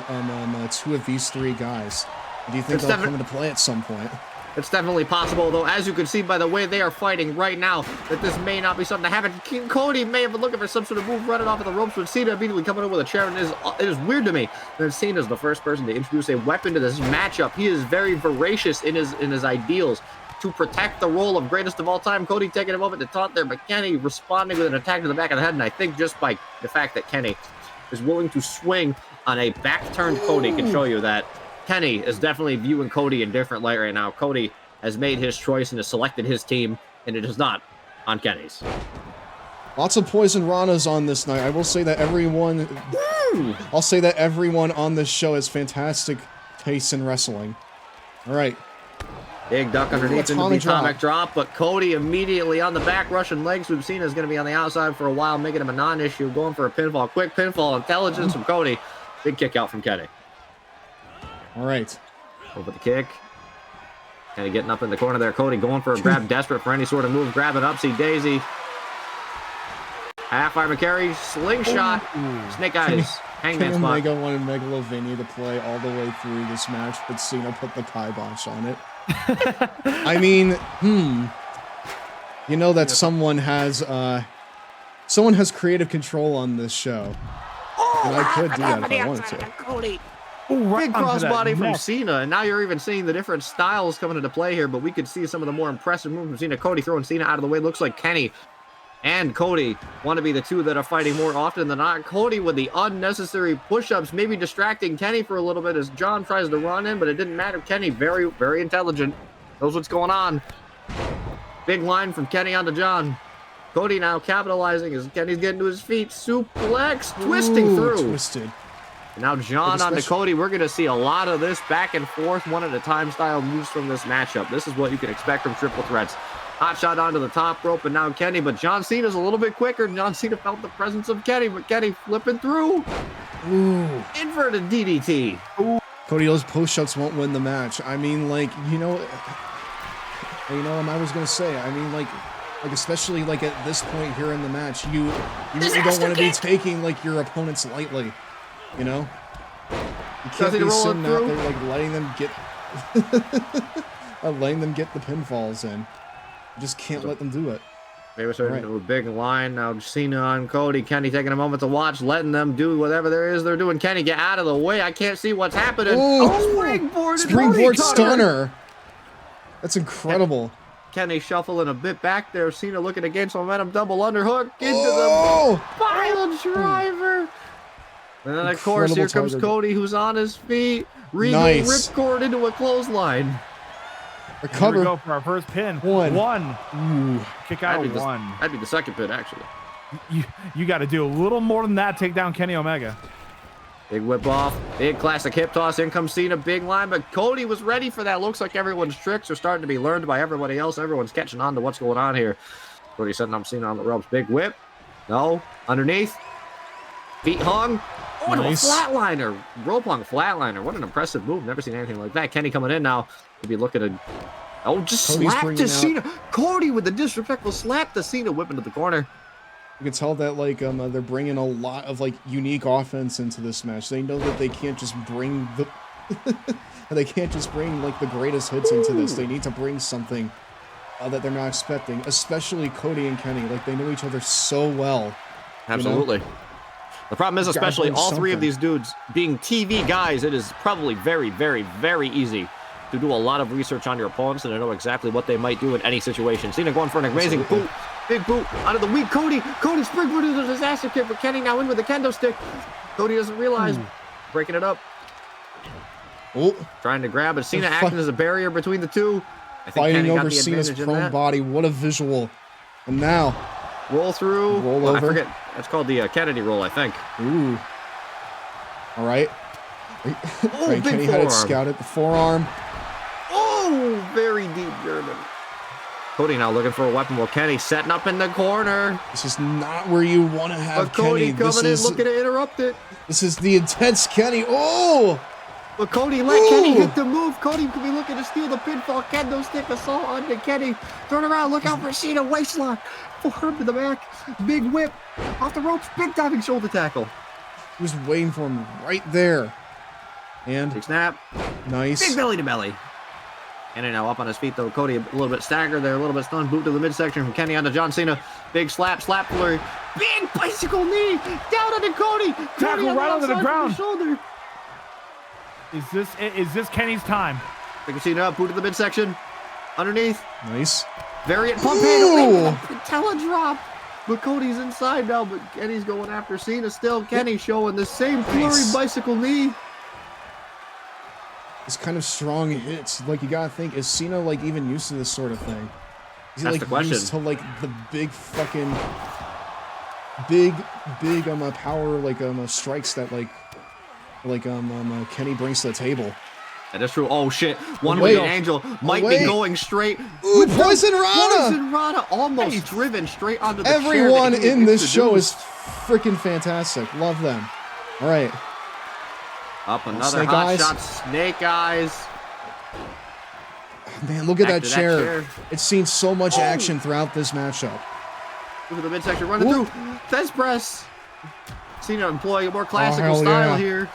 two of these three guys. Do you think they'll come into play at some point? It's definitely possible, though, as you can see by the way they are fighting right now, that this may not be something to happen. King Cody may have been looking for some sort of move running off of the ropes, but Cena immediately coming in with a chair, and it is weird to me that Cena is the first person to introduce a weapon to this matchup. He is very voracious in his ideals to protect the role of greatest of all time. Cody taking a moment to taunt there, but Kenny responding with an attack to the back of the head, and I think just by the fact that Kenny is willing to swing on a back-turned Cody can show you that Kenny is definitely viewing Cody in a different light right now. Cody has made his choice and has selected his team, and it is not on Kenny's. Lots of poison ranas on this night. I will say that everyone on this show has fantastic taste in wrestling. All right. Big duck underneath into the atomic drop, but Cody immediately on the back, Russian leg sweep. Cena is going to be on the outside for a while, making him a non-issue, going for a pinfall. Quick pinfall, intelligence from Cody. Big kick out from Kenny. All right. Over the kick. Kenny getting up in the corner there. Cody going for a grab, desperate for any sort of move. Grabbing upsy daisy. Half arm carry, slingshot, snake eyes, hangman spot. Omega wanted Megalovania to play all the way through this match, but Cena put the kibosh on it. I mean, you know that someone has creative control on this show, and I could do that if I wanted to. Cody. Ooh, big crossbody from Cena, and now you're even seeing the different styles coming into play here, but we could see some of the more impressive moves from Cena. Cody throwing Cena out of the way. Looks like Kenny and Cody want to be the two that are fighting more often than not. Cody with the unnecessary push-ups, maybe distracting Kenny for a little bit as John tries to run in, but it didn't matter. Kenny, very, very intelligent. Knows what's going on. Big line from Kenny onto John. Cody now capitalizing as Kenny's getting to his feet. Suplex, twisting through. Twisted. And now John onto Cody. We're going to see a lot of this back and forth, one at a time style moves from this matchup. This is what you can expect from triple threats. Hot shot onto the top rope, and now Kenny, but John Cena's a little bit quicker. John Cena felt the presence of Kenny, but Kenny flipping through. Ooh. Inverted DDT. Ooh. Cody, those push-ups won't win the match. I mean, like, I was going to say, I mean, like Like, especially like at this point here in the match, you really don't want to be taking like your opponents lightly, you know? You can't be sitting out there like letting them get the pinfalls in. You just can't let them do it. They were starting to a big line. Now Cena on Cody. Kenny taking a moment to watch, letting them do whatever there is they're doing. Kenny, get out of the way. I can't see what's happening. Springboard stunner. That's incredible. Kenny shuffling a bit back there. Cena looking to gain some momentum. Double underhook into the pile driver. And then, of course, here comes Cody, who's on his feet. Regal ripcord into a clothesline. Recover. Here we go for our first pin. One. Ooh. Kick out of one. That'd be the second pin, actually. You got to do a little more than that. Take down Kenny Omega. Big whip off. Big classic hip toss. In comes Cena. Big line. But Cody was ready for that. Looks like everyone's tricks are starting to be learned by everybody else. Everyone's catching on to what's going on here. Cody setting up Cena on the ropes. Big whip. No. Underneath. Feet hung. Oh, nice. A flatliner. Rope hung flatliner. What an impressive move. Never seen anything like that. Kenny coming in now. He'll be looking to... Oh, just slap to Cena. Cody with the disrespectful slap to Cena, whipping to the corner. You can tell that like they're bringing a lot of like unique offense into this match. They know that they can't just bring the like the greatest hits into this. They need to bring something that they're not expecting, especially Cody and Kenny. Like they know each other so well. Absolutely. You know? The problem is, especially all three of these dudes being TV guys, it is probably very, very, very easy to do a lot of research on your opponents and to know exactly what they might do in any situation. Cena going for an amazing boot. Big boot out of the weak Cody. Cody springboard to the disaster kick for Kenny, now in with the kendo stick. Cody doesn't realize. Breaking it up. Trying to grab it. Cena acting as a barrier between the two. I think fighting over Cena's prone body. What a visual. And now. Roll through. Roll over. I forget. That's called the Kennedy roll, I think. Ooh. All right. Big Kenny had it scouted. The forearm. Oh, very deep German. Cody now looking for a weapon while Kenny setting up in the corner. This is not where you want to have Cody Kenny. coming in looking to interrupt it. This is the intense Kenny. Oh! But Cody let Kenny hit the move. Cody could be looking to steal the pinfall. Kendo stick assault onto Kenny. Turn around, look out for Cena. Waistlock. Forearm to the back. Big whip. Off the ropes. Big diving shoulder tackle. He was waiting for him right there. And big snap. Nice. Big belly to belly. Kenny now up on his feet, though. Cody a little bit staggered there, a little bit stunned. Boot to the midsection from Kenny onto John Cena. Big slap flurry. Big bicycle knee. Down onto Cody. Tackle right onto the ground. Shoulder. Is this Kenny's time? Big Cena up. Boot to the midsection. Underneath. Nice. Variant pump handle. Patella drop. But Cody's inside now, but Kenny's going after Cena still. Kenny showing the same flurry bicycle knee. It's kind of strong hits. Like, you gotta think, is Cena like even used to this sort of thing? Is he like used to like the big fucking big power like strikes that Kenny brings to the table? That is true. Oh shit! One-winged angel might be going straight. Ooh, Poison Rana! Poison Rana almost driven straight onto the Everyone in this show is freaking fantastic. Love them. All right. Up another hot shot. Snake Eyes. Man, look at that chair. It's seen so much action throughout this matchup. Look at the midsection running through. Fez press. Cena employing a more classical style here.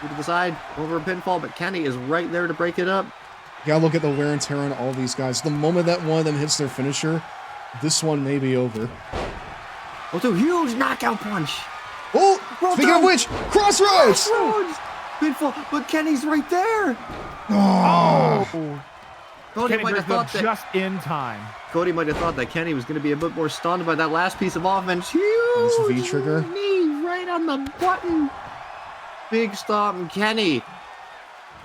To the side, over a pinfall, but Kenny is right there to break it up. You gotta look at the wear and tear on all these guys. The moment that one of them hits their finisher, this one may be over. Oh, two huge knockout punch. Oh, speaking of which, Crossroads! Pinfall, but Kenny's right there. Oh. Cody Kenny might have thought that just in time. Cody might have thought that Kenny was going to be a bit more stunned by that last piece of offense. Huge nice V-trigger. Knee right on the button. Big stomp, Kenny,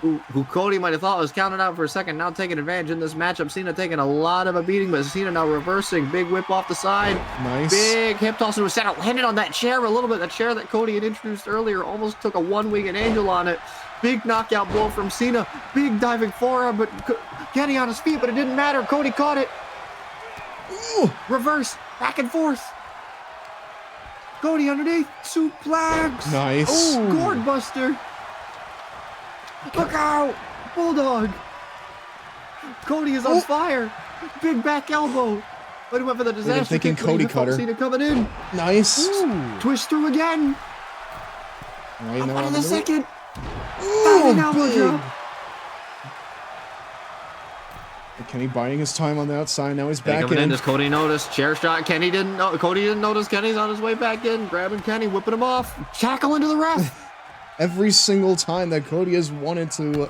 who Cody might have thought was counted out for a second, now taking advantage in this matchup. Cena taking a lot of a beating, but Cena now reversing. Big whip off the side. Nice. Big hip toss into a center. Landed on that chair a little bit. The chair that Cody had introduced earlier almost took a one-winged angel on it. Big knockout blow from Cena. Big diving forearm, but Kenny on his feet, but it didn't matter. Cody caught it. Ooh. Reverse, back and forth. Cody underneath, suplex. Nice. Oh, gourd buster. Look out, Bulldog. Cody is on fire. Big back elbow. But he went for the disaster thinking kick, but he Cody felt cutter. Cena coming in. Nice. Twist through again. Right now One on in the the move. second. Ooh, elbow big. drop. Kenny biding his time on the outside. Now he's Kenny back coming in. Does Cody notice? Chair shot. Cody didn't notice. Kenny's on his way back in. Grabbing Kenny, whipping him off. Tackle into the ref. Every single time that Cody has wanted to,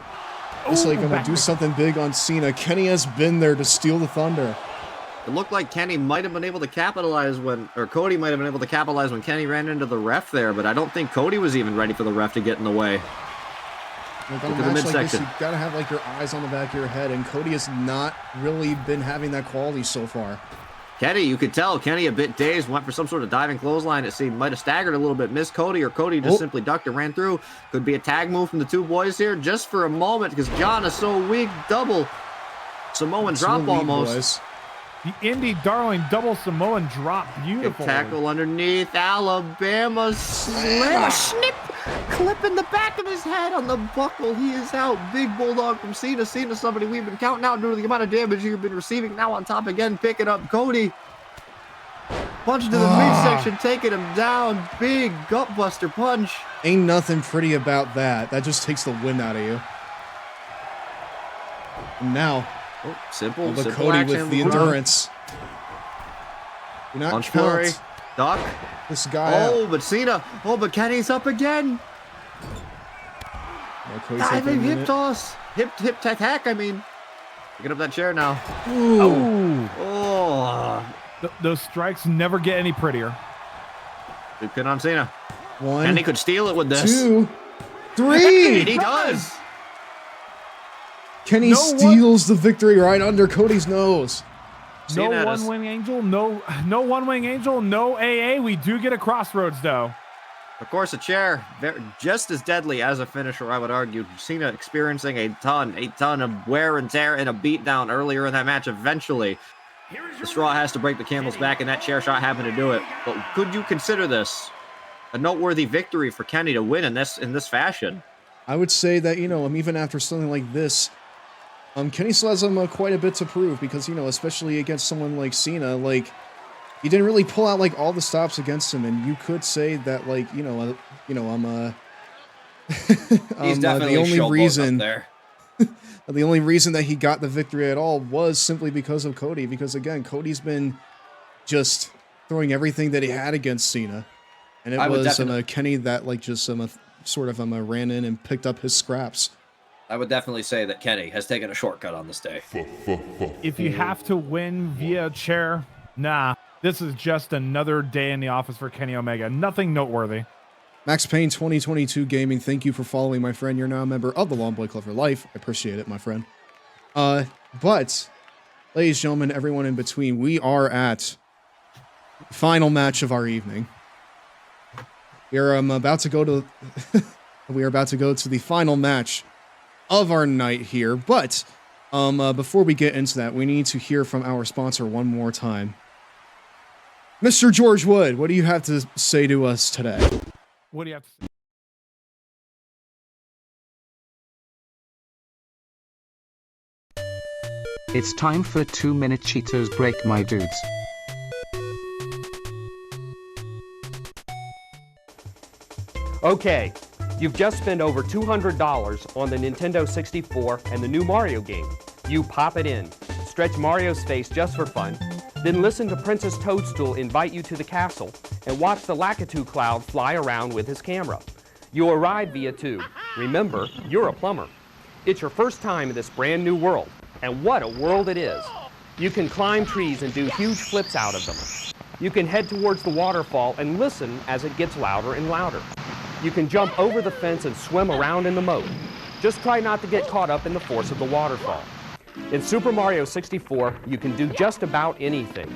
it's like I'm gonna do something big on Cena. Kenny has been there to steal the thunder. It looked like Kenny might have been able to capitalize Cody might have been able to capitalize when Kenny ran into the ref there, but I don't think Cody was even ready for the ref to get in the way. Like on a match like this, you gotta have like your eyes on the back of your head, and Cody has not really been having that quality so far. Kenny, you could tell Kenny a bit dazed, went for some sort of diving clothesline. It seemed might have staggered a little bit, missed Cody, or Cody just simply ducked and ran through. Could be a tag move from the two boys here, just for a moment, because John is so weak. Double Samoan drop almost. Boys. The Indy Darling double Samoan drop. Beautiful. Good tackle underneath. Alabama slam. Snip. Clip in the back of his head on the buckle. He is out. Big bulldog from Cena. Cena, somebody we've been counting out due to the amount of damage you've been receiving. Now on top again, picking up Cody. Punch to the midsection, taking him down. Big gutbuster punch. Ain't nothing pretty about that. That just takes the wind out of you. And now, Simple Cody action with the move. endurance. Do not Punch flurry. count Duck. this guy out. Oh, but Cena. Oh, but Kenny's up again. Diving hip toss. Hip tack, I mean. Picking up that chair now. Ooh. Oh. Those strikes never get any prettier. Good pin on Cena. One. And he could steal it with this. 2, 3. And he does. Kenny steals the victory right under Cody's nose. No one-wing angel, no one-wing angel, no AA. We do get a crossroads though. Of course, a chair, just as deadly as a finisher, I would argue. Cena experiencing a ton of wear and tear and a beatdown earlier in that match. Eventually, the straw has to break the camel's back, and that chair shot happened to do it. But could you consider this a noteworthy victory for Kenny to win in this fashion? I would say that, even after something like this, Kenny still has quite a bit to prove because, especially against someone like Cena, he didn't really pull out all the stops against him, and you could say that I'm He's definitely the only reason up there. the only reason that he got the victory at all was simply because of Cody, because again, Cody's been just throwing everything that he had against Cena, and it was Kenny that ran in and picked up his scraps. I would definitely say that Kenny has taken a shortcut on this day. If you have to win via chair, nah. This is just another day in the office for Kenny Omega. Nothing noteworthy. Max Payne 2022 Gaming, thank you for following, my friend. You're now a member of the Long Boy Club for life. I appreciate it, my friend. But, ladies and gentlemen, everyone in between, we are at the final match of our evening. We are about to go to the final match of our night here. But before we get into that, we need to hear from our sponsor one more time. Mr. George Wood, what do you have to say to us today? What do you have to say? It's time for a 2-minute Cheetos break, my dudes. Okay, you've just spent over $200 on the Nintendo 64 and the new Mario game. You pop it in, stretch Mario's face just for fun, then listen to Princess Toadstool invite you to the castle and watch the Lakitu Cloud fly around with his camera. You arrive via tube. Remember, you're a plumber. It's your first time in this brand new world, and what a world it is. You can climb trees and do huge flips out of them. You can head towards the waterfall and listen as it gets louder and louder. You can jump over the fence and swim around in the moat. Just try not to get caught up in the force of the waterfall. In Super Mario 64, you can do just about anything.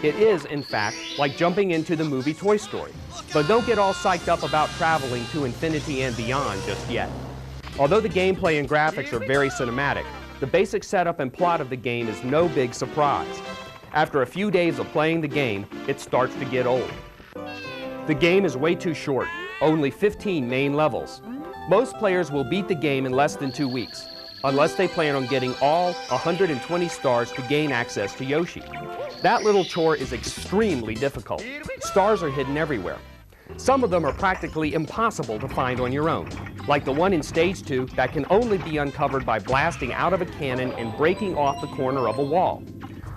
It is, in fact, like jumping into the movie Toy Story. But don't get all psyched up about traveling to infinity and beyond just yet. Although the gameplay and graphics are very cinematic, the basic setup and plot of the game is no big surprise. After a few days of playing the game, it starts to get old. The game is way too short, only 15 main levels. Most players will beat the game in less than 2 weeks. unless they plan on getting all 120 stars to gain access to Yoshi. That little chore is extremely difficult. Stars are hidden everywhere. Some of them are practically impossible to find on your own, like the one in Stage 2 that can only be uncovered by blasting out of a cannon and breaking off the corner of a wall.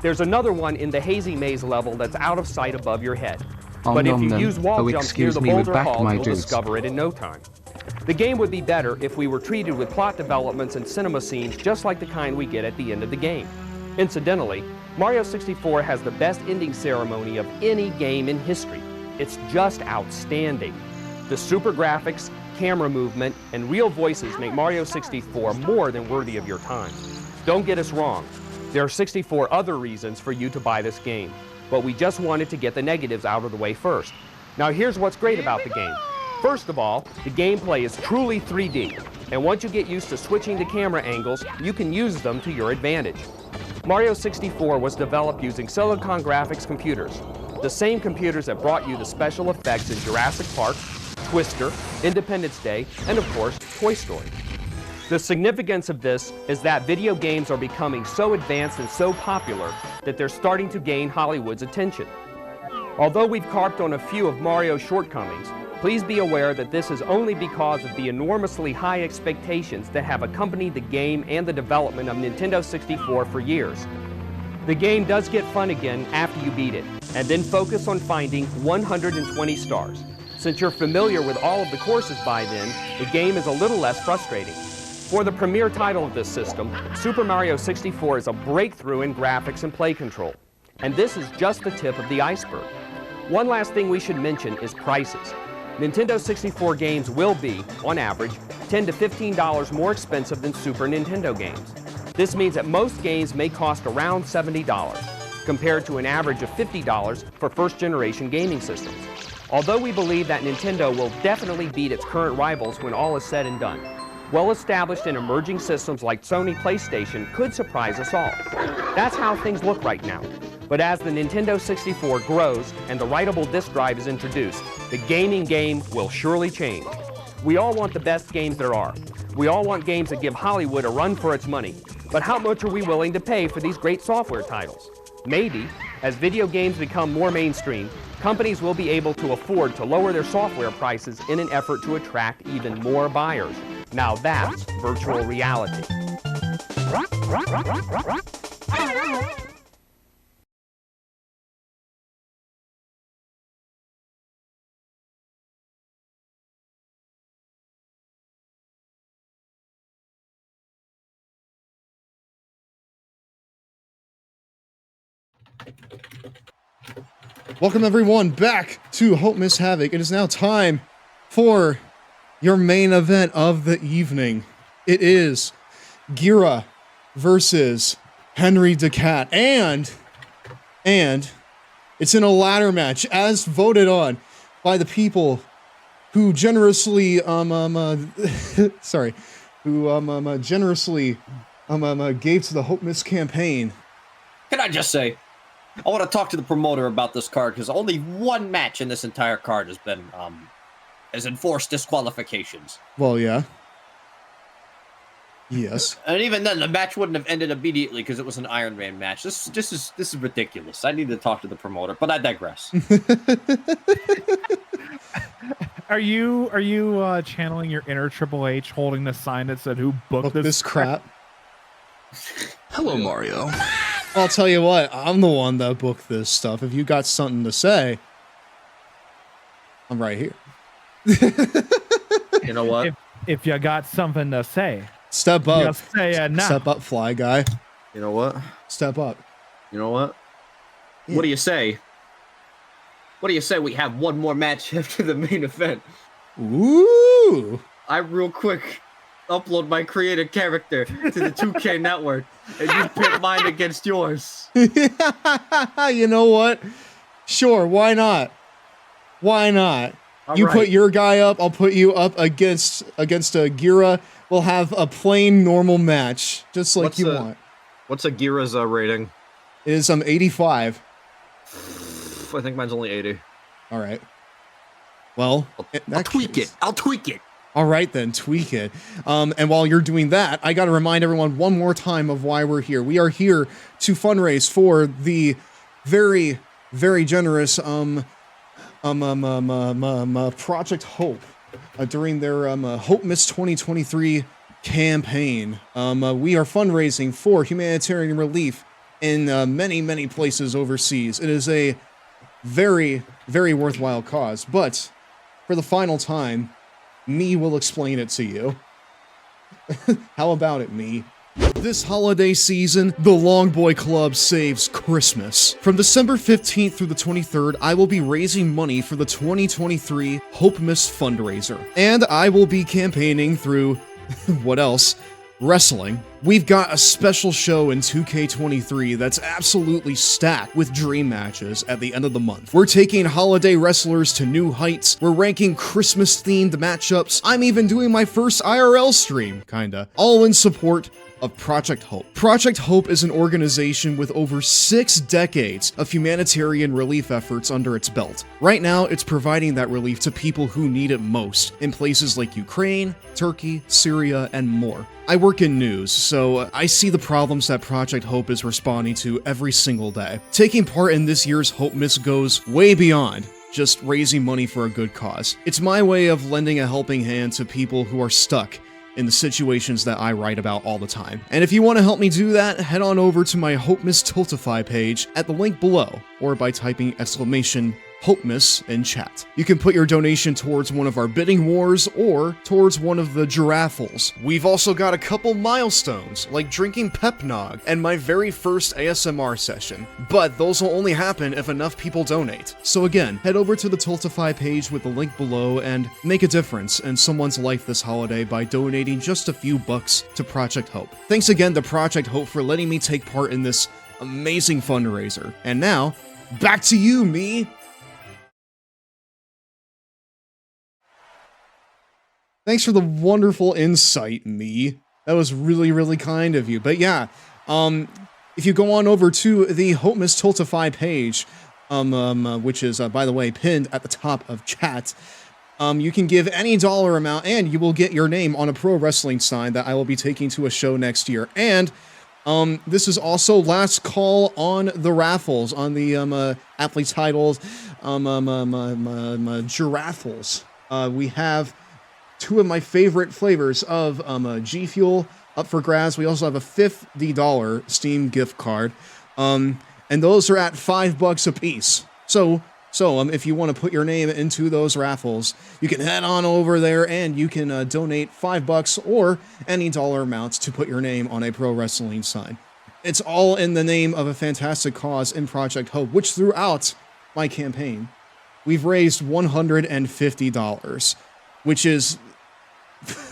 There's another one in the Hazy Maze level that's out of sight above your head. But if you use wall jumps near the boulder halls, you'll discover it in no time. The game would be better if we were treated with plot developments and cinema scenes just like the kind we get at the end of the game. Incidentally, Mario 64 has the best ending ceremony of any game in history. It's just outstanding. The super graphics, camera movement, and real voices make Mario 64 more than worthy of your time. Don't get us wrong. There are 64 other reasons for you to buy this game, but we just wanted to get the negatives out of the way first. Now here's what's great about the game. First of all, the gameplay is truly 3D, and once you get used to switching the camera angles, you can use them to your advantage. Mario 64 was developed using Silicon Graphics computers, the same computers that brought you the special effects in Jurassic Park, Twister, Independence Day, and of course, Toy Story. The significance of this is that video games are becoming so advanced and so popular that they're starting to gain Hollywood's attention. Although we've carped on a few of Mario's shortcomings, please be aware that this is only because of the enormously high expectations that have accompanied the game and the development of Nintendo 64 for years. The game does get fun again after you beat it, and then focus on finding 120 stars. Since you're familiar with all of the courses by then, the game is a little less frustrating. For the premier title of this system, Super Mario 64 is a breakthrough in graphics and play control. And this is just the tip of the iceberg. One last thing we should mention is prices. Nintendo 64 games will be, on average, $10 to $15 more expensive than Super Nintendo games. This means that most games may cost around $70, compared to an average of $50 for first-generation gaming systems. Although we believe that Nintendo will definitely beat its current rivals when all is said and done, well-established and emerging systems like Sony PlayStation could surprise us all. That's how things look right now. But as the Nintendo 64 grows and the writable disk drive is introduced, the gaming game will surely change. We all want the best games there are. We all want games that give Hollywood a run for its money. But how much are we willing to pay for these great software titles? Maybe, as video games become more mainstream, companies will be able to afford to lower their software prices in an effort to attract even more buyers. Now that's virtual reality. Welcome everyone back to Hopemas HAVOC. It is now time for your main event of the evening. It is Gira versus Henry DeCat, and it's in a ladder match as voted on by the people who generously generously gave to the Hopemas campaign. Can I just say, I want to talk to the promoter about this card because only one match in this entire card has been has enforced disqualifications. Well, yeah. Yes. And even then, the match wouldn't have ended immediately because it was an Iron Man match. This is ridiculous. I need to talk to the promoter, but I digress. Are you channeling your inner Triple H, holding the sign that said "Who booked this crap"? Hello, Mario. I'll tell you what, I'm the one that booked this stuff. If you got something to say, I'm right here. You know what? If you got something to say, step up. Just say it now. Step up, Fly Guy. You know what? Step up. You know what? Yeah. What do you say? What do you say we have one more match after the main event? Ooh. I real quick upload my created character to the 2K network, and you pit mine against yours. You know what? Sure, why not? Why not? All you right. put your guy up, I'll put you up against a Gira. We'll have a plain normal match, just like you want. What's a Gira's rating? It is 85. I think mine's only 80. All right. Well, I'll tweak it. I'll tweak it. All right, then, tweak it. And while you're doing that, I got to remind everyone one more time of why we're here. We are here to fundraise for the very, very generous Project Hope during their Hopemas 2023 campaign. We are fundraising for humanitarian relief in many, many places overseas. It is a very, very worthwhile cause, but for the final time, me will explain it to you. How about it, me? This holiday season, the Long Boy Club saves Christmas. From December 15th through the 23rd, I will be raising money for the 2023 Hopemas fundraiser. And I will be campaigning through, what else? Wrestling. We've got a special show in 2K23 that's absolutely stacked with dream matches at the end of the month. We're taking holiday wrestlers to new heights. We're ranking Christmas-themed matchups. I'm even doing my first IRL stream, kinda. All in support of Project Hope. Project Hope is an organization with over 6 decades of humanitarian relief efforts under its belt. Right now, it's providing that relief to people who need it most in places like Ukraine, Turkey, Syria, and more. I work in news, so I see the problems that Project Hope is responding to every single day. Taking part in this year's Hopemas goes way beyond just raising money for a good cause. It's my way of lending a helping hand to people who are stuck in the situations that I write about all the time. And if you want to help me do that, head on over to my Hopemas Tiltify page at the link below, or by typing !Hopemas in chat. You can put your donation towards one of our bidding wars or towards one of the giraffles. We've also got a couple milestones, like drinking Pepnog and my very first ASMR session, but those will only happen if enough people donate. So again, head over to the Tiltify page with the link below and make a difference in someone's life this holiday by donating just a few bucks to Project Hope. Thanks again to Project Hope for letting me take part in this amazing fundraiser. And now, back to you, me! Thanks for the wonderful insight, me. That was really, really kind of you. But yeah, if you go on over to the Hopemas Tiltify page, which is, by the way, pinned at the top of chat, you can give any dollar amount and you will get your name on a pro wrestling sign that I will be taking to a show next year. And this is also last call on the raffles, on the athlete titles, giraffles. We have 2 of my favorite flavors of G Fuel up for grabs. We also have a $50 Steam gift card, and those are at $5 a piece. So if you want to put your name into those raffles, you can head on over there and you can donate $5 or any dollar amounts to put your name on a pro wrestling sign. It's all in the name of a fantastic cause in Project Hope, which throughout my campaign, we've raised $150, which is,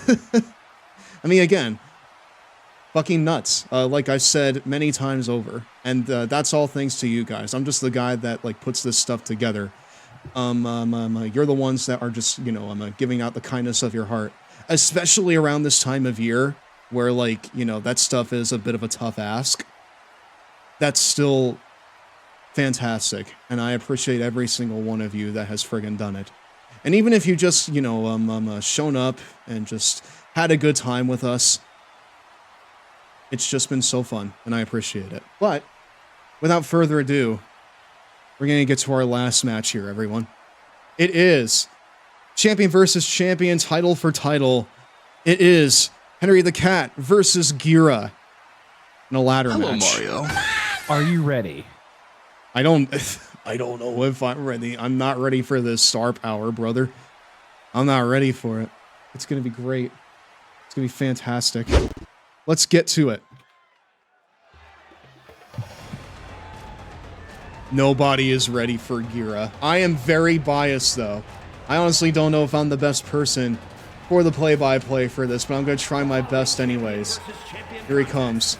I mean, again, fucking nuts. Like I've said many times over, and that's all thanks to you guys. I'm just the guy that like puts this stuff together. You're the ones that are just, you know, giving out the kindness of your heart, especially around this time of year where, like, you know, that stuff is a bit of a tough ask. That's still fantastic, and I appreciate every single one of you that has friggin' done it. And even if you just, you know, shown up and just had a good time with us, it's just been so fun, and I appreciate it. But without further ado, we're going to get to our last match here, everyone. It is champion versus champion, title for title. It is Henry the Cat versus Gira in a ladder match. Hello, Mario. Are you ready? I don't know if I'm ready. I'm not ready for this star power, brother. I'm not ready for it. It's going to be great. It's going to be fantastic. Let's get to it. Nobody is ready for Gira. I am very biased, though. I honestly don't know if I'm the best person for the play-by-play for this, but I'm going to try my best anyways. Here he comes.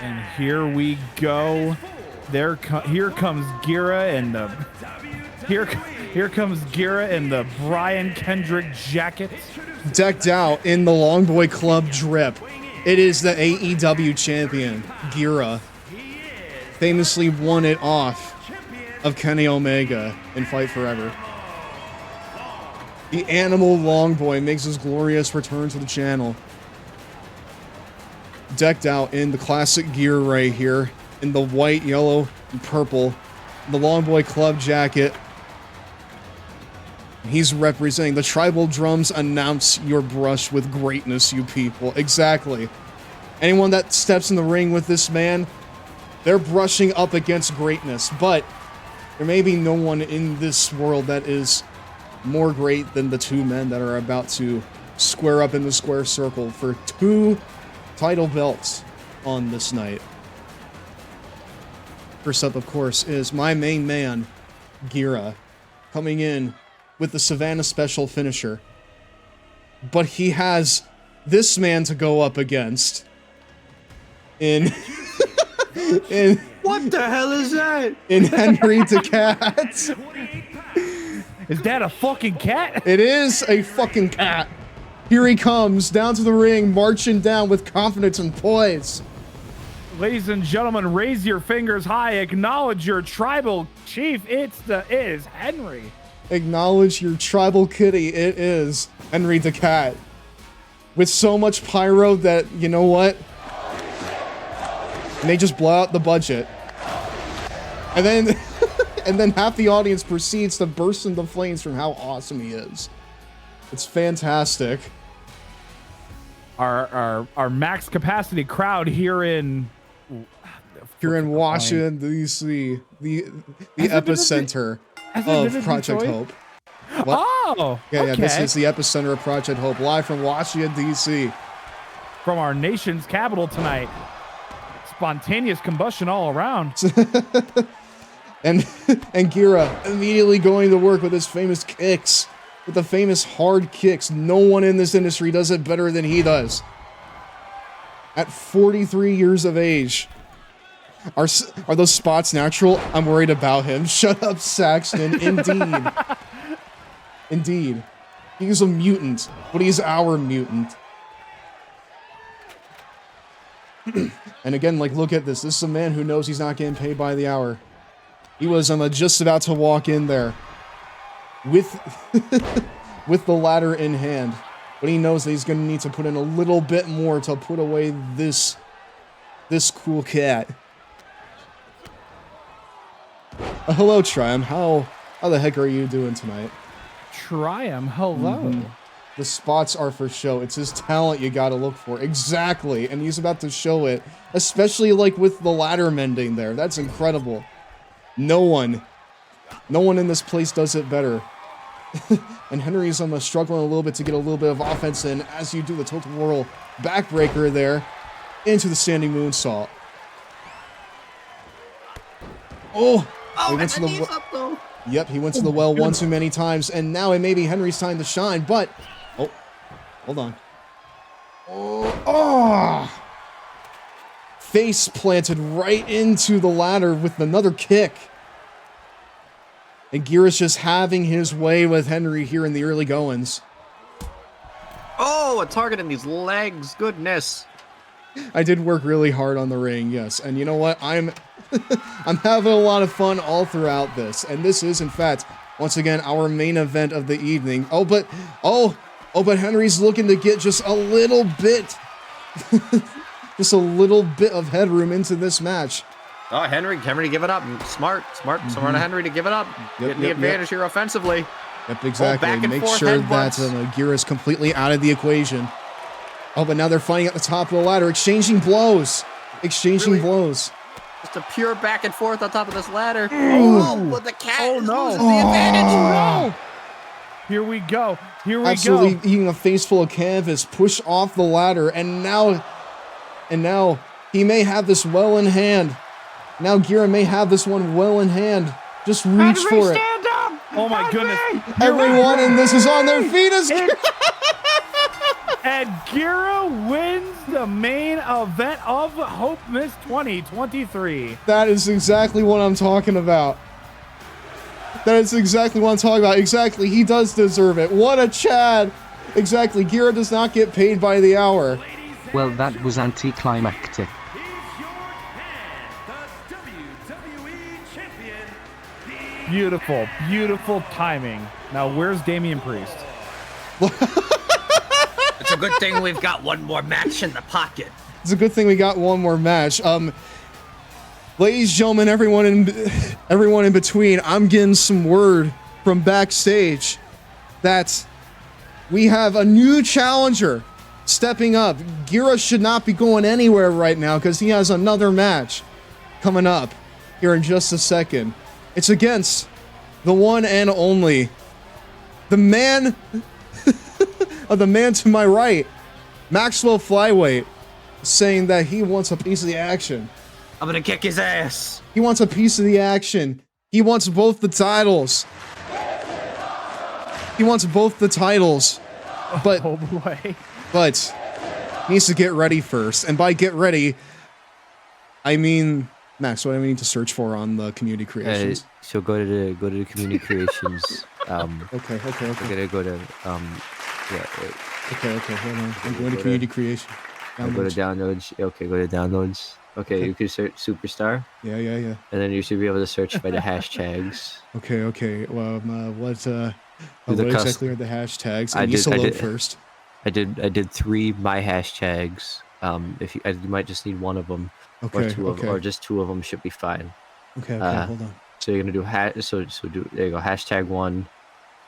And here we go. Here comes Gira and the here comes Gira in the Brian Kendrick jacket, decked out in the Long Boy Club drip. It is the AEW champion, Gira. Famously won it off of Kenny Omega in Fight Forever. The animal long boy makes his glorious return to the channel. Decked out in the classic gear right here, in the white, yellow, and purple. The long boy club jacket. He's representing the tribal drums announce your brush with greatness, you people. Exactly. Anyone that steps in the ring with this man, they're brushing up against greatness. But there may be no one in this world that is more great than the two men that are about to square up in the square circle for 2 title belts on this night. First up, of course, is my main man, Gira, coming in with the Savannah Special finisher. But he has this man to go up against in What the hell is that? in Henry the Cat. Is that a fucking cat? It is a fucking cat. Here he comes, down to the ring, marching down with confidence and poise. Ladies and gentlemen, raise your fingers high. Acknowledge your tribal chief. It is Henry. Acknowledge your tribal kitty. It is Henry the Cat. With so much pyro that, you know what? And they just blow out the budget. And then and then half the audience proceeds to burst into flames from how awesome he is. It's fantastic. Our max capacity crowd here in Washington, D.C., the epicenter of Project Hope. What? Oh, yeah, okay. This is the epicenter of Project Hope, live from Washington, D.C. From our nation's capital tonight. Spontaneous combustion all around. and Gira immediately going to work with his famous kicks, with the famous hard kicks. No one in this industry does it better than he does. At 43 years of age. Are those spots natural? I'm worried about him. Shut up, Saxton. Indeed. Indeed. He's a mutant, but he's our mutant. And again, like, look at this. This is a man who knows he's not getting paid by the hour. He was just about to walk in there with with the ladder in hand, but he knows that he's going to need to put in a little bit more to put away this cool cat. Hello, Triumph. How the heck are you doing tonight? Triumph, hello. Mm-hmm. The spots are for show. It's his talent you gotta look for. Exactly, and he's about to show it. Especially, like, with the ladder mending there. That's incredible. No one in this place does it better. And Henry's struggling a little bit to get a little bit of offense in as you do the total whirl backbreaker there into the standing moonsault. Oh, he went to the up, though. Yep, he went to the well one too many times, and now it may be Henry's time to shine, but... Oh, hold on. Oh! Face planted right into the ladder with another kick. And Gira's just having his way with Henry here in the early goings. Oh, a target in these legs. Goodness. I did work really hard on the ring, yes. And you know what? I'm having a lot of fun all throughout this. And this is, in fact, once again, our main event of the evening. But Henry's looking to get just a little bit, just a little bit of headroom into this match. Oh, Henry give it up. Smart of Henry to give it up. Getting the advantage here offensively. Yep, exactly. Back and Make forth sure that headbutts. Gira is completely out of the equation. Oh, but now they're fighting at the top of the ladder, exchanging blows. Blows. Just a pure back and forth on top of this ladder. Oh, but the cat loses the advantage. No. Here we go. Absolutely eating a face full of canvas, push off the ladder, and now he may have this well in hand. Now Gira may have this one well in hand. Just reach for it. Stand up. Oh my goodness. Everyone in this is on their feet. And Gira wins the main event of Hopemas 2023. That is exactly what I'm talking about. Exactly. He does deserve it. What a Chad. Exactly. Gira does not get paid by the hour. Well, that was anticlimactic. Beautiful, beautiful timing. Now, where's Damian Priest? It's a good thing we've got one more match in the pocket. It's a good thing we got one more match. Ladies, gentlemen, everyone in between, I'm getting some word from backstage that we have a new challenger stepping up. Gira should not be going anywhere right now because he has another match coming up here in just a second. It's against the one and only, the man the man to my right, Maxwell Flyweight, saying that he wants a piece of the action. I'm gonna kick his ass. He wants a piece of the action. He wants both the titles. He wants both the titles. But, oh boy. But he needs to get ready first. And by get ready, I mean, Max, what do I need to search for on the community creations? So go to the community creations. Okay. We're gonna go to yeah. Okay, hold on. I'm going to community creation. Go to downloads. Okay, go to downloads. Okay, you can search Superstar. Yeah. And then you should be able to search by the hashtags. Okay. Well, what exactly are the hashtags? It needs to load first. I did 3 my hashtags. If you might just need one of them, or just 2 of them should be fine. Okay, hold on. So you're gonna do there you go. Hashtag 1.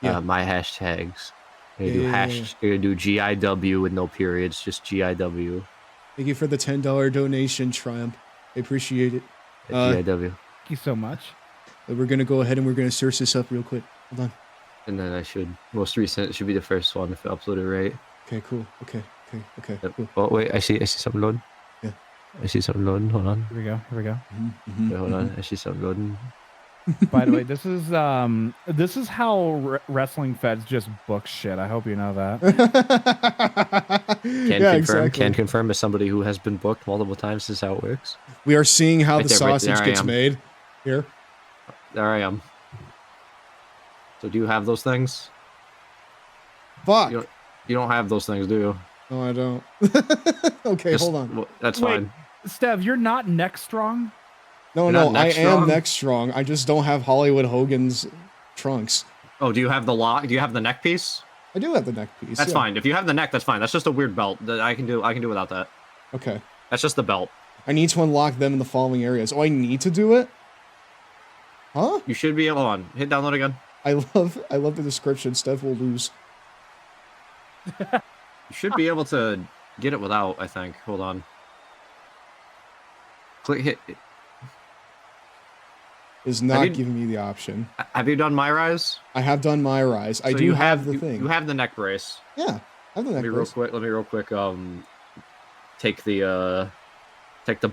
My hashtags. You're gonna do GIW with no periods, just GIW. Thank you for the $10 donation, Triumph. I appreciate it. GIW. Thank you so much. We're gonna go ahead and we're gonna search this up real quick. Hold on. And then most recent should be the first one if I upload it right. Okay, cool. Okay. Cool. Oh wait, I see something loading. Yeah. I see something loading. Hold on. Here we go. Mm-hmm. Wait, hold on. I see something loading. By the way, this is how wrestling feds just book shit. I hope you know that. Can confirm as somebody who has been booked multiple times. This is how it works. We are seeing how the right sausage gets made. Here. There I am. So do you have those things? Fuck. You don't have those things, do you? No, I don't. Okay, hold on. Well, that's Wait, fine. Stev, you're not neck strong? No, I am neck strong. I just don't have Hollywood Hogan's trunks. Oh, do you have the lock? Do you have the neck piece? I do have the neck piece. That's fine. If you have the neck, that's fine. That's just a weird belt that I can do without that. Okay. That's just the belt. I need to unlock them in the following areas. Oh, I need to do it? Huh? You should be able to hit download again. I love the description. Steph will lose. You should be able to get it without, I think. Hold on. Hit. Is not giving me the option. Have you done My Rise? I have done My Rise. I do have the thing. You have the neck brace. Yeah, I have the neck brace. Let me real quick take the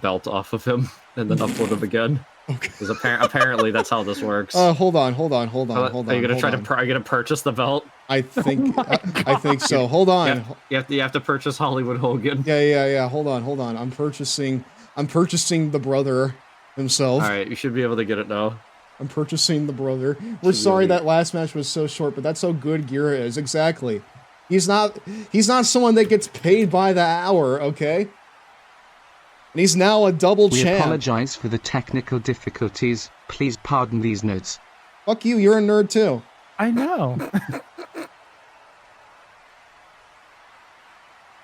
belt off of him and then upload him again. Okay. Because apparently that's how this works. Hold on. Are you gonna purchase the belt? I think I think so. Hold on. You have to purchase Hollywood Hogan. Yeah. Hold on. I'm purchasing the brother himself. All right, you should be able to get it now. I'm purchasing the brother. We're sorry that last match was so short, but that's how good Gira is. Exactly. He's not someone that gets paid by the hour, okay? And he's now a double champ. We apologize for the technical difficulties. Please pardon these notes. Fuck you, you're a nerd too. I know.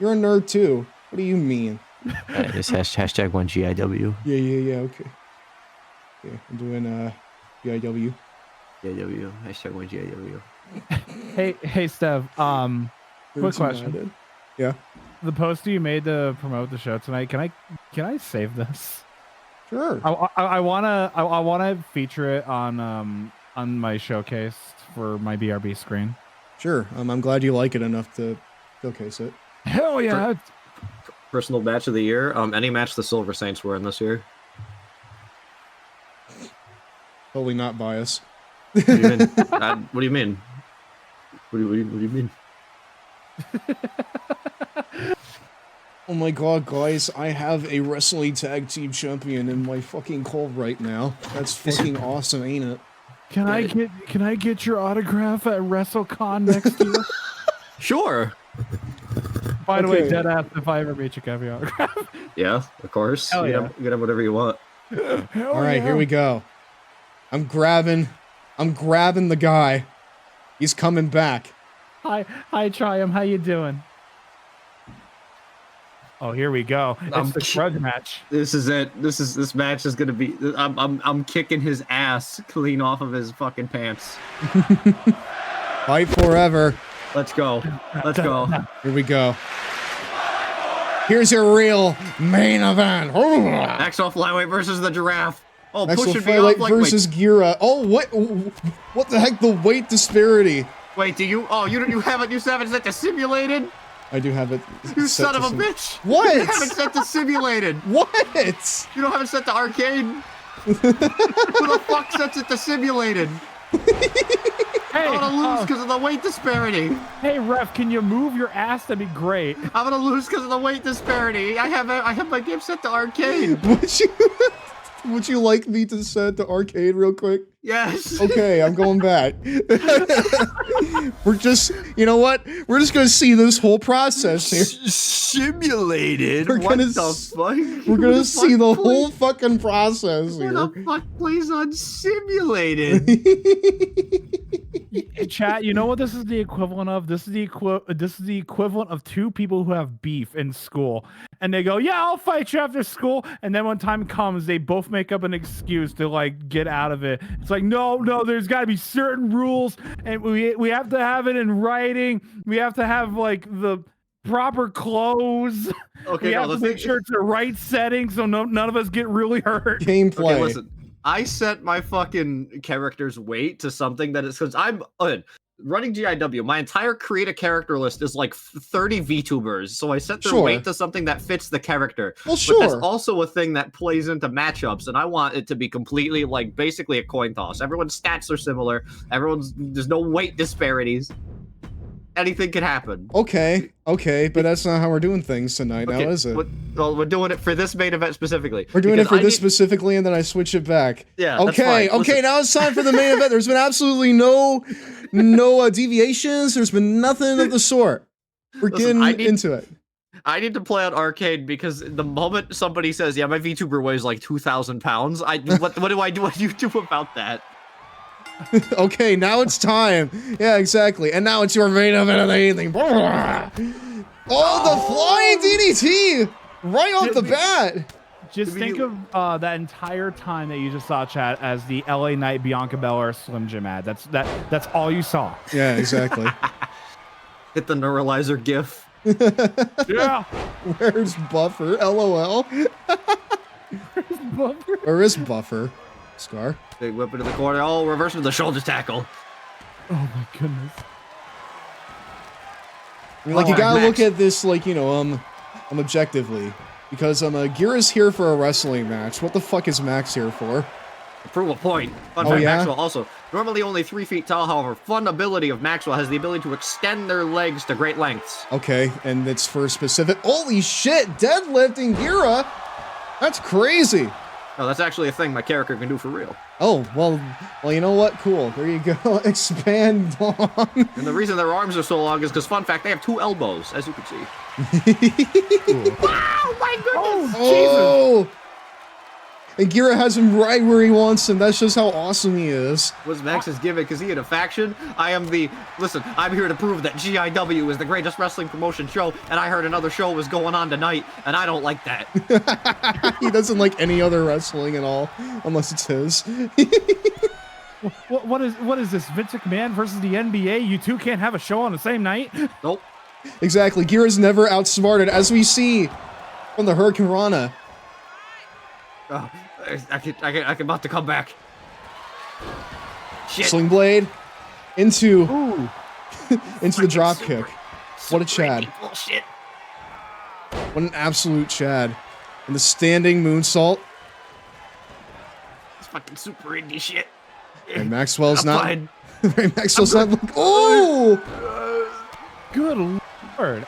You're a nerd too. What do you mean? It's hashtag 1 GIW. Yeah, okay. Okay, I'm doing GIW. GIW. Hashtag 1 GIW. Hey, Stev. Quick question. Yeah. The poster you made to promote the show tonight, can I save this? Sure. I wanna feature it on my showcase for my BRB screen. Sure. I'm glad you like it enough to showcase it. Hell yeah. Personal match of the year. Any match the Silver Saints were in this year. Totally not biased. What do you mean? What do you mean? What do you mean? Oh my god, guys, I have a wrestling tag team champion in my fucking call right now. That's fucking awesome, ain't it? Can I get your autograph at WrestleCon next year? Sure. By the way, deadass, if I ever meet you, can I have your autograph? Yeah, of course. Hell yeah. You can have whatever you want. All right, here we go. I'm grabbing the guy. He's coming back. Hi, Triumph. How you doing? Oh, here we go. It's the grudge match. This is it. This match is gonna be. I'm kicking his ass clean off of his fucking pants. Fight forever. Let's go. Let's go. Here we go. Here's your real main event. Maxwell Flyweight versus the Giraffe. Oh, Maxwell pushing me off Flyweight like versus Gira. Oh, what the heck? The weight disparity. Wait, do you? Oh, you haven't set to simulated? I do have it. You son of a bitch! What? You haven't set to simulated. What? You don't have it set to arcade. Who the fuck sets it to simulated? Hey, I'm gonna lose because of the weight disparity. Hey, ref, can you move your ass? That'd be great. I'm gonna lose because of the weight disparity. I have my game set to arcade. Would you like me to set to arcade real quick? Yes. Okay, I'm going back. We're just, you know what? We're just gonna see this whole process here. Simulated. We're What gonna the fuck? We're gonna see the whole fucking process Who here. the fuck plays on simulated? Chat, you know what this is the equivalent of? This is the equivalent of two people who have beef in school, and they go, "Yeah, I'll fight you after school," and then when time comes, they both make up an excuse to like get out of it. It's like, no, there's got to be certain rules, and we have to have it in writing. We have to have like the proper clothes. Okay, we have to make sure it's the right setting so none of us get really hurt. Gameplay. Okay, listen. I set my fucking character's weight to something that is because I'm running GIW. My entire create a character list is like 30 VTubers, so I set their weight to something that fits the character. Well, sure. But that's also a thing that plays into matchups, and I want it to be completely like basically a coin toss. Everyone's stats are similar. There's no weight disparities. Anything can happen. Okay, but that's not how we're doing things tonight, now is it? Well, we're doing it for this main event specifically. We're doing it for this specifically, and then I switch it back. Yeah. Okay. Now it's time for the main event. There's been absolutely no deviations. There's been nothing of the sort. We're getting into it. I need to play on arcade because the moment somebody says, "Yeah, my VTuber weighs like 2,000 pounds," what do I do on YouTube about that? Okay, now it's time. Yeah, exactly. And now it's your main event of the evening. Oh, the flying DDT right off the bat. Just think of that entire time that you just saw, chat, as the LA Knight Bianca Belair Slim Jim ad. That's all you saw. Yeah, exactly. Hit the neuralizer gif. Yeah. Where's Buffer? LOL. Where's Buffer? Where is Buffer? Scar. Big whip into the corner. Oh, reverse with the shoulder tackle. Oh my goodness. I mean, like, you gotta look at this, like, you know, objectively. Because, Gira's here for a wrestling match. What the fuck is Max here for? Prove a point. Fun fact, Maxwell also, normally only 3 feet tall, however, fun ability of Maxwell has the ability to extend their legs to great lengths. Okay, and it's for specific. Holy shit, deadlifting Gira? That's crazy. No, that's actually a thing my character can do for real. Oh, well, you know what? Cool. There you go. Expand on. And the reason their arms are so long is because, fun fact, they have 2 elbows, as you can see. Wow, my goodness. Oh, Jesus. And Gira has him right where he wants him. That's just how awesome he is. Was Max's gimmick? Is he in a faction? Listen, I'm here to prove that GIW is the greatest wrestling promotion show, and I heard another show was going on tonight, and I don't like that. He doesn't like any other wrestling at all, unless it's his. What is this, Vince McMahon versus the NBA? You two can't have a show on the same night? Nope. Exactly. Gira's never outsmarted, as we see from the Hurricane Rana. I can about to come back. Shit. Sling blade into into the drop kick. What a Chad. Bullshit. What an absolute Chad. And the standing moonsault. It's fucking super indie shit. And Maxwell's not. Maxwell's not. Oh! Good Lord.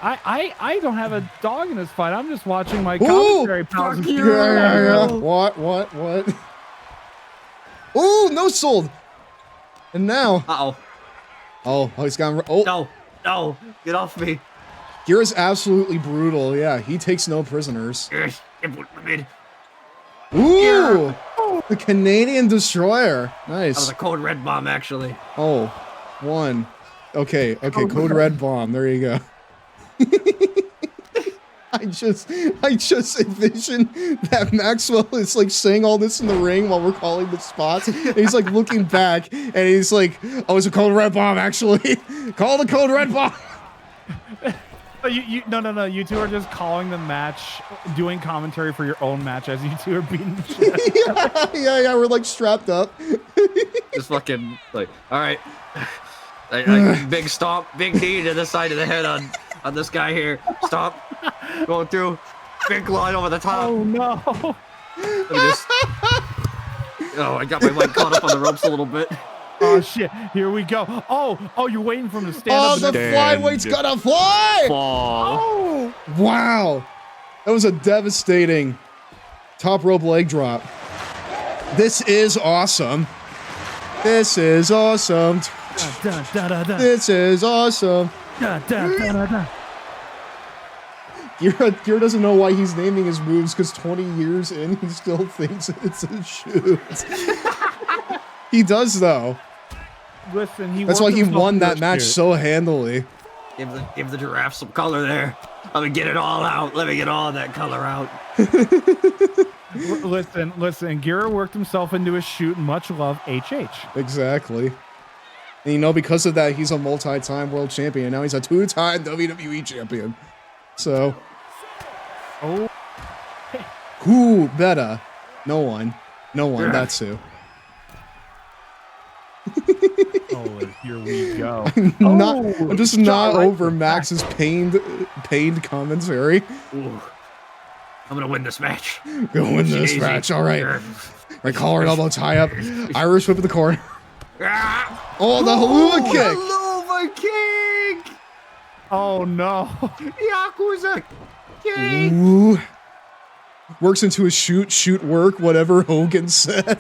I don't have a dog in this fight. I'm just watching my commentary pals. Yeah. What? Ooh, no sold. And now. Oh, he's gone. Oh. No. Get off me. Gira's absolutely brutal. Yeah, he takes no prisoners. Ooh! The Canadian Destroyer. Nice. That was a code red bomb, actually. Oh, 1, Okay, Code Red Bomb. There you go. I just envision that Maxwell is like saying all this in the ring while we're calling the spots. And he's like looking back and he's like, oh, it's a Code Red Bomb actually. Call the Code Red Bomb. No. You two are just calling the match, doing commentary for your own match as you two are beating the shit. Yeah. We're like strapped up. Just fucking like, all right. Big stomp, big knee to the side of the head on this guy here. Stomp. Going through. Big line over the top. Oh no. Let me just... Oh, I got my leg caught up on the ropes a little bit. Oh shit! Here we go. Oh, you're waiting for him to stand up. Oh, the flyweight's gonna fly! Fall. Oh, wow! That was a devastating top rope leg drop. This is awesome. This is awesome. This is awesome. Gira doesn't know why he's naming his moves because 20 years in, he still thinks it's a shoot. He does though. Listen, that's why he won that match so handily. Give the giraffe some color there. Let me get it all out. Let me get all that color out. Listen. Gira worked himself into a shoot. Much love, HH. Exactly. And you know, because of that, he's a multi-time world champion. Now he's a 2-time WWE champion. So. Oh. Who better? No one. That's who. Oh, here we go. I'm just not over Max's pained commentary. Ooh. I'm gonna win this match. Gonna win this match. All right. Right, collar and elbow tie up. Irish whip in the corner. Oh, the haluva kick. Haluva kick. Oh no. Yakuza kick. Ooh. Works into a shoot work, whatever Hogan said.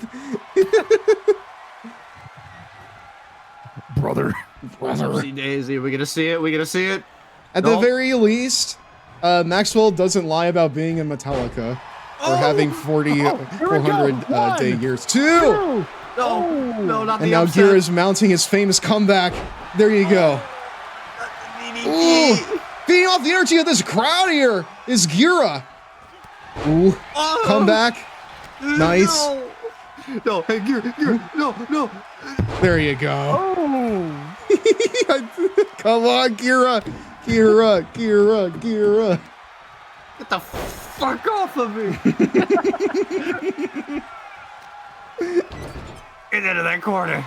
Brother. Oopsie daisy. We gonna see it. At the very least, Maxwell doesn't lie about being in Metallica or having 400 day years. 2! No, not the And now upset. Gira is mounting his famous comeback. There you go. Ooh, feeding off the energy of this crowd here is Gira. Ooh, comeback. Nice. No, hey, Gira, no. There you go. Oh. Come on, Gira. Get the fuck off of me. Get into that corner.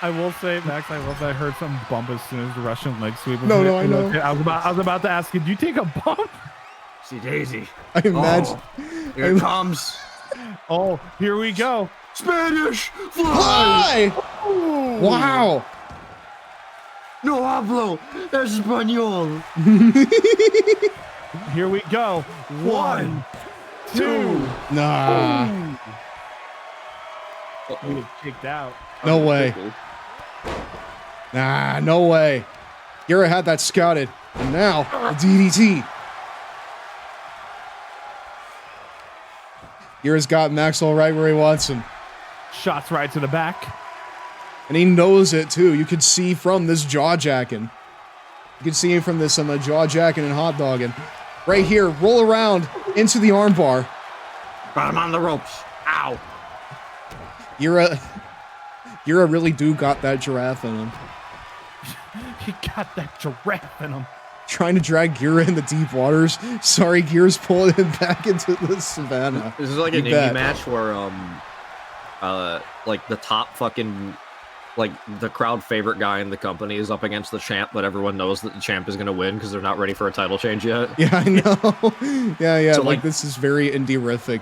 I will say, Max, I heard some bump as soon as the Russian leg sweep was No, I know. I was about to ask you, did you take a bump? See Daisy. I imagine. Here it comes. Oh, here we go. Spanish Fly! Oh. Wow. No hablo español. Here we go. 1, 2. Nah. We get kicked out. No way. Nah, no way. Gira had that scouted. And now, a DDT. Gira's got Maxwell right where he wants him. Shots right to the back. And he knows it too. You could see from this jaw jacking. You could see him from this jaw jacking and hot dogging. Right here, roll around into the armbar. Got him on the ropes. Ow. Gira really got that giraffe in him. He got that giraffe in him. Trying to drag Gira in the deep waters. Sorry, Gira's pulling him back into the savannah. This is like an indie match where like the top fucking, like the crowd favorite guy in the company is up against the champ, but everyone knows that the champ is gonna win because they're not ready for a title change yet. Yeah, I know. yeah. So, like this is very indie-rific.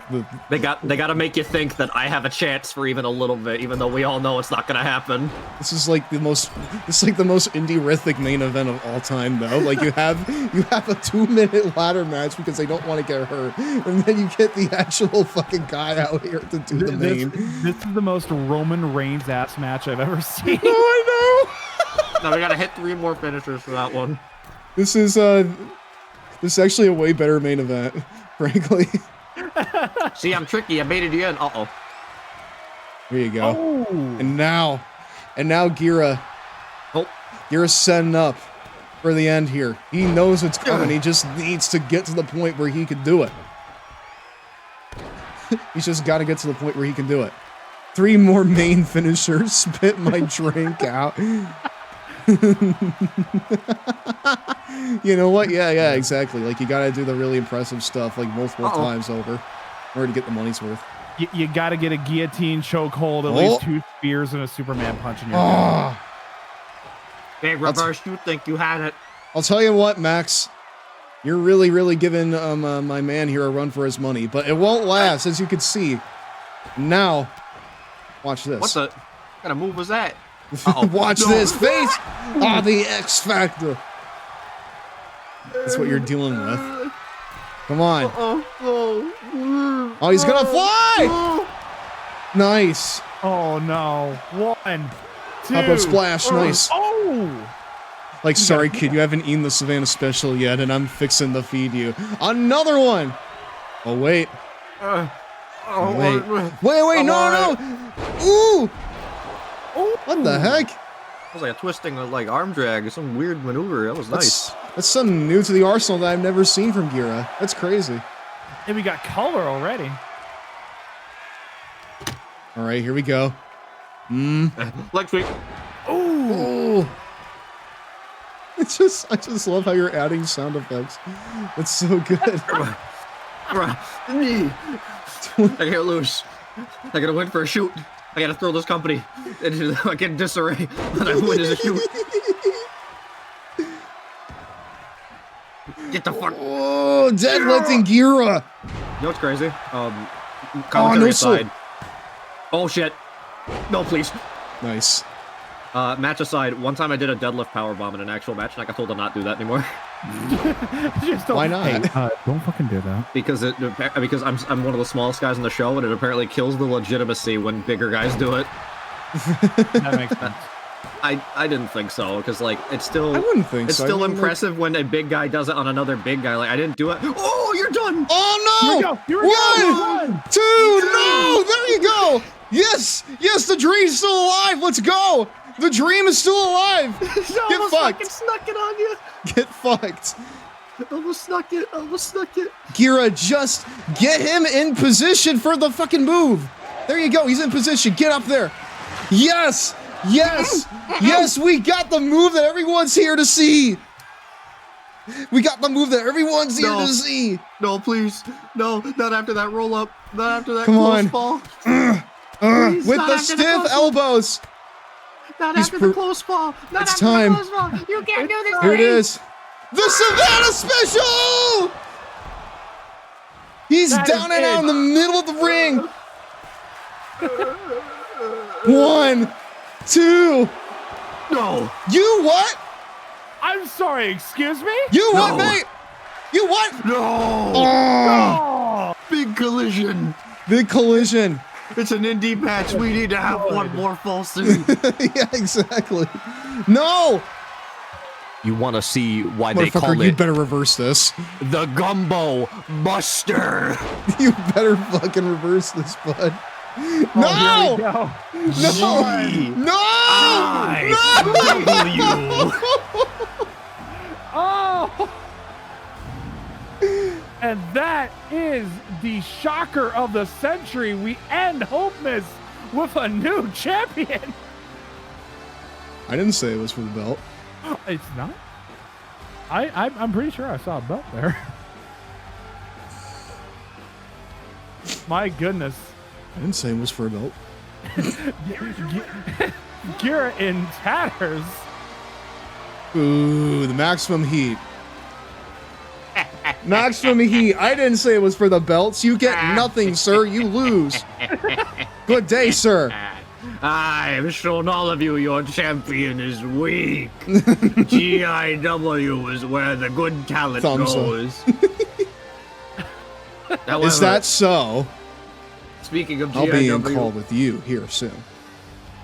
They got to make you think that I have a chance for even a little bit, even though we all know it's not gonna happen. This is like the most indie-rific main event of all time, though. Like you have a 2-minute ladder match because they don't want to get hurt, and then you get the actual fucking guy out here to do the main. This is the most Roman Reigns ass match I've ever seen. Oh, I know. Now we gotta hit 3 more finishers for that one. This is actually a way better main event, frankly. See, I'm tricky. I baited you in. Uh-oh. There you go. Oh. And now Gira. Oh. You're setting up for the end here. He knows it's coming. He just needs to get to the point where he can do it. He's just got to get to the point where he can do it. 3 more main finishers. Spit my drink out. You know what? Yeah, exactly. Like, you got to do the really impressive stuff, like, multiple times over in order to get the money's worth. You got to get a guillotine chokehold, at least 2 spears and a Superman punch in your head. Big reverse, you think you had it. I'll tell you what, Max. You're really, really giving my man here a run for his money, but it won't last, as you can see. Now, watch this. What kind of move was that? Watch this face. Ah, the X Factor. That's what you're dealing with. Come on. Oh, he's gonna fly. Nice. Oh no. 1, 2. Pop up splash. Nice. Oh. Like, sorry, kid, you haven't eaten the Savannah Special yet, and I'm fixing to feed you. Another one! Oh, wait. Wait, no! Ooh! What the heck? That was like a twisting, like, arm drag, some weird maneuver. That was nice. That's something new to the arsenal that I've never seen from Gira. That's crazy. And we got color already. All right, here we go. Leg sweep. Ooh! I just love how you're adding sound effects. It's so good. I can't lose. I gotta win for a shoot. I gotta throw this company into fucking disarray. And I win as a shoot. Get the fuck. Oh, deadlifting Gira. You know what's crazy? Commentary aside. Oh shit. No, please. Nice. Match aside, one time I did a deadlift powerbomb in an actual match, and I got told to not do that anymore. Why not? Hey, don't fucking do that. Because I'm one of the smallest guys in the show, and it apparently kills the legitimacy when bigger guys do it. That makes sense. I didn't think so, because like it's still. I wouldn't think it's so. still impressive when a big guy does it on another big guy. Like I didn't do it. Oh, you're done. Oh no! Here we go. 1, 2, no! There you go. Yes, the dream's still alive. Let's go. The dream is still alive. Get fucked. Snuck it on you. Get fucked. Almost snuck it. Gira, just get him in position for the fucking move. There you go. He's in position. Get up there. Yes. We got the move that everyone's here to see. To see. No, please. No, not after that roll up. Not after that Come close on. fall. With the stiff elbows. Not after the close fall. Not It's after time. the close fall. You can't do this. Here it is. The Savannah Special! He's down and out in the middle of the ring. 1, 2. No. You what? I'm sorry, excuse me? You what, mate? You what? No. Oh. Big collision. Big collision. It's an indie match. We need to have one more false suit. Yeah, exactly. No. You want to see why they call you better reverse this. the Gumbo Buster? You better fucking reverse this, bud. No! No! Oh! And that is the shocker of the century. We end Hopemas with a new champion. I didn't say it was for the belt. It's not? I'm pretty sure I saw a belt there. My goodness. I didn't say it was for a belt. Gira in tatters. Ooh, the maximum heat. Maximum heat. I didn't say it was for the belts. You get nothing, sir. You lose. Good day, sir. I've shown all of you your champion is weak. GIW is where the good talent goes. However, is that so? Speaking of I'll GIW, be in call with you here soon.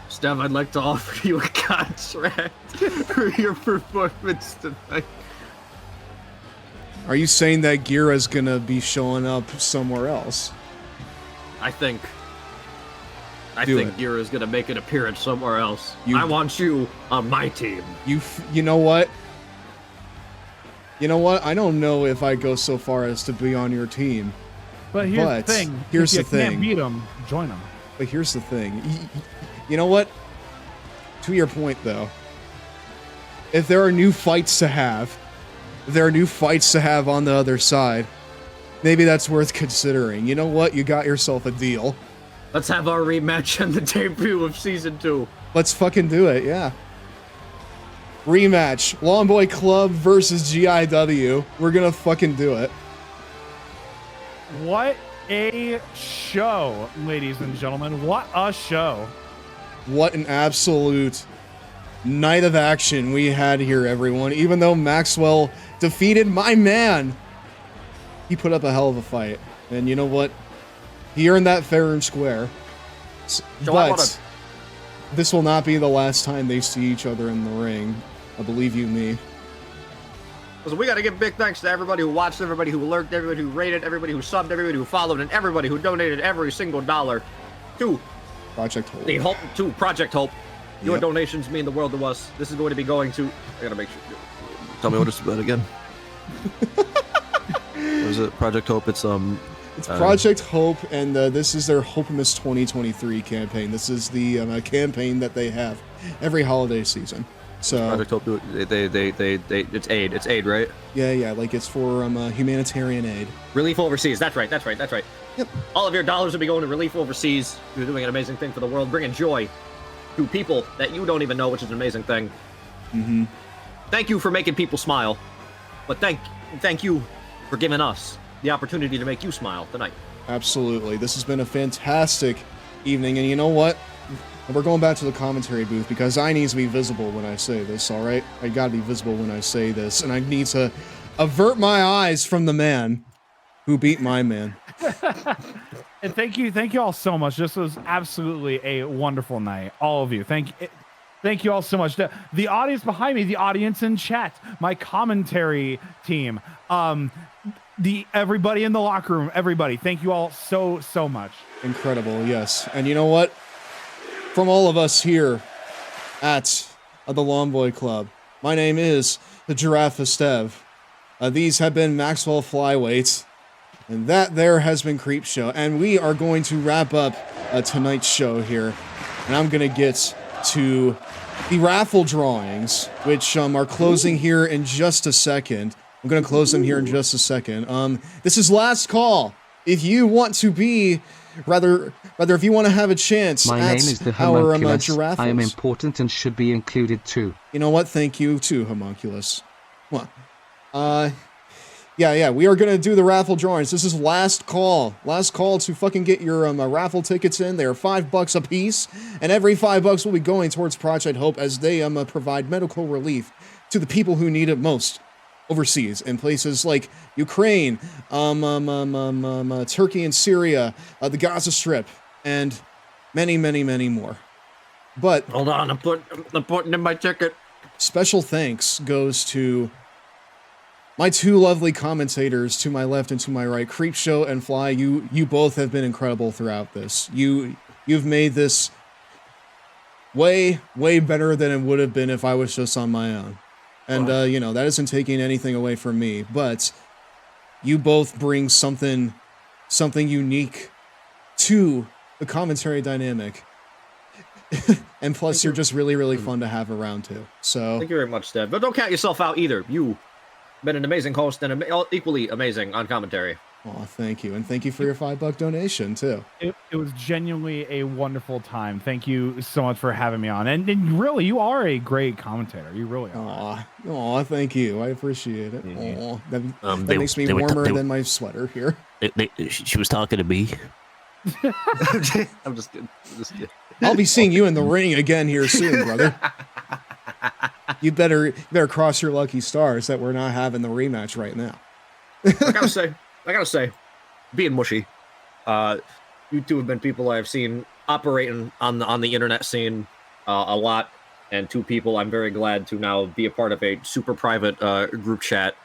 Steph, I'd like to offer you a contract for your performance tonight. Are you saying that Gira's gonna be showing up somewhere else? I think I think Gira's gonna make an appearance somewhere else. I want you on my team. You know what? You know what? I don't know if I go so far as to be on your team. But here's the thing. Here's if the you thing. can't beat them, join them. But here's the thing. You know what? To your point, though, if there are new fights to have, on the other side, maybe that's worth considering. You know what? You got yourself a deal. Let's have our rematch on the debut of Season 2. Let's fucking do it, yeah. Rematch. Longboy Club versus GIW. We're gonna fucking do it. What a show, ladies and gentlemen. What a show. What an absolute night of action we had here, everyone. Even though Maxwell defeated my man, he put up a hell of a fight. And you know what? He earned that fair and square. But this will not be the last time they see each other in the ring. I believe you me. So we got to give big thanks to everybody who watched, everybody who lurked, everybody who rated, everybody who subbed, everybody who followed, and everybody who donated every single dollar to Project Hope. To Project Hope. Your donations mean the world to us. This is going to be going to... I gotta make sure... Tell me what it's about again. What is it? Project Hope? It's Project Hope, and this is their Hopemas 2023 campaign. This is the campaign that they have every holiday season. So Project Hope, it's aid. It's aid, right? Yeah, like it's for humanitarian aid. Relief overseas. That's right. Yep. All of your dollars will be going to relief overseas. You're doing an amazing thing for the world, bringing joy to people that you don't even know, which is an amazing thing. Mm-hmm. Thank you for making people smile, but thank you for giving us the opportunity to make you smile tonight. Absolutely. This has been a fantastic evening, and you know what? We're going back to the commentary booth because I need to be visible when I say this, all right? I gotta be visible when I say this, and I need to avert my eyes from the man who beat my man. And thank you all so much. This was absolutely a wonderful night, all of you. Thank you all so much. The audience behind me, the audience in chat, my commentary team, everybody in the locker room, everybody. Thank you all so much. Incredible, yes. And you know what? From all of us here at the Longboy Club, my name is the Giraffe Estev. These have been Maxwell Flyweights, and that there has been Creep Show. And we are going to wrap up tonight's show here, and I'm going to get to the raffle drawings, which are closing here in just a second. I'm going to close them here in just a second. This is last call. If you want to be... Rather, if you want to have a chance. My name is the Homunculus. I am important and should be included too. You know what? Thank you too, Homunculus. Well, yeah. We are gonna do the raffle drawings. This is last call. Last call to fucking get your raffle tickets in. They are $5 a piece, and every $5 will be going towards Project Hope as they provide medical relief to the people who need it most. Overseas in places like Ukraine, Turkey and Syria, the Gaza Strip, and many more. But hold on, I'm putting in my ticket. Special thanks goes to my two lovely commentators to my left and to my right, Creep Show and Fly. You both have been incredible throughout this. You've made this way better than it would have been if I was just on my own. And, that isn't taking anything away from me, but you both bring something unique to the commentary dynamic. And plus, you're just really fun to have around, too. So thank you very much, Steph. But don't count yourself out either. You've been an amazing host and equally amazing on commentary. Oh, thank you. And thank you for your $5 donation, too. It was genuinely a wonderful time. Thank you so much for having me on. And really, you are a great commentator. You really are. Aw, thank you. I appreciate it. Aw, that makes me warmer than my sweater here. She was talking to me. I'm just kidding. I'll be seeing you in the ring again here soon, brother. You better cross your lucky stars that we're not having the rematch right now. I gotta say, being mushy, you two have been people I've seen operating on the internet scene a lot, and two people I'm very glad to now be a part of a super private group chat.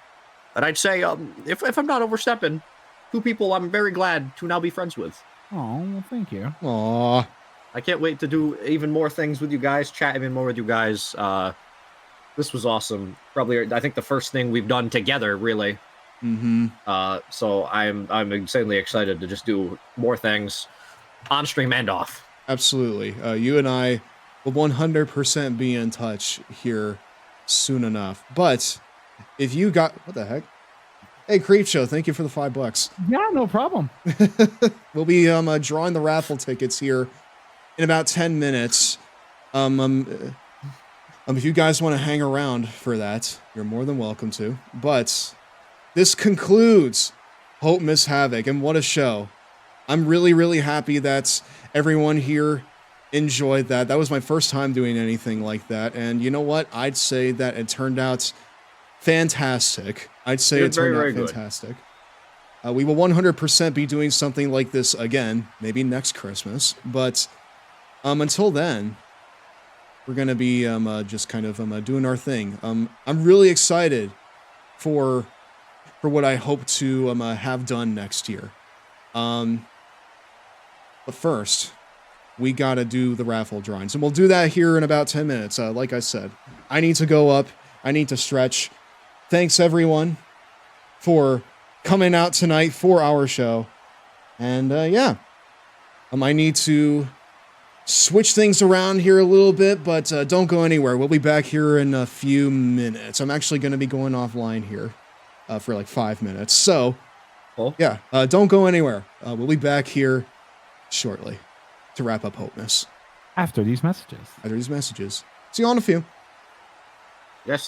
And I'd say, if I'm not overstepping, two people I'm very glad to now be friends with. Oh, well, thank you. Aw. I can't wait to do even more things with you guys, chat even more with you guys. This was awesome. Probably, I think the first thing we've done together, really. Mm-hmm. So I'm insanely excited to just do more things on stream and off. Absolutely. You and I will 100% be in touch here soon enough. But if you got, what the heck? Hey, Creepshow, thank you for the $5. Yeah, no problem. We'll be drawing the raffle tickets here in about 10 minutes. If you guys want to hang around for that, you're more than welcome to. But this concludes Hopemas HAVOC, and what a show. I'm really, really happy that everyone here enjoyed that. That was my first time doing anything like that, and you know what? I'd say that it turned out fantastic. I'd say it turned out fantastic. We will 100% be doing something like this again, maybe next Christmas, but until then, we're going to be just kind of doing our thing. I'm really excited for what I hope to have done next year. But first, we got to do the raffle drawings, and we'll do that here in about 10 minutes. Like I said, I need to go up. I need to stretch. Thanks, everyone, for coming out tonight for our show. And, yeah, I need to switch things around here a little bit, but don't go anywhere. We'll be back here in a few minutes. I'm actually going to be going offline here for like 5 minutes. So, yeah, don't go anywhere. We'll be back here shortly to wrap up Hopemas. After these messages. See you all in a few.